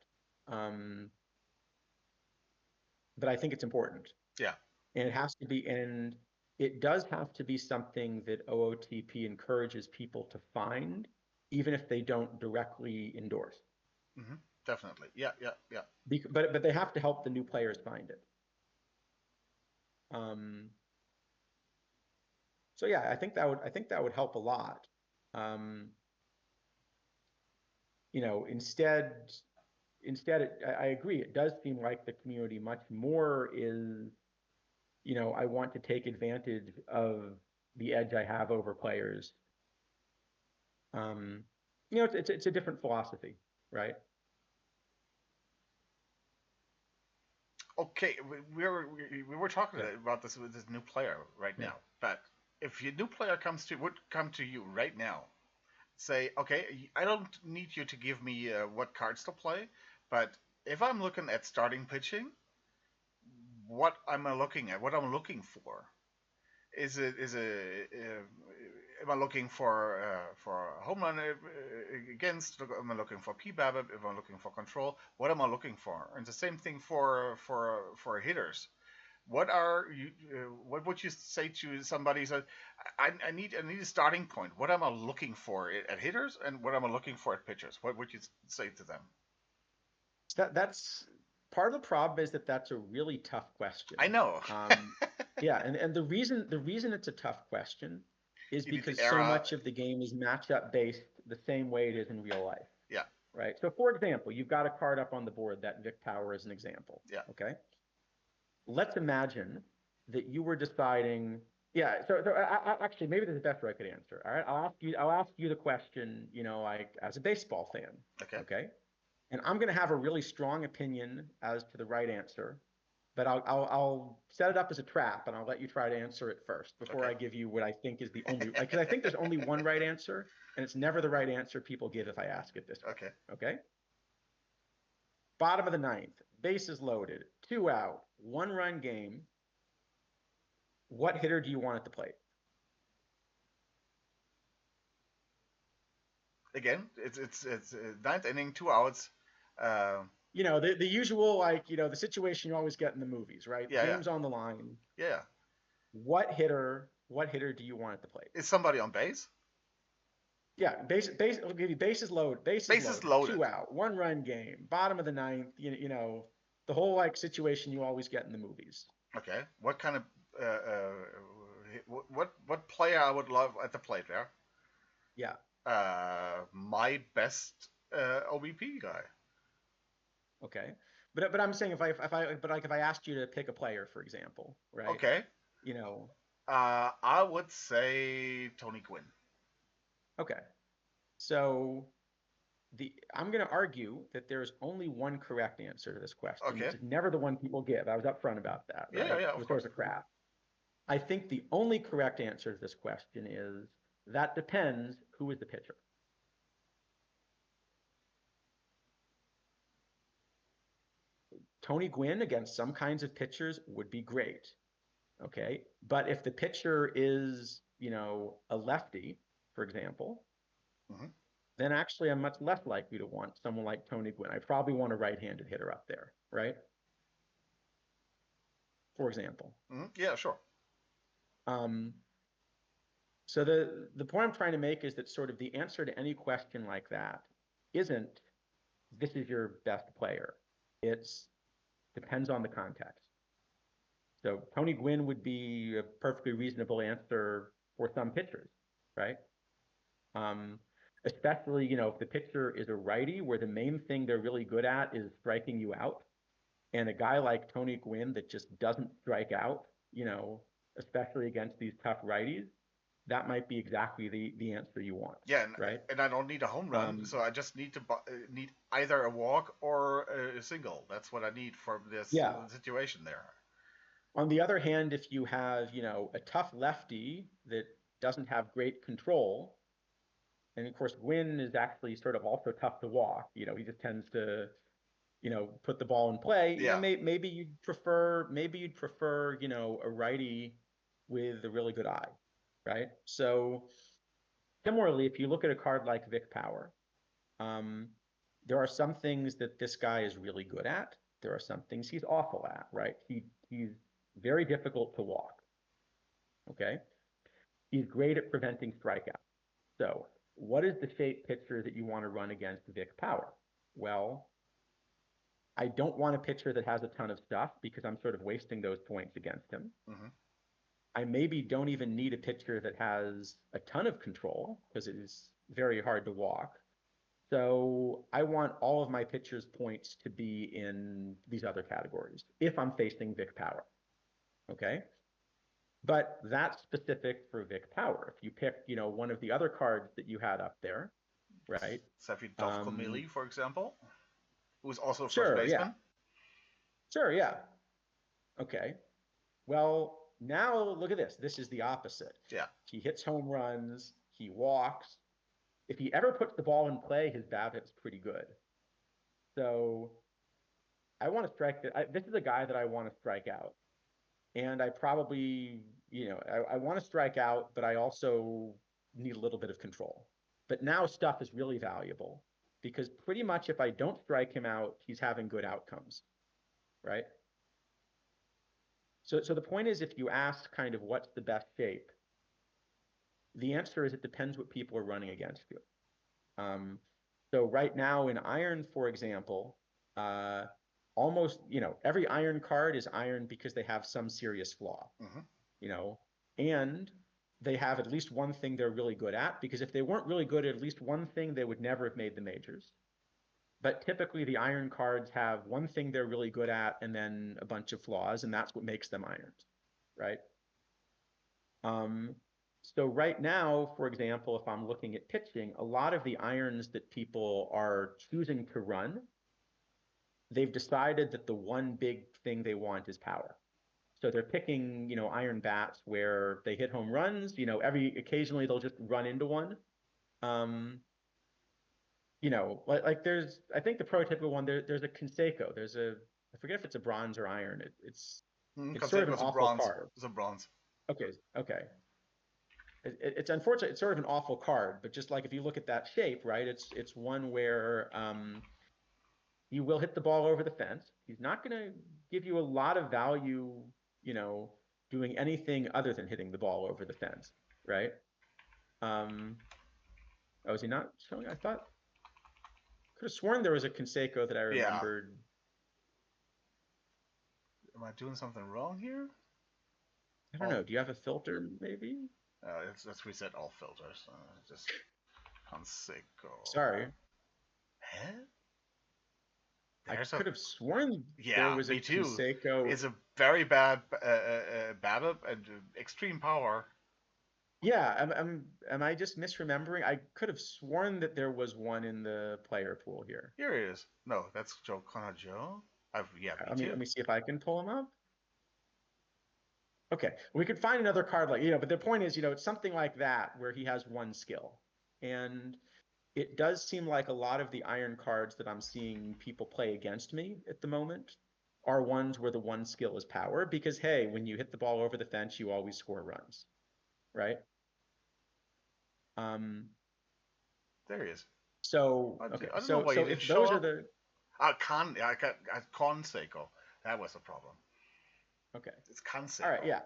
But I think it's important. Yeah. And it has to be, and it does have to be something that OOTP encourages people to find, even if they don't directly endorse. Mm-hmm. Definitely. Yeah. But they have to help the new players find it. So yeah, I think that would help a lot. Instead, I agree. It does seem like the community much more is, I want to take advantage of the edge I have over players. It's a different philosophy, right? Okay, we were talking about this with this new player right now. But if your new player would come to you right now, say, okay, I don't need you to give me what cards to play, but if I'm looking at starting pitching, what am I looking at? What I'm looking for? Am I looking for a home run against? Am I looking for PBABIP? If I'm looking for control, what am I looking for? And the same thing for hitters. What would you say to somebody who says, I need a starting point? What am I looking for at hitters, and what am I looking for at pitchers? What would you say to them? That's part of the problem is that that's a really tough question. I know. Yeah, and the reason it's a tough question is You need the because so era. much of the game is matchup based the same way it is in real life, Yeah. right? So for example, you've got a card up on the board, that Vic Power is an example. Yeah. Okay. Let's imagine that you were deciding. Yeah. So actually, maybe there's a better I could answer. All right. I'll ask you the question. Like as a baseball fan. Okay. Okay. And I'm going to have a really strong opinion as to the right answer, but I'll set it up as a trap, and I'll let you try to answer it first before Okay. I give you what I think is the only, because I think there's only one right answer, and it's never the right answer people give if I ask it this way. Okay. Okay. Bottom of the ninth, bases loaded, 2 out, 1-run game. What hitter do you want at the plate? Again, it's ninth inning, 2 outs. The usual, like, the situation you always get in the movies, right? Yeah, Game's on the line. Yeah. What hitter do you want at the plate? Is somebody on base? Yeah, I'll give you bases loaded. Bases loaded. 2 out, 1-run game, bottom of the ninth. The whole like situation you always get in the movies. Okay. What kind of what player I would love at the plate there? Yeah. My best OBP guy. Okay. But I'm saying if I asked you to pick a player, for example, right? Okay. I would say Tony Gwynn. Okay. So I'm going to argue that there's only one correct answer to this question. Okay. Which is never the one people give. I was upfront about that. Right? Yeah. It was sort of a crap. I think the only correct answer to this question is that depends who is the pitcher. Tony Gwynn against some kinds of pitchers would be great. Okay. But if the pitcher is, a lefty, for example, then actually I'm much less likely to want someone like Tony Gwynn. I probably want a right-handed hitter up there, right? For example. Yeah, sure. So the point I'm trying to make is that sort of the answer to any question like that isn't this is your best player. It's depends on the context. So Tony Gwynn would be a perfectly reasonable answer for some pitchers, right? Especially, if the pitcher is a righty where the main thing they're really good at is striking you out, and a guy like Tony Gwynn that just doesn't strike out, especially against these tough righties, that might be exactly the answer you want. Yeah, right. And I don't need a home run, so I just need either a walk or a single. That's what I need for this situation there. On the other hand, if you have, a tough lefty that doesn't have great control, and of course Gwynn is actually sort of also tough to walk. He just tends to, put the ball in play. Yeah. Maybe you'd prefer, a righty with a really good eye, right? So similarly, if you look at a card like Vic Power, there are some things that this guy is really good at. There are some things he's awful at, right? He's very difficult to walk. Okay. He's great at preventing strikeouts. So what is the shape pitcher that you want to run against Vic Power? Well, I don't want a pitcher that has a ton of stuff because I'm sort of wasting those points against him. I maybe don't even need a pitcher that has a ton of control because it is very hard to walk. So I want all of my pitchers' points to be in these other categories if I'm facing Vic Power. Okay. But that's specific for Vic Power. If you pick, one of the other cards that you had up there, right? Safi Dovkomili, for example, who's also a first baseman. Yeah. Sure, yeah. Okay. Well, now look at this. This is the opposite. Yeah. He hits home runs. He walks. If he ever puts the ball in play, his BABIP's pretty good. So I want to strike. This is a guy that I want to strike out. And I probably, I want to strike out, but I also need a little bit of control. But now stuff is really valuable because pretty much if I don't strike him out, he's having good outcomes, right? So the point is, if you ask kind of what's the best shape, the answer is it depends what people are running against you. So right now in iron, for example, almost, every iron card is iron because they have some serious flaw, and they have at least one thing they're really good at, because if they weren't really good at least one thing, they would never have made the majors. But typically the iron cards have one thing they're really good at and then a bunch of flaws, and that's what makes them irons, right? So right now, for example, if I'm looking at pitching, a lot of the irons that people are choosing to run, they've decided that the one big thing they want is power. So they're picking, iron bats where they hit home runs. Occasionally they'll just run into one. Like there's, I think the prototypical one, there's a Conseco. I forget if it's a bronze or iron. It's sort of an awful card. It's a bronze. Okay. It's unfortunate. It's sort of an awful card, but just like if you look at that shape, right? It's one where he will hit the ball over the fence. He's not going to give you a lot of value, doing anything other than hitting the ball over the fence, right? Is he not showing? I could have sworn there was a Conseco that I remembered. Am I doing something wrong here? I don't know. Do you have a filter, maybe? Let's reset all filters. Just Conseco. Sorry. Huh? I could have sworn there was a Conseco. It's a very bad BABIP and extreme power. Yeah, am I just misremembering? I could have sworn that there was one in the player pool here. Here he is. No, that's Joe Connor Joe. Let me see if I can pull him up. Okay, we could find another card but the point is, it's something like that where he has one skill. And it does seem like a lot of the iron cards that I'm seeing people play against me at the moment are ones where the one skill is power, because, hey, when you hit the ball over the fence, you always score runs, right? There he is. So, okay, so if those are the... Conseco. That was the problem. Okay. It's Conseco. All right, yeah.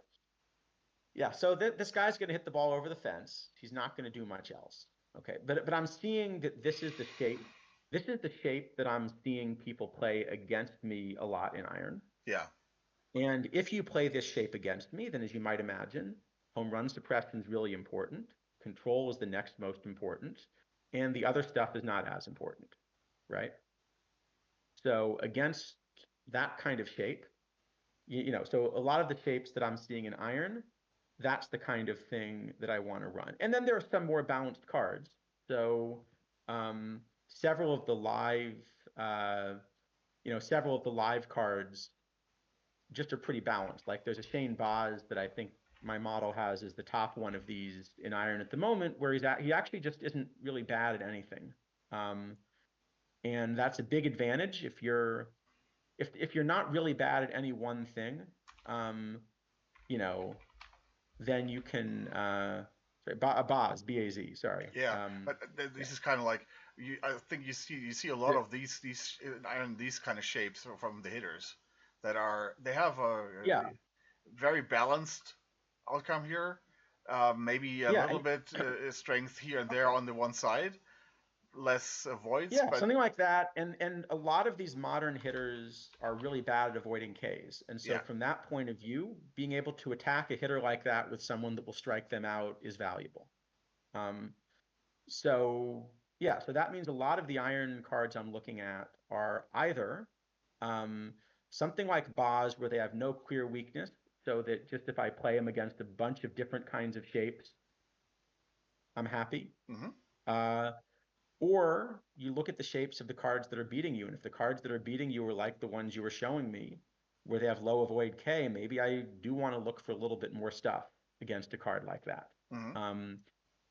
Yeah, so this guy's going to hit the ball over the fence. He's not going to do much else. Okay, but I'm seeing that this is the shape. This is the shape that I'm seeing people play against me a lot in iron. Yeah. And if you play this shape against me, then as you might imagine, home run suppression is really important. Control is the next most important. And the other stuff is not as important, right? So against that kind of shape, so a lot of the shapes that I'm seeing in iron, that's the kind of thing that I want to run. And then there are some more balanced cards. So several of the live cards just are pretty balanced. Like there's a Shane Boz that I think my model has as the top one of these in iron at the moment, where he actually just isn't really bad at anything. And that's a big advantage if you're not really bad at any one thing, then you can Baz, B-A-Z, sorry. Yeah, but this is kind of like I think you see a lot of these iron, these kind of shapes from the hitters that they have a very balanced outcome here. Maybe a little bit strength here and there on the one side, less voids. Yeah, something like that. And a lot of these modern hitters are really bad at avoiding Ks. And so from that point of view, being able to attack a hitter like that with someone that will strike them out is valuable. So that means a lot of the iron cards I'm looking at are either something like Boz, where they have no clear weakness, so that just if I play them against a bunch of different kinds of shapes, I'm happy. Mm-hmm. Or you look at the shapes of the cards that are beating you, and if the cards that are beating you are like the ones you were showing me, where they have low avoid K, maybe I do want to look for a little bit more stuff against a card like that. Mm-hmm.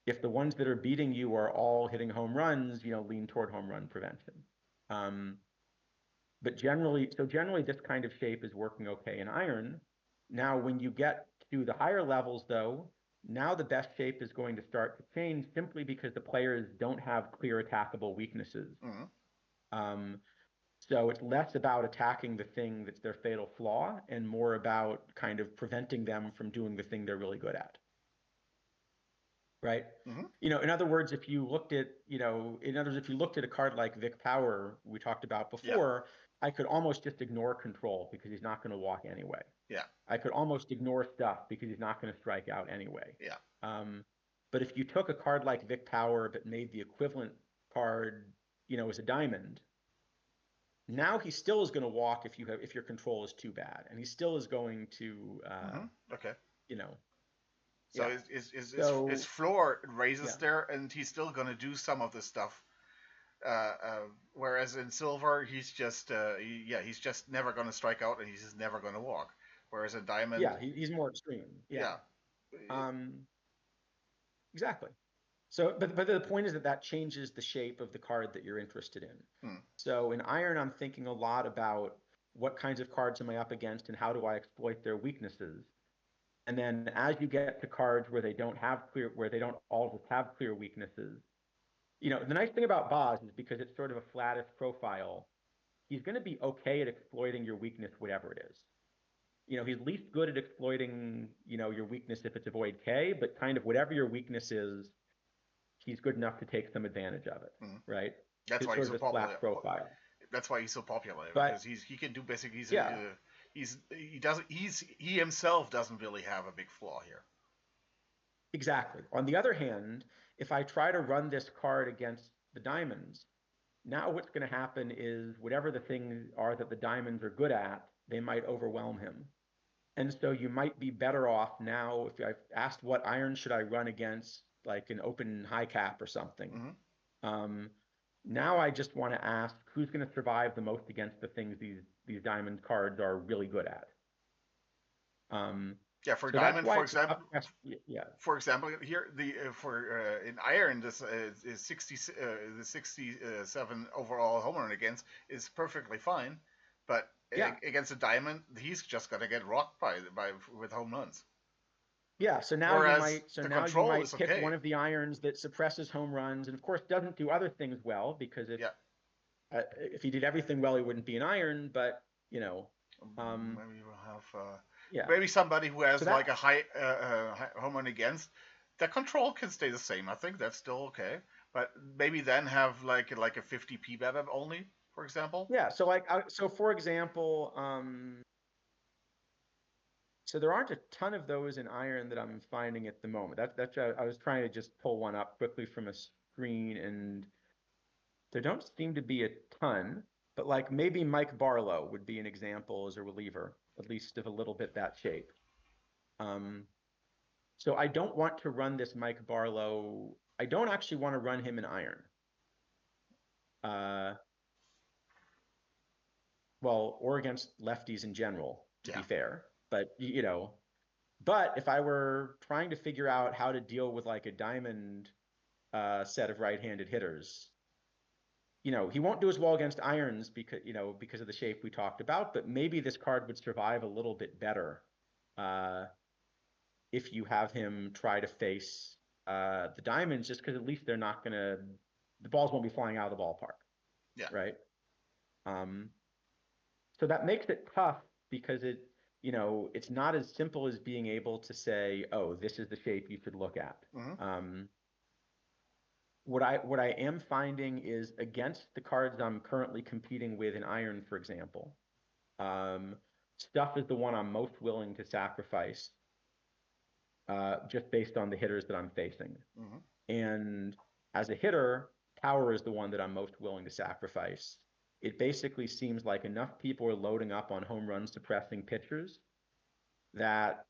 If the ones that are beating you are all hitting home runs, lean toward home run prevention. But generally this kind of shape is working okay in iron. Now, when you get to the higher levels, though, now the best shape is going to start to change simply because the players don't have clear attackable weaknesses. Mm-hmm. So it's less about attacking the thing that's their fatal flaw and more about kind of preventing them from doing the thing they're really good at. Right? Mm-hmm. In other words, if you looked at a card like Vic Power we talked about before, I could almost just ignore control because he's not going to walk anyway. Yeah. I could almost ignore stuff because he's not going to strike out anyway. Yeah. But if you took a card like Vic Power but made the equivalent card, as a diamond, now he still is going to walk if your control is too bad, and he still is going to Okay. So yeah. His floor raises there, and he's still going to do some of the stuff. Whereas in silver, he's just he's just never going to strike out, and he's just never going to walk. Whereas in diamond, he's more extreme. Exactly. So, but the point is that changes the shape of the card that you're interested in. So in iron, I'm thinking a lot about what kinds of cards am I up against and how do I exploit their weaknesses. And then as you get to cards where they don't always have clear weaknesses, the nice thing about Boz is because it's sort of a flattish profile, he's going to be okay at exploiting your weakness, whatever it is. He's least good at exploiting, your weakness if it's avoid K, but kind of whatever your weakness is, he's good enough to take some advantage of it, right? That's why he's so popular. Profile. That's why he's so popular, because he can do basically. He himself doesn't really have a big flaw here. Exactly. On the other hand, if I try to run this card against the diamonds, now what's going to happen is whatever the things are that the diamonds are good at, they might overwhelm him. And so you might be better off now, if I've asked what iron should I run against, like an open high cap or something. Now I just want to ask who's going to survive the most against the things these diamond cards are really good at. For diamond, for example. For example, here in iron, this is 67 overall home run against is perfectly fine, but against a diamond, he's just gonna get rocked with home runs. Yeah, so now you might pick one of the irons that suppresses home runs, and of course doesn't do other things well, because if he did everything well, he wouldn't be an iron. But maybe we'll have maybe somebody who has like a high home run against. The control can stay the same. I think that's still okay, but maybe then have like a 50 BABIP only, for example. Yeah. So for example. So there aren't a ton of those in iron that I'm finding at the moment. That's I was trying to just pull one up quickly from a screen, and there don't seem to be a ton. But like maybe Mike Barlow would be an example as a reliever, at least of a little bit that shape. So I don't want to run this Mike Barlow. I don't actually want to run him in iron. Or against lefties in general, to be fair. But but if I were trying to figure out how to deal with like a diamond set of right-handed hitters, he won't do as well against irons because of the shape we talked about. But maybe this card would survive a little bit better if you have him try to face the diamonds, just because at least the balls won't be flying out of the ballpark. Yeah. Right. So that makes it tough because it's not as simple as being able to say, oh, this is the shape you should look at. What I am finding is against the cards I'm currently competing with in iron, for example, stuff is the one I'm most willing to sacrifice just based on the hitters that I'm facing. And as a hitter, power is the one that I'm most willing to sacrifice. It basically seems like enough people are loading up on home run suppressing pitchers that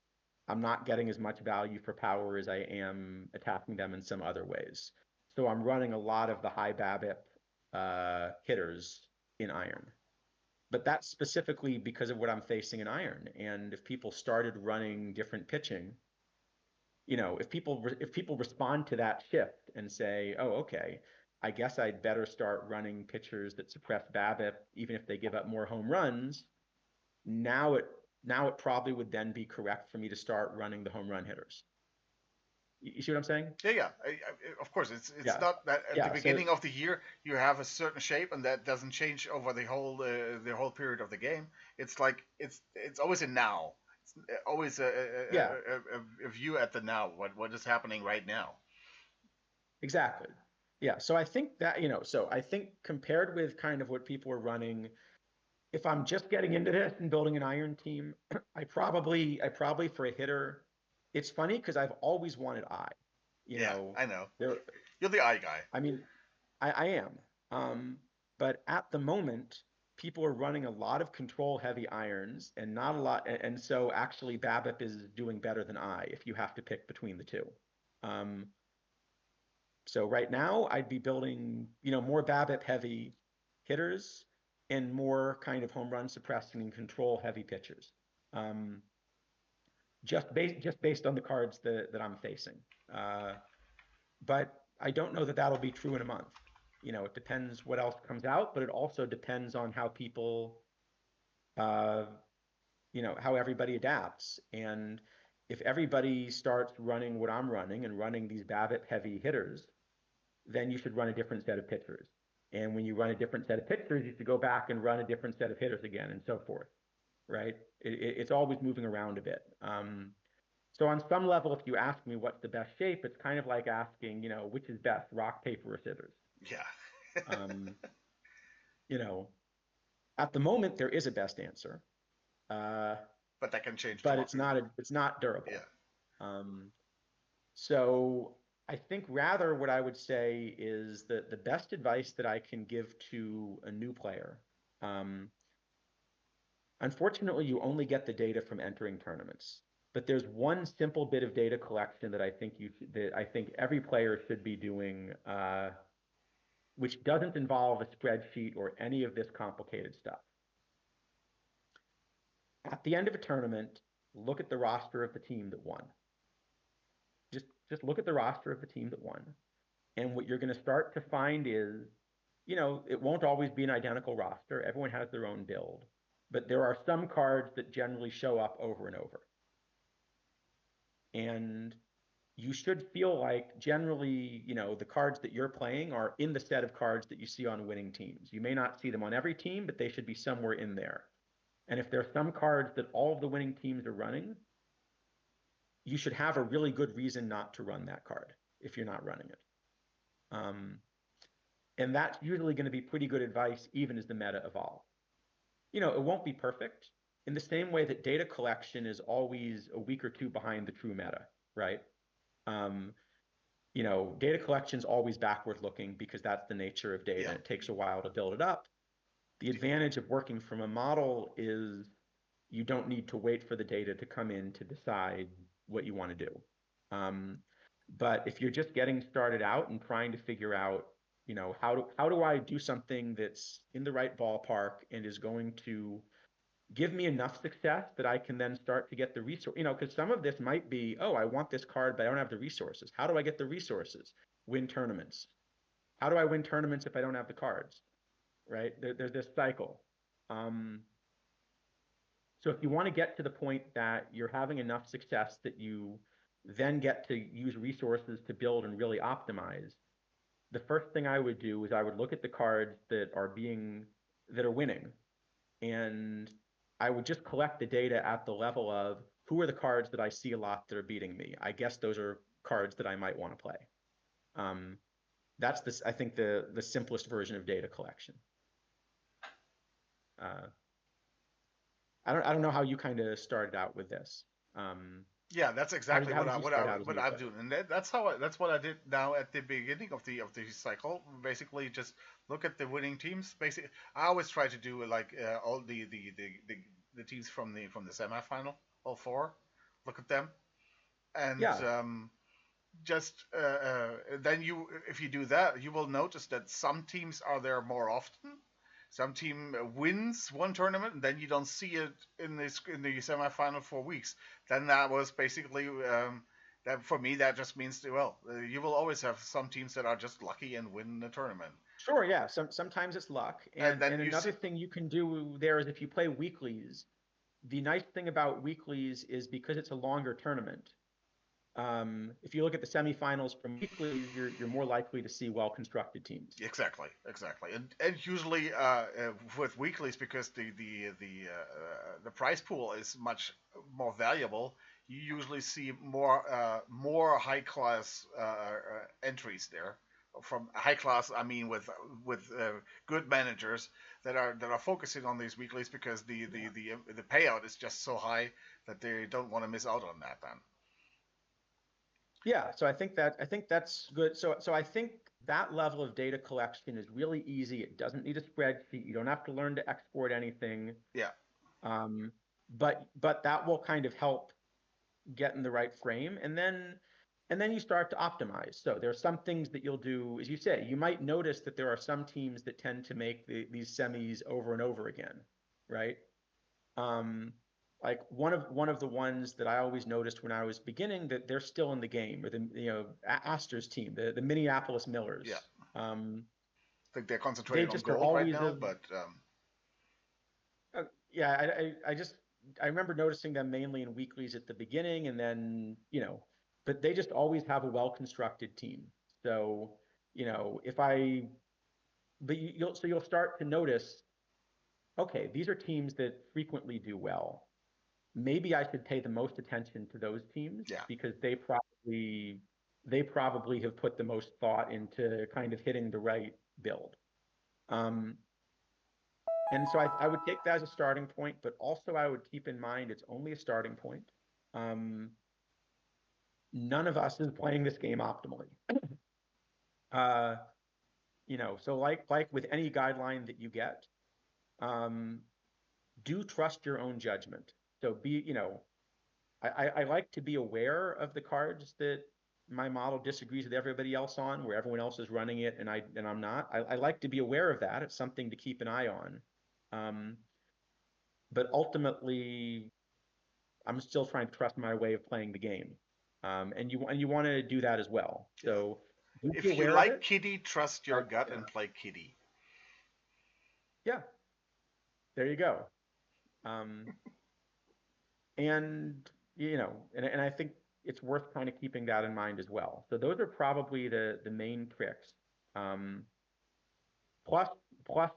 I'm not getting as much value for power as I am attacking them in some other ways. So I'm running a lot of the high BABIP hitters in iron. But that's specifically because of what I'm facing in iron. And if people started running different pitching, if people respond to that shift and say, oh, okay, I guess I'd better start running pitchers that suppress BABIP, even if they give up more home runs. Now it probably would then be correct for me to start running the home run hitters. You see what I'm saying? Yeah. Of course, it's not that at the beginning of the year you have a certain shape, and that doesn't change over the whole period of the game. It's like it's always a now. It's always a view at the now. What is happening right now? Exactly. Yeah, so I think that, so I think compared with kind of what people were running, if I'm just getting into this and building an iron team, I probably for a hitter, it's funny because I've always wanted I. You Yeah, know, I know. there. You're the eye guy. I mean, I am. But at the moment, people are running a lot of control heavy irons and not a lot. And so actually, BABIP is doing better than I if you have to pick between the two. Um, so right now, I'd be building, more BABIP heavy hitters and more kind of home run suppressing and control heavy pitchers. Um, just based on the cards that I'm facing. Uh, but I don't know that that'll be true in a month. It depends what else comes out, but it also depends on how people, uh, how everybody adapts. And if everybody starts running what I'm running and running these BABIP heavy hitters, then you should run a different set of pitchers. And when you run a different set of pitchers, you should go back and run a different set of hitters again, and so forth. Right? It's always moving around a bit. So on some level, if you ask me what's the best shape, it's kind of like asking, which is best, rock, paper, or scissors. Yeah. Um, you know, at the moment there is a best answer, uh, But that can change but tomorrow. it's not durable. Yeah. Um, so I think rather what I would say is that the best advice that I can give to a new player, um, unfortunately, you only get the data from entering tournaments. But there's one simple bit of data collection that I think every player should be doing, which doesn't involve a spreadsheet or any of this complicated stuff. At the end of a tournament, look at the roster of the team that won. Just look at the roster of the team that won. And what you're going to start to find is, it won't always be an identical roster. Everyone has their own build. But there are some cards that generally show up over and over. And you should feel like generally, the cards that you're playing are in the set of cards that you see on winning teams. You may not see them on every team, but they should be somewhere in there. And if there are some cards that all of the winning teams are running, you should have a really good reason not to run that card if you're not running it. And that's usually going to be pretty good advice, even as the meta evolves. It won't be perfect in the same way that data collection is always a week or two behind the true meta, right? Data collection is always backward looking because that's the nature of data. Yeah. It takes a while to build it up. The advantage of working from a model is you don't need to wait for the data to come in to decide what you want to do. But if you're just getting started out and trying to figure out, how do I do something that's in the right ballpark and is going to give me enough success that I can then start to get the resource, because some of this might be, oh, I want this card, but I don't have the resources. How do I get the resources? Win tournaments. How do I win tournaments if I don't have the cards? Right? There's this cycle. So if you want to get to the point that you're having enough success that you then get to use resources to build and really optimize, the first thing I would do is I would look at the cards that are winning, and I would just collect the data at the level of who are the cards that I see a lot that are beating me. I guess those are cards that I might want to play. That's this, I think, the simplest version of data collection. I don't know how you kind of started out with this. Yeah, that's exactly how did you start out as a what new I'm player? doing, and that's what I did now at the beginning of the cycle. Basically, just look at the winning teams. Basically, I always try to do like all the teams from the semifinal, all four. Look at them, and Yeah, just then if you do that, you will notice that some teams are there more often. Some team wins one tournament, and then you don't see it in the semifinal for weeks. Then that was basically that for me. That just means you will always have some teams that are just lucky and win the tournament. sure. Yeah, sometimes it's luck, And then and you see, another thing you can do there is if you play weeklies. The nice thing about weeklies is because it's a longer tournament. If you look at the semifinals from weeklies, you're more likely to see well-constructed teams. exactly, and usually with weeklies, because the prize pool is much more valuable, you usually see more high class entries there. from high class. I mean, with good managers that are focusing on these weeklies because the payout is just so high that they don't want to miss out on that. Then Yeah, so I think that's good. So I think that level of data collection is really easy. It doesn't need a spreadsheet. You don't have to learn to export anything. yeah, Um, but that will kind of help get in the right frame, and then you start to optimize. So there are some things that you'll do, as you say, you might notice that there are some teams that tend to make these semis over and over again, right? Um, like one of the ones that I always noticed when I was beginning that they're still in the game, or the Astor's team, the Minneapolis yeah. Millers. Um, I think they're they concentrating on just are gold right always now, a but yeah. I remember noticing them mainly in weeklies at the beginning, and then but they just always have a well-constructed team. So if I but you'll start to notice, okay, these are teams that frequently do well. Maybe I should pay the most attention to those teams yeah, because they probably have put the most thought into kind of hitting the right build. Um, and so I would take that as a starting point, but also I would keep in mind it's only a starting point. Um, None of us is playing this game optimally. Uh, so like with any guideline that you get, um, do trust your own judgment. So I like to be aware of the cards that my model disagrees with everybody else on, where everyone else is running it and I'm not. I like to be aware of that. It's something to keep an eye on. Um, but ultimately, I'm still trying to trust my way of playing the game. And you want to do that as well. yeah. So be If you aware of like it. Kitty, trust your But gut and play Kitty. yeah, there you go. Um, and and I think it's worth kind of keeping that in mind as well. So those are probably the main tricks. Um, plus plus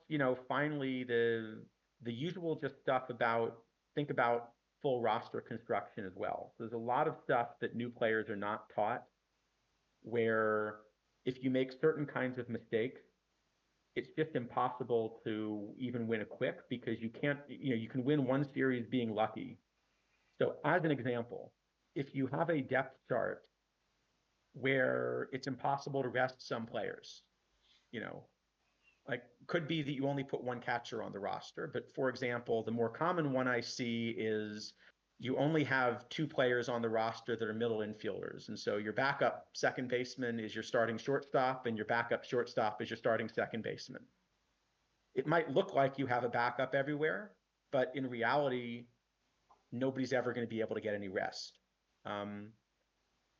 finally the usual just stuff about think about full roster construction as well. So there's a lot of stuff that new players are not taught, where if you make certain kinds of mistakes, it's just impossible to even win a quick, because you can't, you can win one series being lucky. So as an example, if you have a depth chart where it's impossible to rest some players, you know, like could be that you only put one catcher on the roster. But for example, the more common one I see is you only have two players on the roster that are middle infielders. And so your backup second baseman is your starting shortstop, and your backup shortstop is your starting second baseman. It might look like you have a backup everywhere, but in reality, nobody's ever going to be able to get any rest. Um,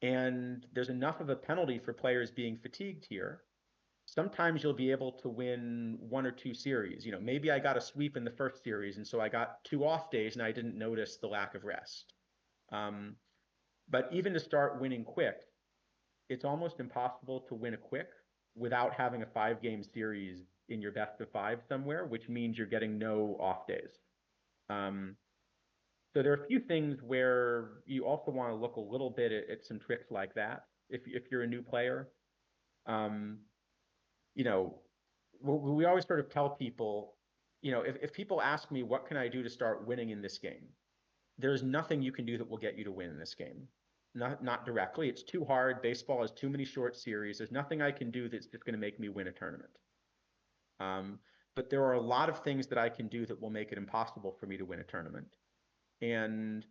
and there's enough of a penalty for players being fatigued here. Sometimes you'll be able to win one or two series. Maybe I got a sweep in the first series, and so I got 2 off days, and I didn't notice the lack of rest. Um, but even to start winning quick, it's almost impossible to win a quick without having a 5-game series in your best of 5 somewhere, which means you're getting no off days. Um, so there are a few things where you also want to look a little bit at some tricks like that if you're a new player. Um, we always sort of tell people, if people ask me, what can I do to start winning in this game? There's nothing you can do that will get you to win in this game. Not directly. It's too hard. Baseball has too many short series. There's nothing I can do that's just going to make me win a tournament. But there are a lot of things that I can do that will make it impossible for me to win a tournament. And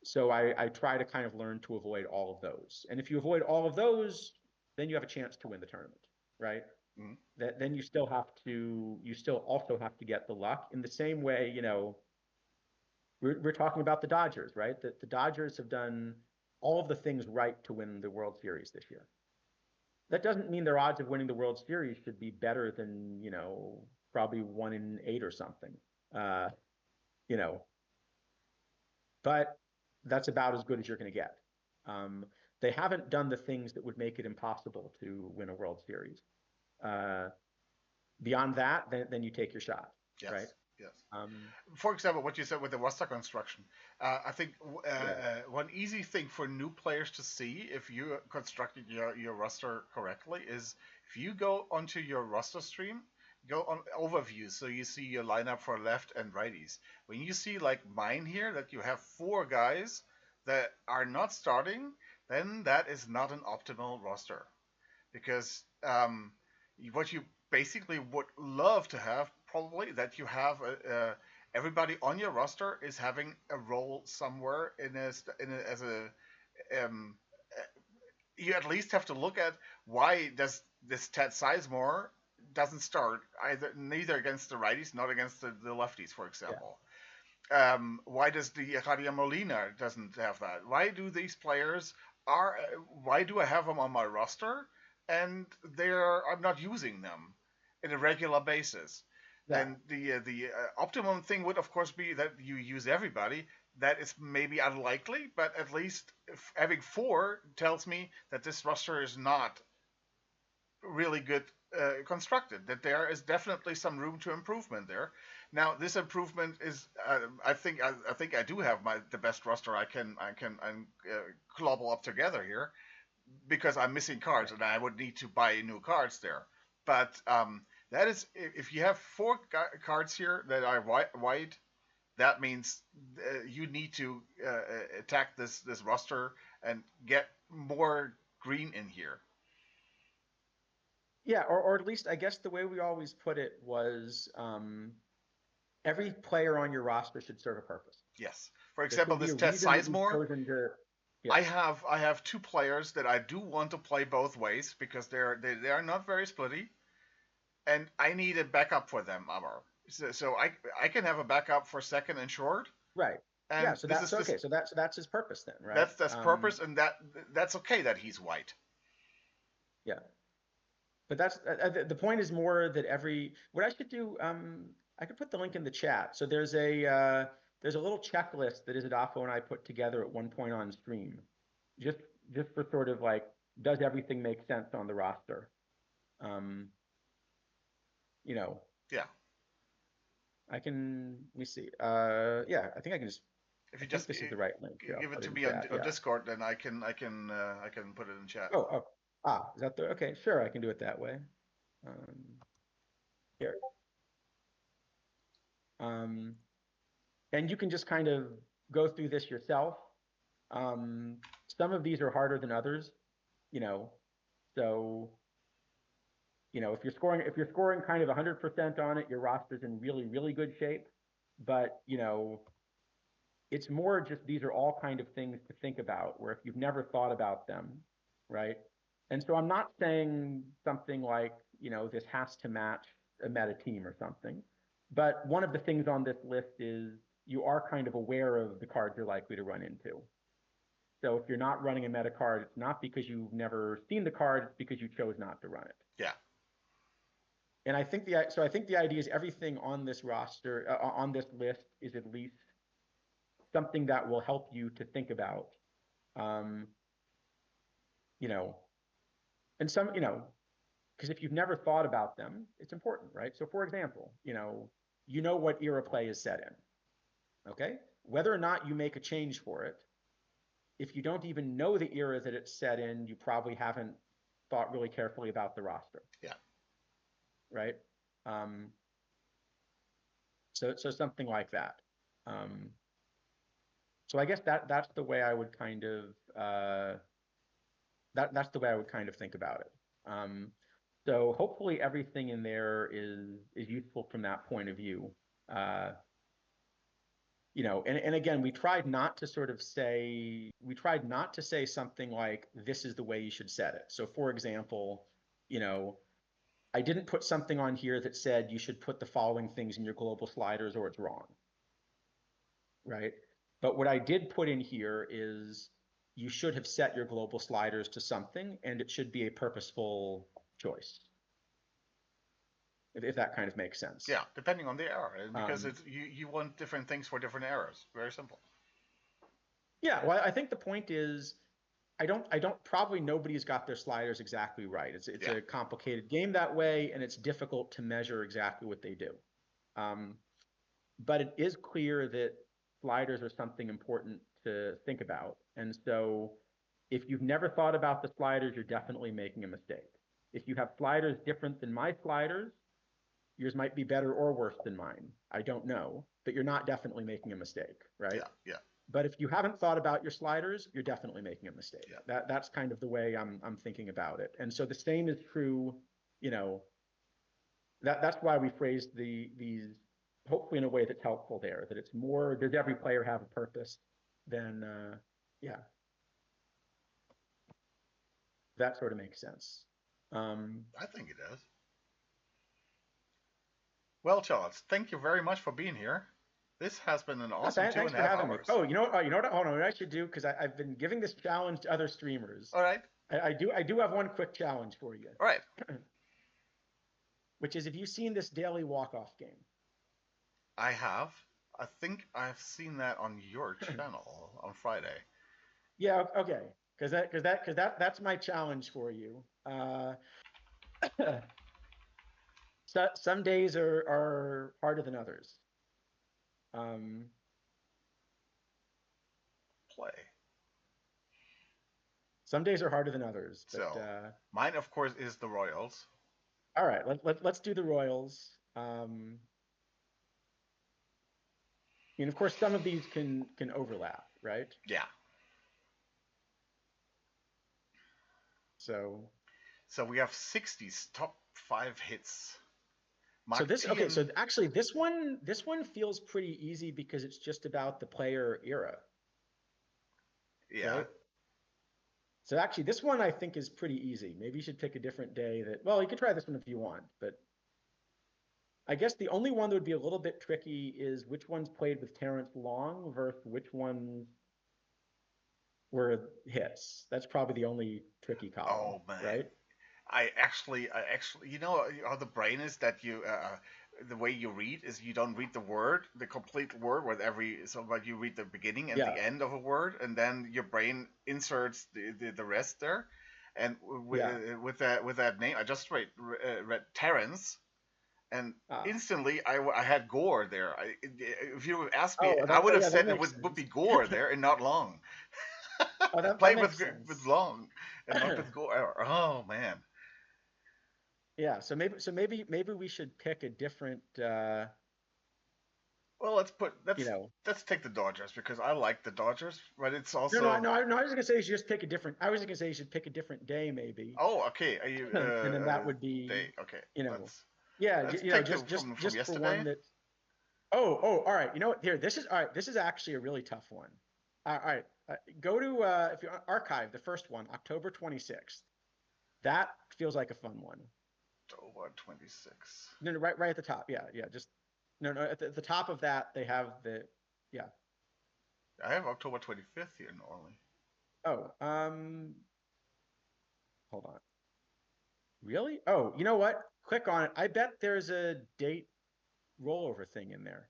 so I try to kind of learn to avoid all of those. And if you avoid all of those, then you have a chance to win the tournament, right? Mm-hmm. Then you still also have to get the luck in the same way. We're talking about the Dodgers, right? The Dodgers have done all of the things right to win the World Series this year. That doesn't mean their odds of winning the World Series should be better than, probably 1 in 8 or something. Uh, you know, but that's about as good as you're going to get. They haven't done the things that would make it impossible to win a World Series. Beyond that, then you take your shot, Yes. right? Yes. Um, For example, what you said with the roster construction, I think yeah, one easy thing for new players to see if you constructed your roster correctly is if you go onto your roster stream, go on overview, so you see your lineup for left and righties. When you see like mine here that you have 4 guys that are not starting, then that is not an optimal roster because what you basically would love to have probably that you have everybody on your roster is having a role somewhere as a um, you at least have to look at why does this Ted Sizemore doesn't start either neither against the righties not against the lefties, for yeah, example. Why does the Javier Molina doesn't have that? Why do these players are? Why do I have them on my roster and I'm not using them in a regular basis? yeah, And the optimum thing would of course be that you use everybody. That is maybe unlikely, but at least having 4 tells me that this roster is not really good constructed. That there is definitely some room to improvement there. Now, this improvement is, I think I do have the best roster I can clobble up together here because I'm missing cards yeah, and I would need to buy new cards there. But that is if you have 4 cards here that are white, that means you need to attack this roster and get more green in here. yeah. Or at least I guess the way we always put it was every player on your roster should serve a purpose. Yes. For There example, should be this a Ted reason that you've Sizemore, chosen to. Yeah, I have 2 players that I do want to play both ways because they are not very splitty, and I need a backup for them, Amar. So I can have a backup for second and short, right. Yeah. and So this that's is this okay. So that's his purpose then, right? that's purpose, and that's okay that he's white. Yeah. But that's the point is more that what I should do. I could put the link in the chat. So there's a little checklist that Isadafo and I put together at one point on stream, just just for sort of like does everything make sense on the roster? Um, you know, Yeah. I can let me see. Yeah, I think I can just. If I you think just this is the right link. Here, I'll give it put to it in me chat. on Yeah. Discord, then I can put it in chat. Oh. Is that the okay? Sure, I can do it that way. Um, here. Um, and you can just kind of go through this yourself. Some of these are harder than others, you know. So, if you're scoring kind of 100% on it, your roster's in really, really good shape. But, it's more just these are all kind of things to think about where if you've never thought about them, right? And so I'm not saying something like, this has to match a meta team or something. But one of the things on this list is you are kind of aware of the cards you're likely to run into. So if you're not running a meta card, it's not because you've never seen the card, it's because you chose not to run it. Yeah. And I think the idea is everything on this roster, on this list, is at least something that will help you to think about, um, you know, and some, because if you've never thought about them, it's important, right? So for example, what era play is set in, okay? Whether or not you make a change for it, if you don't even know the era that it's set in, you probably haven't thought really carefully about the roster. Yeah. Right. So something like that. So I guess that's the way I would kind of that's the way I would kind of think about it. So hopefully everything in there is useful from that point of view. And again, we tried not to say something like this is the way you should set it. So for example, I didn't put something on here that said you should put the following things in your global sliders or it's wrong, right? But what I did put in here is you should have set your global sliders to something and it should be a purposeful choice. If that kind of makes sense. Yeah, depending on the era, because you want different things for different eras. Very simple. Yeah, well, I think the point is, I don't probably nobody's got their sliders exactly right. It's a complicated game that way, and it's difficult to measure exactly what they do. but it is clear that sliders are something important to think about. And so if you've never thought about the sliders, you're definitely making a mistake. If you have sliders different than my sliders, yours might be better or worse than mine. I don't know, but you're not definitely making a mistake, right? Yeah, yeah, But if you haven't thought about your sliders, you're definitely making a mistake. yeah. That's kind of the way I'm thinking about it. And so the same is true, you know, that's why we phrased these hopefully in a way that's helpful there, that it's more, does every player have a purpose than, yeah, that sort of makes sense. I think it does. Well, Charles, thank you very much for being here. This has been an awesome two Thanks and a for half having me. hours. Oh, you know what? Hold on, what I should do, because I've been giving this challenge to other streamers. All right. I do have one quick challenge for you. All right. Which is, if you've seen this daily walk-off game. I have. I think I've seen that on your channel on Friday. Yeah. Okay. That's my challenge for you. So, some days are harder than others. Play. Some days are harder than others. But, So mine, of course, is the Royals. All right. Let's do the Royals. And of course, some of these can overlap, right? Yeah. So we have 60s top 5 hits. So this okay. So actually, this one feels pretty easy because it's just about the player era. Yeah. Right? So actually, this one I think is pretty easy. Maybe you should pick a different day. Well, you could try this one if you want, but I guess the only one that would be a little bit tricky is which ones played with Terrence Long versus which ones were hits. That's probably the only tricky column. Oh man. Right? I actually, you know how the brain is that you, the way you read is you don't read the complete word with but you read the beginning and the end of a word, and then your brain inserts the rest there. And with that name, I just read Terrence, and instantly I had Gore there. If you would asked me, I would have said it would be Gore there and not Long. Play with Long and not with Gore. Oh man. Yeah, so maybe we should pick a different. Well, let's take the Dodgers because I like the Dodgers, but it's also no. I was gonna say you should just pick a different. I was gonna say you should pick a different day, maybe. Oh, okay. Are you? And then that would be day. Okay. Let's just yesterday. for one that. Oh, all right. You know what? Here, this is all right. This is actually a really tough one. All right, go to if you archive the first one, October 26th. That feels like a fun one. October 26th. No, right at the top. Yeah. Just no. At the top of that, they have the I have October 25th here normally. Oh, hold on. Really? Oh, you know what? Click on it. I bet there's a date rollover thing in there.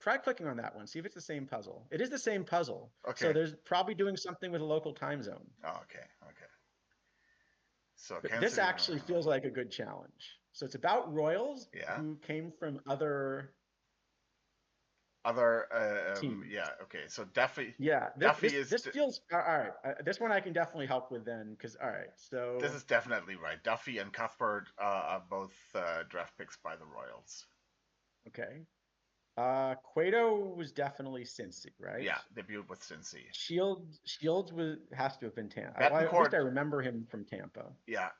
Try clicking on that one. See if it's the same puzzle. It is the same puzzle. Okay. So there's probably doing something with a local time zone. Oh, okay. So this actually feels like a good challenge. So it's about royals who came from other teams. Yeah. Okay. So Duffy. Yeah. This feels all right. This one I can definitely help with then because all right. So this is definitely right. Duffy and Cuthbert are both draft picks by the Royals. Okay. Cueto was definitely Cincy, right? Yeah, debuted with Cincy. Shields has to have been Tampa. At least I remember him from Tampa. Yeah.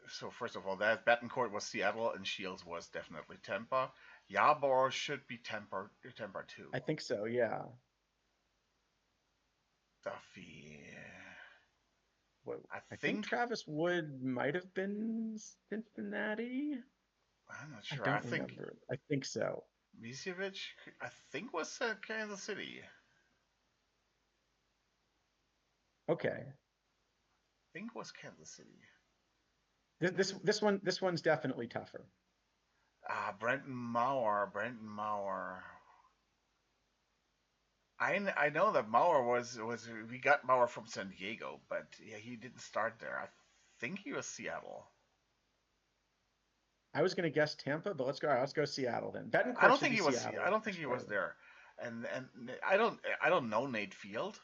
So first of all, that Betancourt was Seattle and Shields was definitely Tampa. Yarborough should be Tampa too. I think so. Yeah. Duffy. I think Travis Wood might have been Cincinnati. I'm not sure. I don't remember. I think so. Misiewicz, I think, was Kansas City. Okay. I think it was Kansas City. This one's definitely tougher. Brenton Maurer. I know that Maurer was we got Maurer from San Diego, but yeah, he didn't start there. I think he was Seattle. I was gonna guess Tampa, but let's go. All right, let's go Seattle then. I Betancourt don't should think be he was. I Seattle. don't think he was there, and I don't know Nate Field.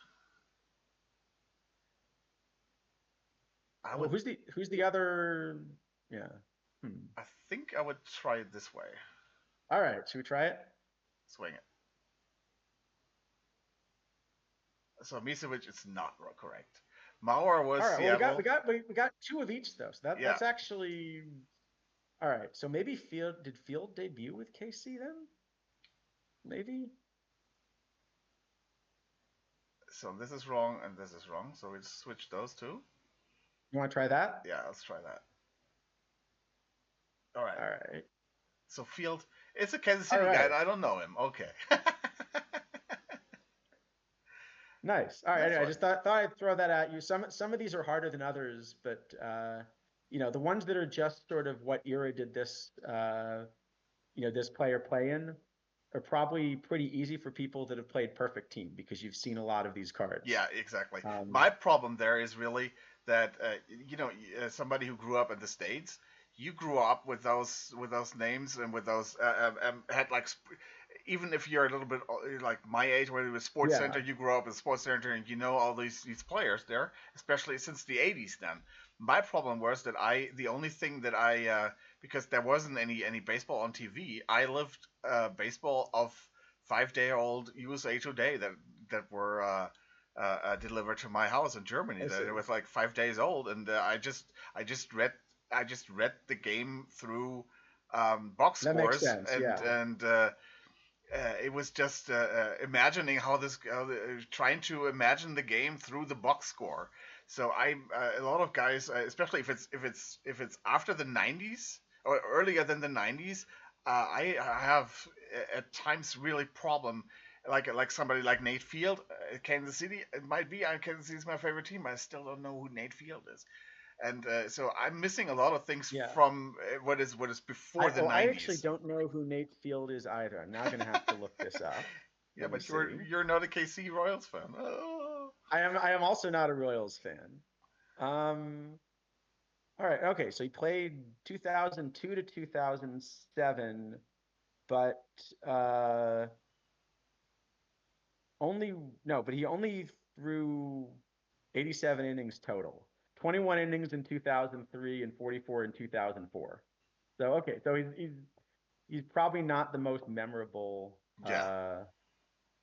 I Well, would. who's the other? Yeah. Hmm. I think I would try it this way. All right, should we try it? Swing it. So Misevic is not correct. Mauer was All right. Well, Seattle. we got two of each though. So Yeah. that's actually all right. So maybe did Field debut with KC then? Maybe. So this is wrong and this is wrong. So we switch those two. You want to try that? Yeah, let's try that. All right. All right. So Field, it's a Kansas City guy. I don't know him. Okay. Nice. All right. That's Anyway, I fine. just thought I'd throw that at you. Some of these are harder than others, but the ones that are just sort of what era did this this player play in are probably pretty easy for people that have played Perfect Team because you've seen a lot of these cards. Yeah, exactly. My problem there is really that somebody who grew up in the States, you grew up with those names and with those had like even if you're a little bit like my age, where it was Sports Center, you grew up in Sports Center and you know all these players there, especially since the 80s. Then my problem was that the only thing that I because there wasn't any baseball on TV, I lived baseball of 5-day-old USA Today that were delivered to my house in Germany. That it was like 5 days old, and I just read the game through box that scores, makes sense, and it was just imagining how this trying to imagine the game through the box score. So a lot of guys, especially if it's after the 90s or earlier than the 90s, I have at times really problem. Like somebody like Nate Field, Kansas City. It might be Kansas City is my favorite team. I still don't know who Nate Field is, and so I'm missing a lot of things from what is before the 90s. I actually don't know who Nate Field is either. I'm now going to have to look this up. Yeah, but you're not a KC Royals fan. Oh. I am also not a Royals fan. All right. Okay. So he played 2002 to 2007, but he only threw 87 innings total. 21 innings in 2003 and 44 in 2004. So okay, so he's probably not the most memorable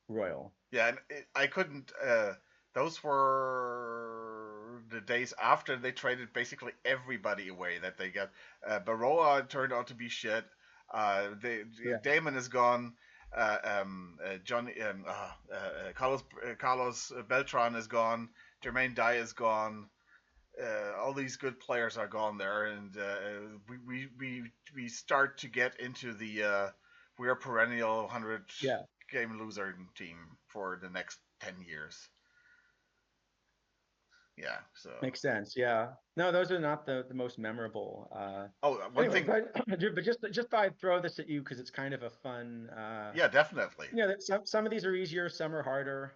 Royal. Yeah, and I couldn't. Those were the days after they traded basically everybody away that they got. Baroa turned out to be shit. Damon is gone. Carlos Beltran is gone. Jermaine Dye is gone. All these good players are gone there, and we start to get into the we're a perennial 100 game loser team for the next 10 years. Yeah, so makes sense. Yeah, no, those are not the most memorable. One thing, but just thought I'd throw this at you because it's kind of a fun. Yeah, definitely. Some of these are easier, some are harder.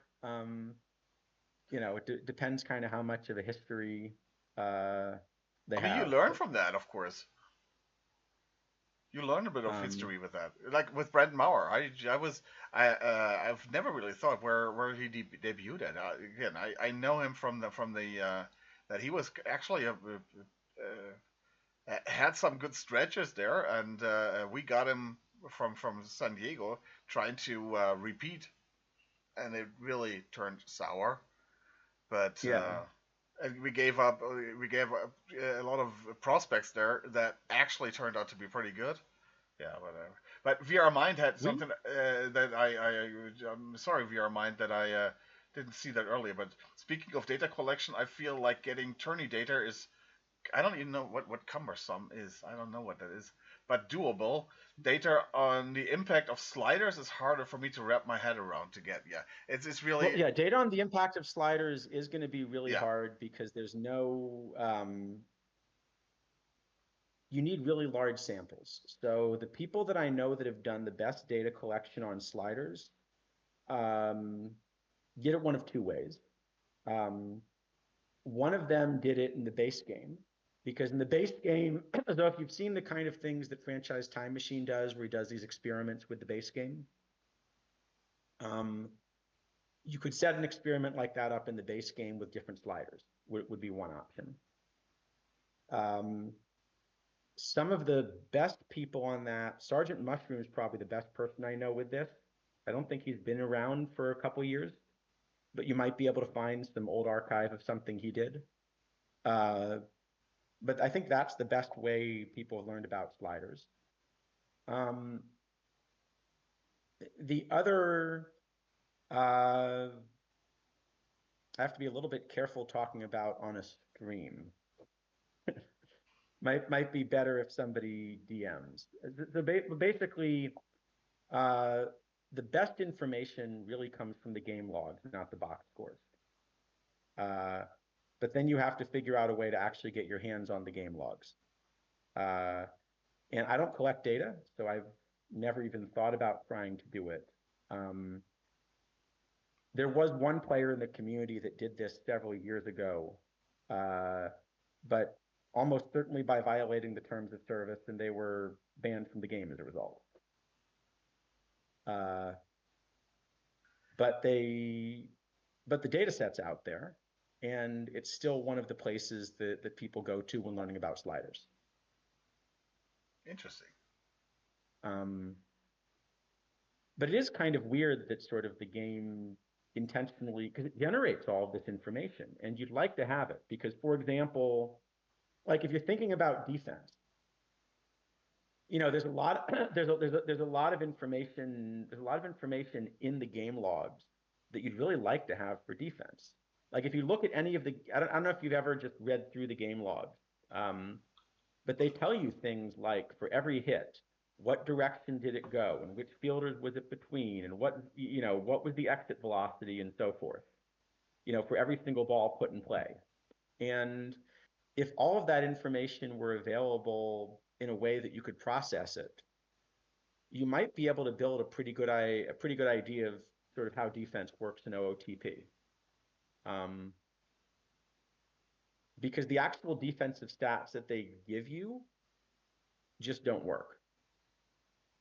It depends kind of how much of a history they have. You learn from that, of course. You learn a bit of history with that, like with Brent Maurer. I've never really thought where he debuted at. Again, I know him from the that he was actually had some good stretches there, and we got him from San Diego trying to repeat, and it really turned sour. But and we gave up a lot of prospects there that actually turned out to be pretty good. Yeah, whatever. But VR Mind had something that I'm sorry, VR Mind, that I didn't see that earlier. But speaking of data collection, I feel like getting tourney data is, I don't even know what cumbersome is. I don't know what that is, but doable. Data on the impact of sliders is harder for me to wrap my head around to get. Yeah, it's really data on the impact of sliders is going to be really hard because there's no you need really large samples. So the people that I know that have done the best data collection on sliders did it one of two ways. One of them did it in the base game, Because in the base game, so if you've seen the kind of things that Franchise Time Machine does, where he does these experiments with the base game, you could set an experiment like that up in the base game with different sliders, would be one option. Some of the best people on that, Sergeant Mushroom is probably the best person I know with this. I don't think he's been around for a couple years, but you might be able to find some old archive of something he did. But I think that's the best way people have learned about sliders. The other, I have to be a little bit careful talking about on a stream. might be better if somebody DMs. So basically, the best information really comes from the game logs, not the box scores. But then you have to figure out a way to actually get your hands on the game logs. And I don't collect data, so I've never even thought about trying to do it. There was one player in the community that did this several years ago, but almost certainly by violating the terms of service, and they were banned from the game as a result. But the data set's out there, and it's still one of the places that people go to when learning about sliders. Interesting. But it is kind of weird that sort of the game intentionally, because it generates all of this information, and you'd like to have it because, for example, like if you're thinking about defense, you know, there's a lot of information. There's a lot of information in the game logs that you'd really like to have for defense. Like if you look at any of the, I don't know if you've ever just read through the game logs, but they tell you things like for every hit, what direction did it go, and which fielders was it between, and what was the exit velocity, and so forth. You know, for every single ball put in play. And if all of that information were available in a way that you could process it, you might be able to build a pretty good idea of sort of how defense works in OOTP. Because the actual defensive stats that they give you just don't work.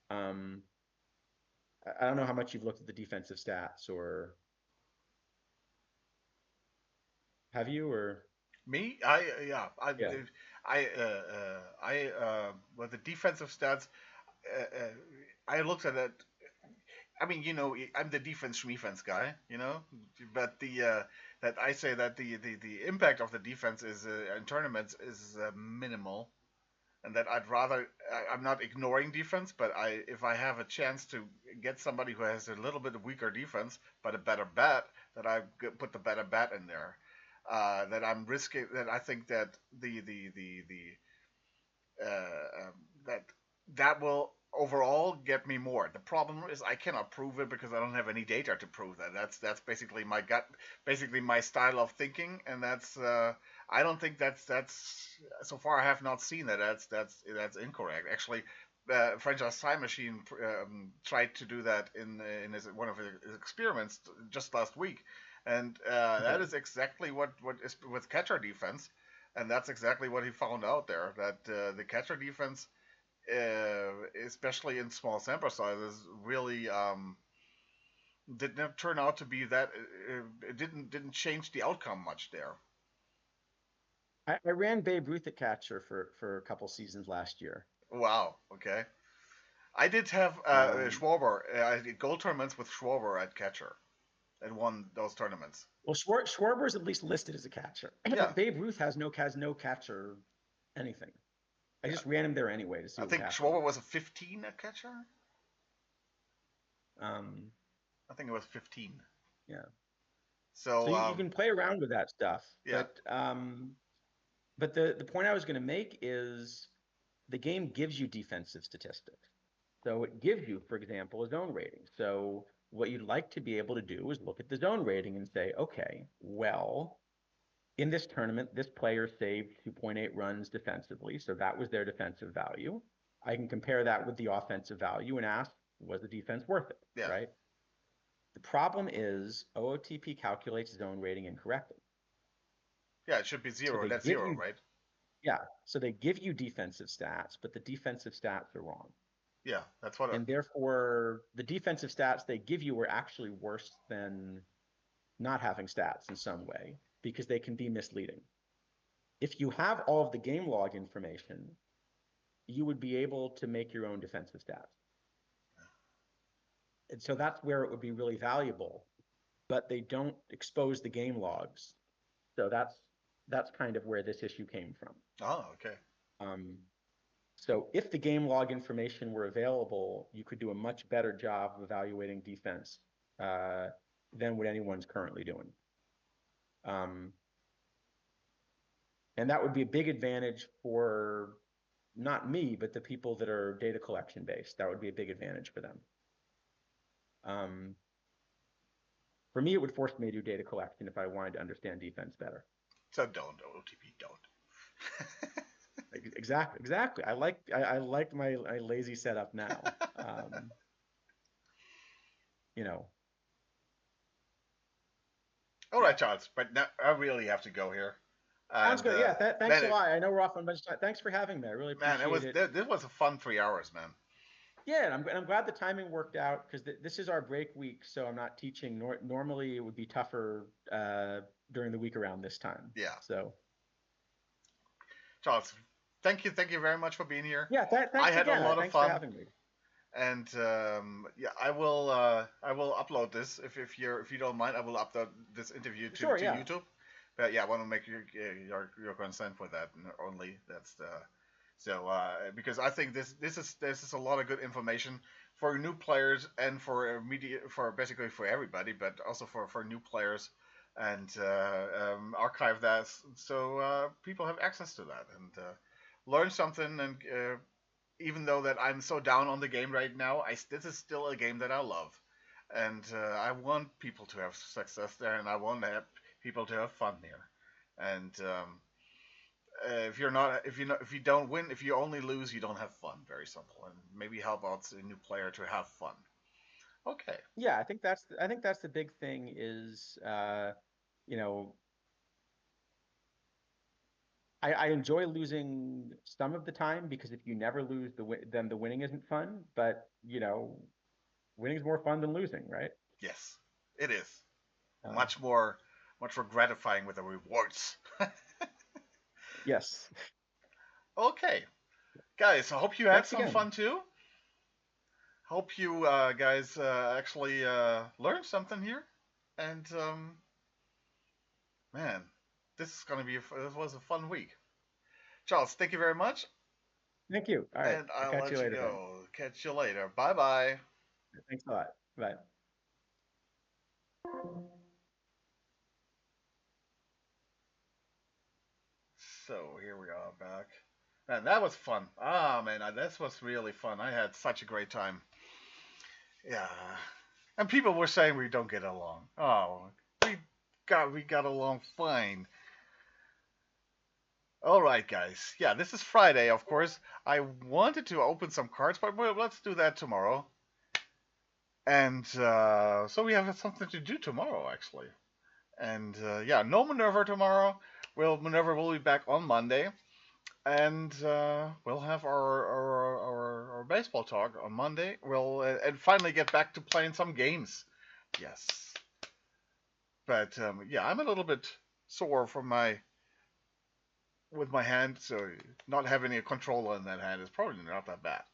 I don't know how much you've looked at the defensive stats, or have you, or? Me? With the defensive stats, I looked at it. I mean, you know, I'm the defense guy, you know, but that I say that the impact of the defense is in tournaments is minimal, and that I'm not ignoring defense, but if I have a chance to get somebody who has a little bit of weaker defense but a better bat, that I put the better bat in there. That I'm risking, that I think that that will overall get me more. The problem is I cannot prove it because I don't have any data to prove that. That's basically my gut, basically my style of thinking, and that's I don't think that's so far I have not seen that that's incorrect. Actually, Franchise Time Machine tried to do that in one of his experiments just last week. And that is exactly what is with catcher defense, and that's exactly what he found out there. That the catcher defense, especially in small sample sizes, really did not turn out to be that. It didn't change the outcome much there. I ran Babe Ruth at catcher for a couple seasons last year. Wow. Okay. I did have Schwarber. I did gold tournaments with Schwarber at catcher. And won those tournaments. Well, Schwarber is at least listed as a catcher. Yeah. Babe Ruth has no catcher anything. I just ran him there anyway to see. I think Schwarber was a 15 at catcher. I think it was 15. Yeah. So you can play around with that stuff. Yeah. But the point I was going to make is the game gives you defensive statistics. So it gives you, for example, a zone rating. So what you'd like to be able to do is look at the zone rating and say, okay, well, in this tournament, this player saved 2.8 runs defensively, so that was their defensive value. I can compare that with the offensive value and ask, was the defense worth it, Yeah. right? The problem is OOTP calculates zone rating incorrectly. Yeah, it should be zero. So that's zero, right? Yeah. So they give you defensive stats, but the defensive stats are wrong. Yeah, that's what. And therefore, the defensive stats they give you are actually worse than not having stats in some way because they can be misleading. If you have all of the game log information, you would be able to make your own defensive stats. And so that's where it would be really valuable, but they don't expose the game logs. So that's kind of where this issue came from. Oh, okay. Um, so if the game log information were available, you could do a much better job of evaluating defense than what anyone's currently doing. And that would be a big advantage for not me, but the people that are data collection based. That would be a big advantage for them. For me, it would force me to do data collection if I wanted to understand defense better. So don't, OOTP, don't. Exactly. I like my lazy setup now. You know. All right, Charles, but now I really have to go here. Sounds good. Yeah, thanks man, a lot. I know we're off on a bunch of time. Thanks for having me. I really appreciate it. This was a fun 3 hours, man. Yeah, and I'm glad the timing worked out because this is our break week, so I'm not teaching. Normally, it would be tougher during the week around this time. Yeah. So, Charles, thank you very much for being here. Yeah, thanks I had again. a lot of fun. Thanks for having me. And yeah, I will upload this if you don't mind. I will upload this interview to YouTube. But yeah, I want to make your consent for that only. That's the so because I think this is a lot of good information for new players and for basically for everybody, but also for new players, and archive that so people have access to that and learn something. And even though that I'm so down on the game right now, this is still a game that I love, and I want people to have success there, and I want to have people to have fun there. And if you don't win, if you only lose, you don't have fun. Very simple. And maybe help out a new player to have fun. Okay. Yeah, I think that's the big thing is you know, I enjoy losing some of the time because if you never lose then the winning isn't fun. But winning is more fun than losing, right? Yes, it is. Much more gratifying with the rewards. Yes. Okay, guys. I hope you had some fun too. Hope you guys actually learned something here. And man, this was a fun week. Charles, thank you very much. Thank you. All right. And I'll let you go. Catch you later. Bye bye. Thanks a lot. Bye. So here we are back. Man, that was fun. Ah, man, this was really fun. I had such a great time. Yeah. And people were saying we don't get along. Oh, we got along fine. All right, guys. Yeah, this is Friday, of course. I wanted to open some cards, but let's do that tomorrow. And so we have something to do tomorrow, actually. And yeah, no Minerva tomorrow. Minerva will be back on Monday, and we'll have our baseball talk on Monday. We'll and finally get back to playing some games. Yes, but yeah, I'm a little bit sore from with my hand, so not having a controller in that hand is probably not that bad.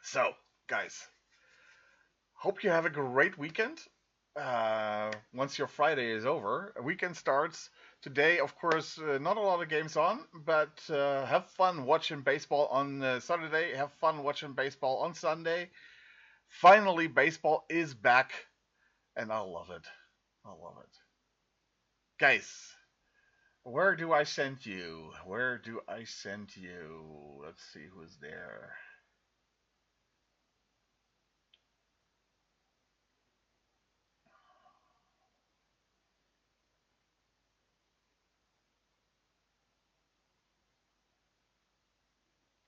So, guys, hope you have a great weekend. Once your Friday is over, a weekend starts today. Of course, not a lot of games on, but have fun watching baseball on Saturday. Have fun watching baseball on Sunday. Finally, baseball is back, and I love it. I love it. Guys, where do I send you? Where do I send you? Let's see who's there.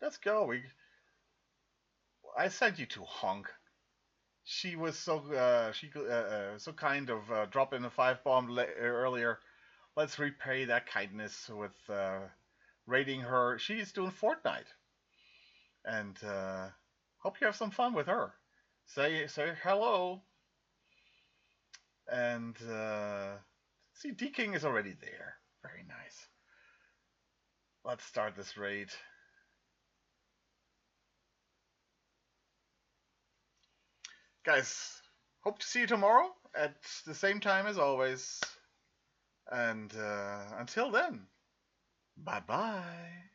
Let's go. I sent you to Honk. She was so so kind of dropping a 5-bomb earlier. Let's repay that kindness with raiding her. She's doing Fortnite, and hope you have some fun with her. Say hello, and see, D King is already there. Very nice. Let's start this raid. Guys, hope to see you tomorrow at the same time as always. And until then, bye bye.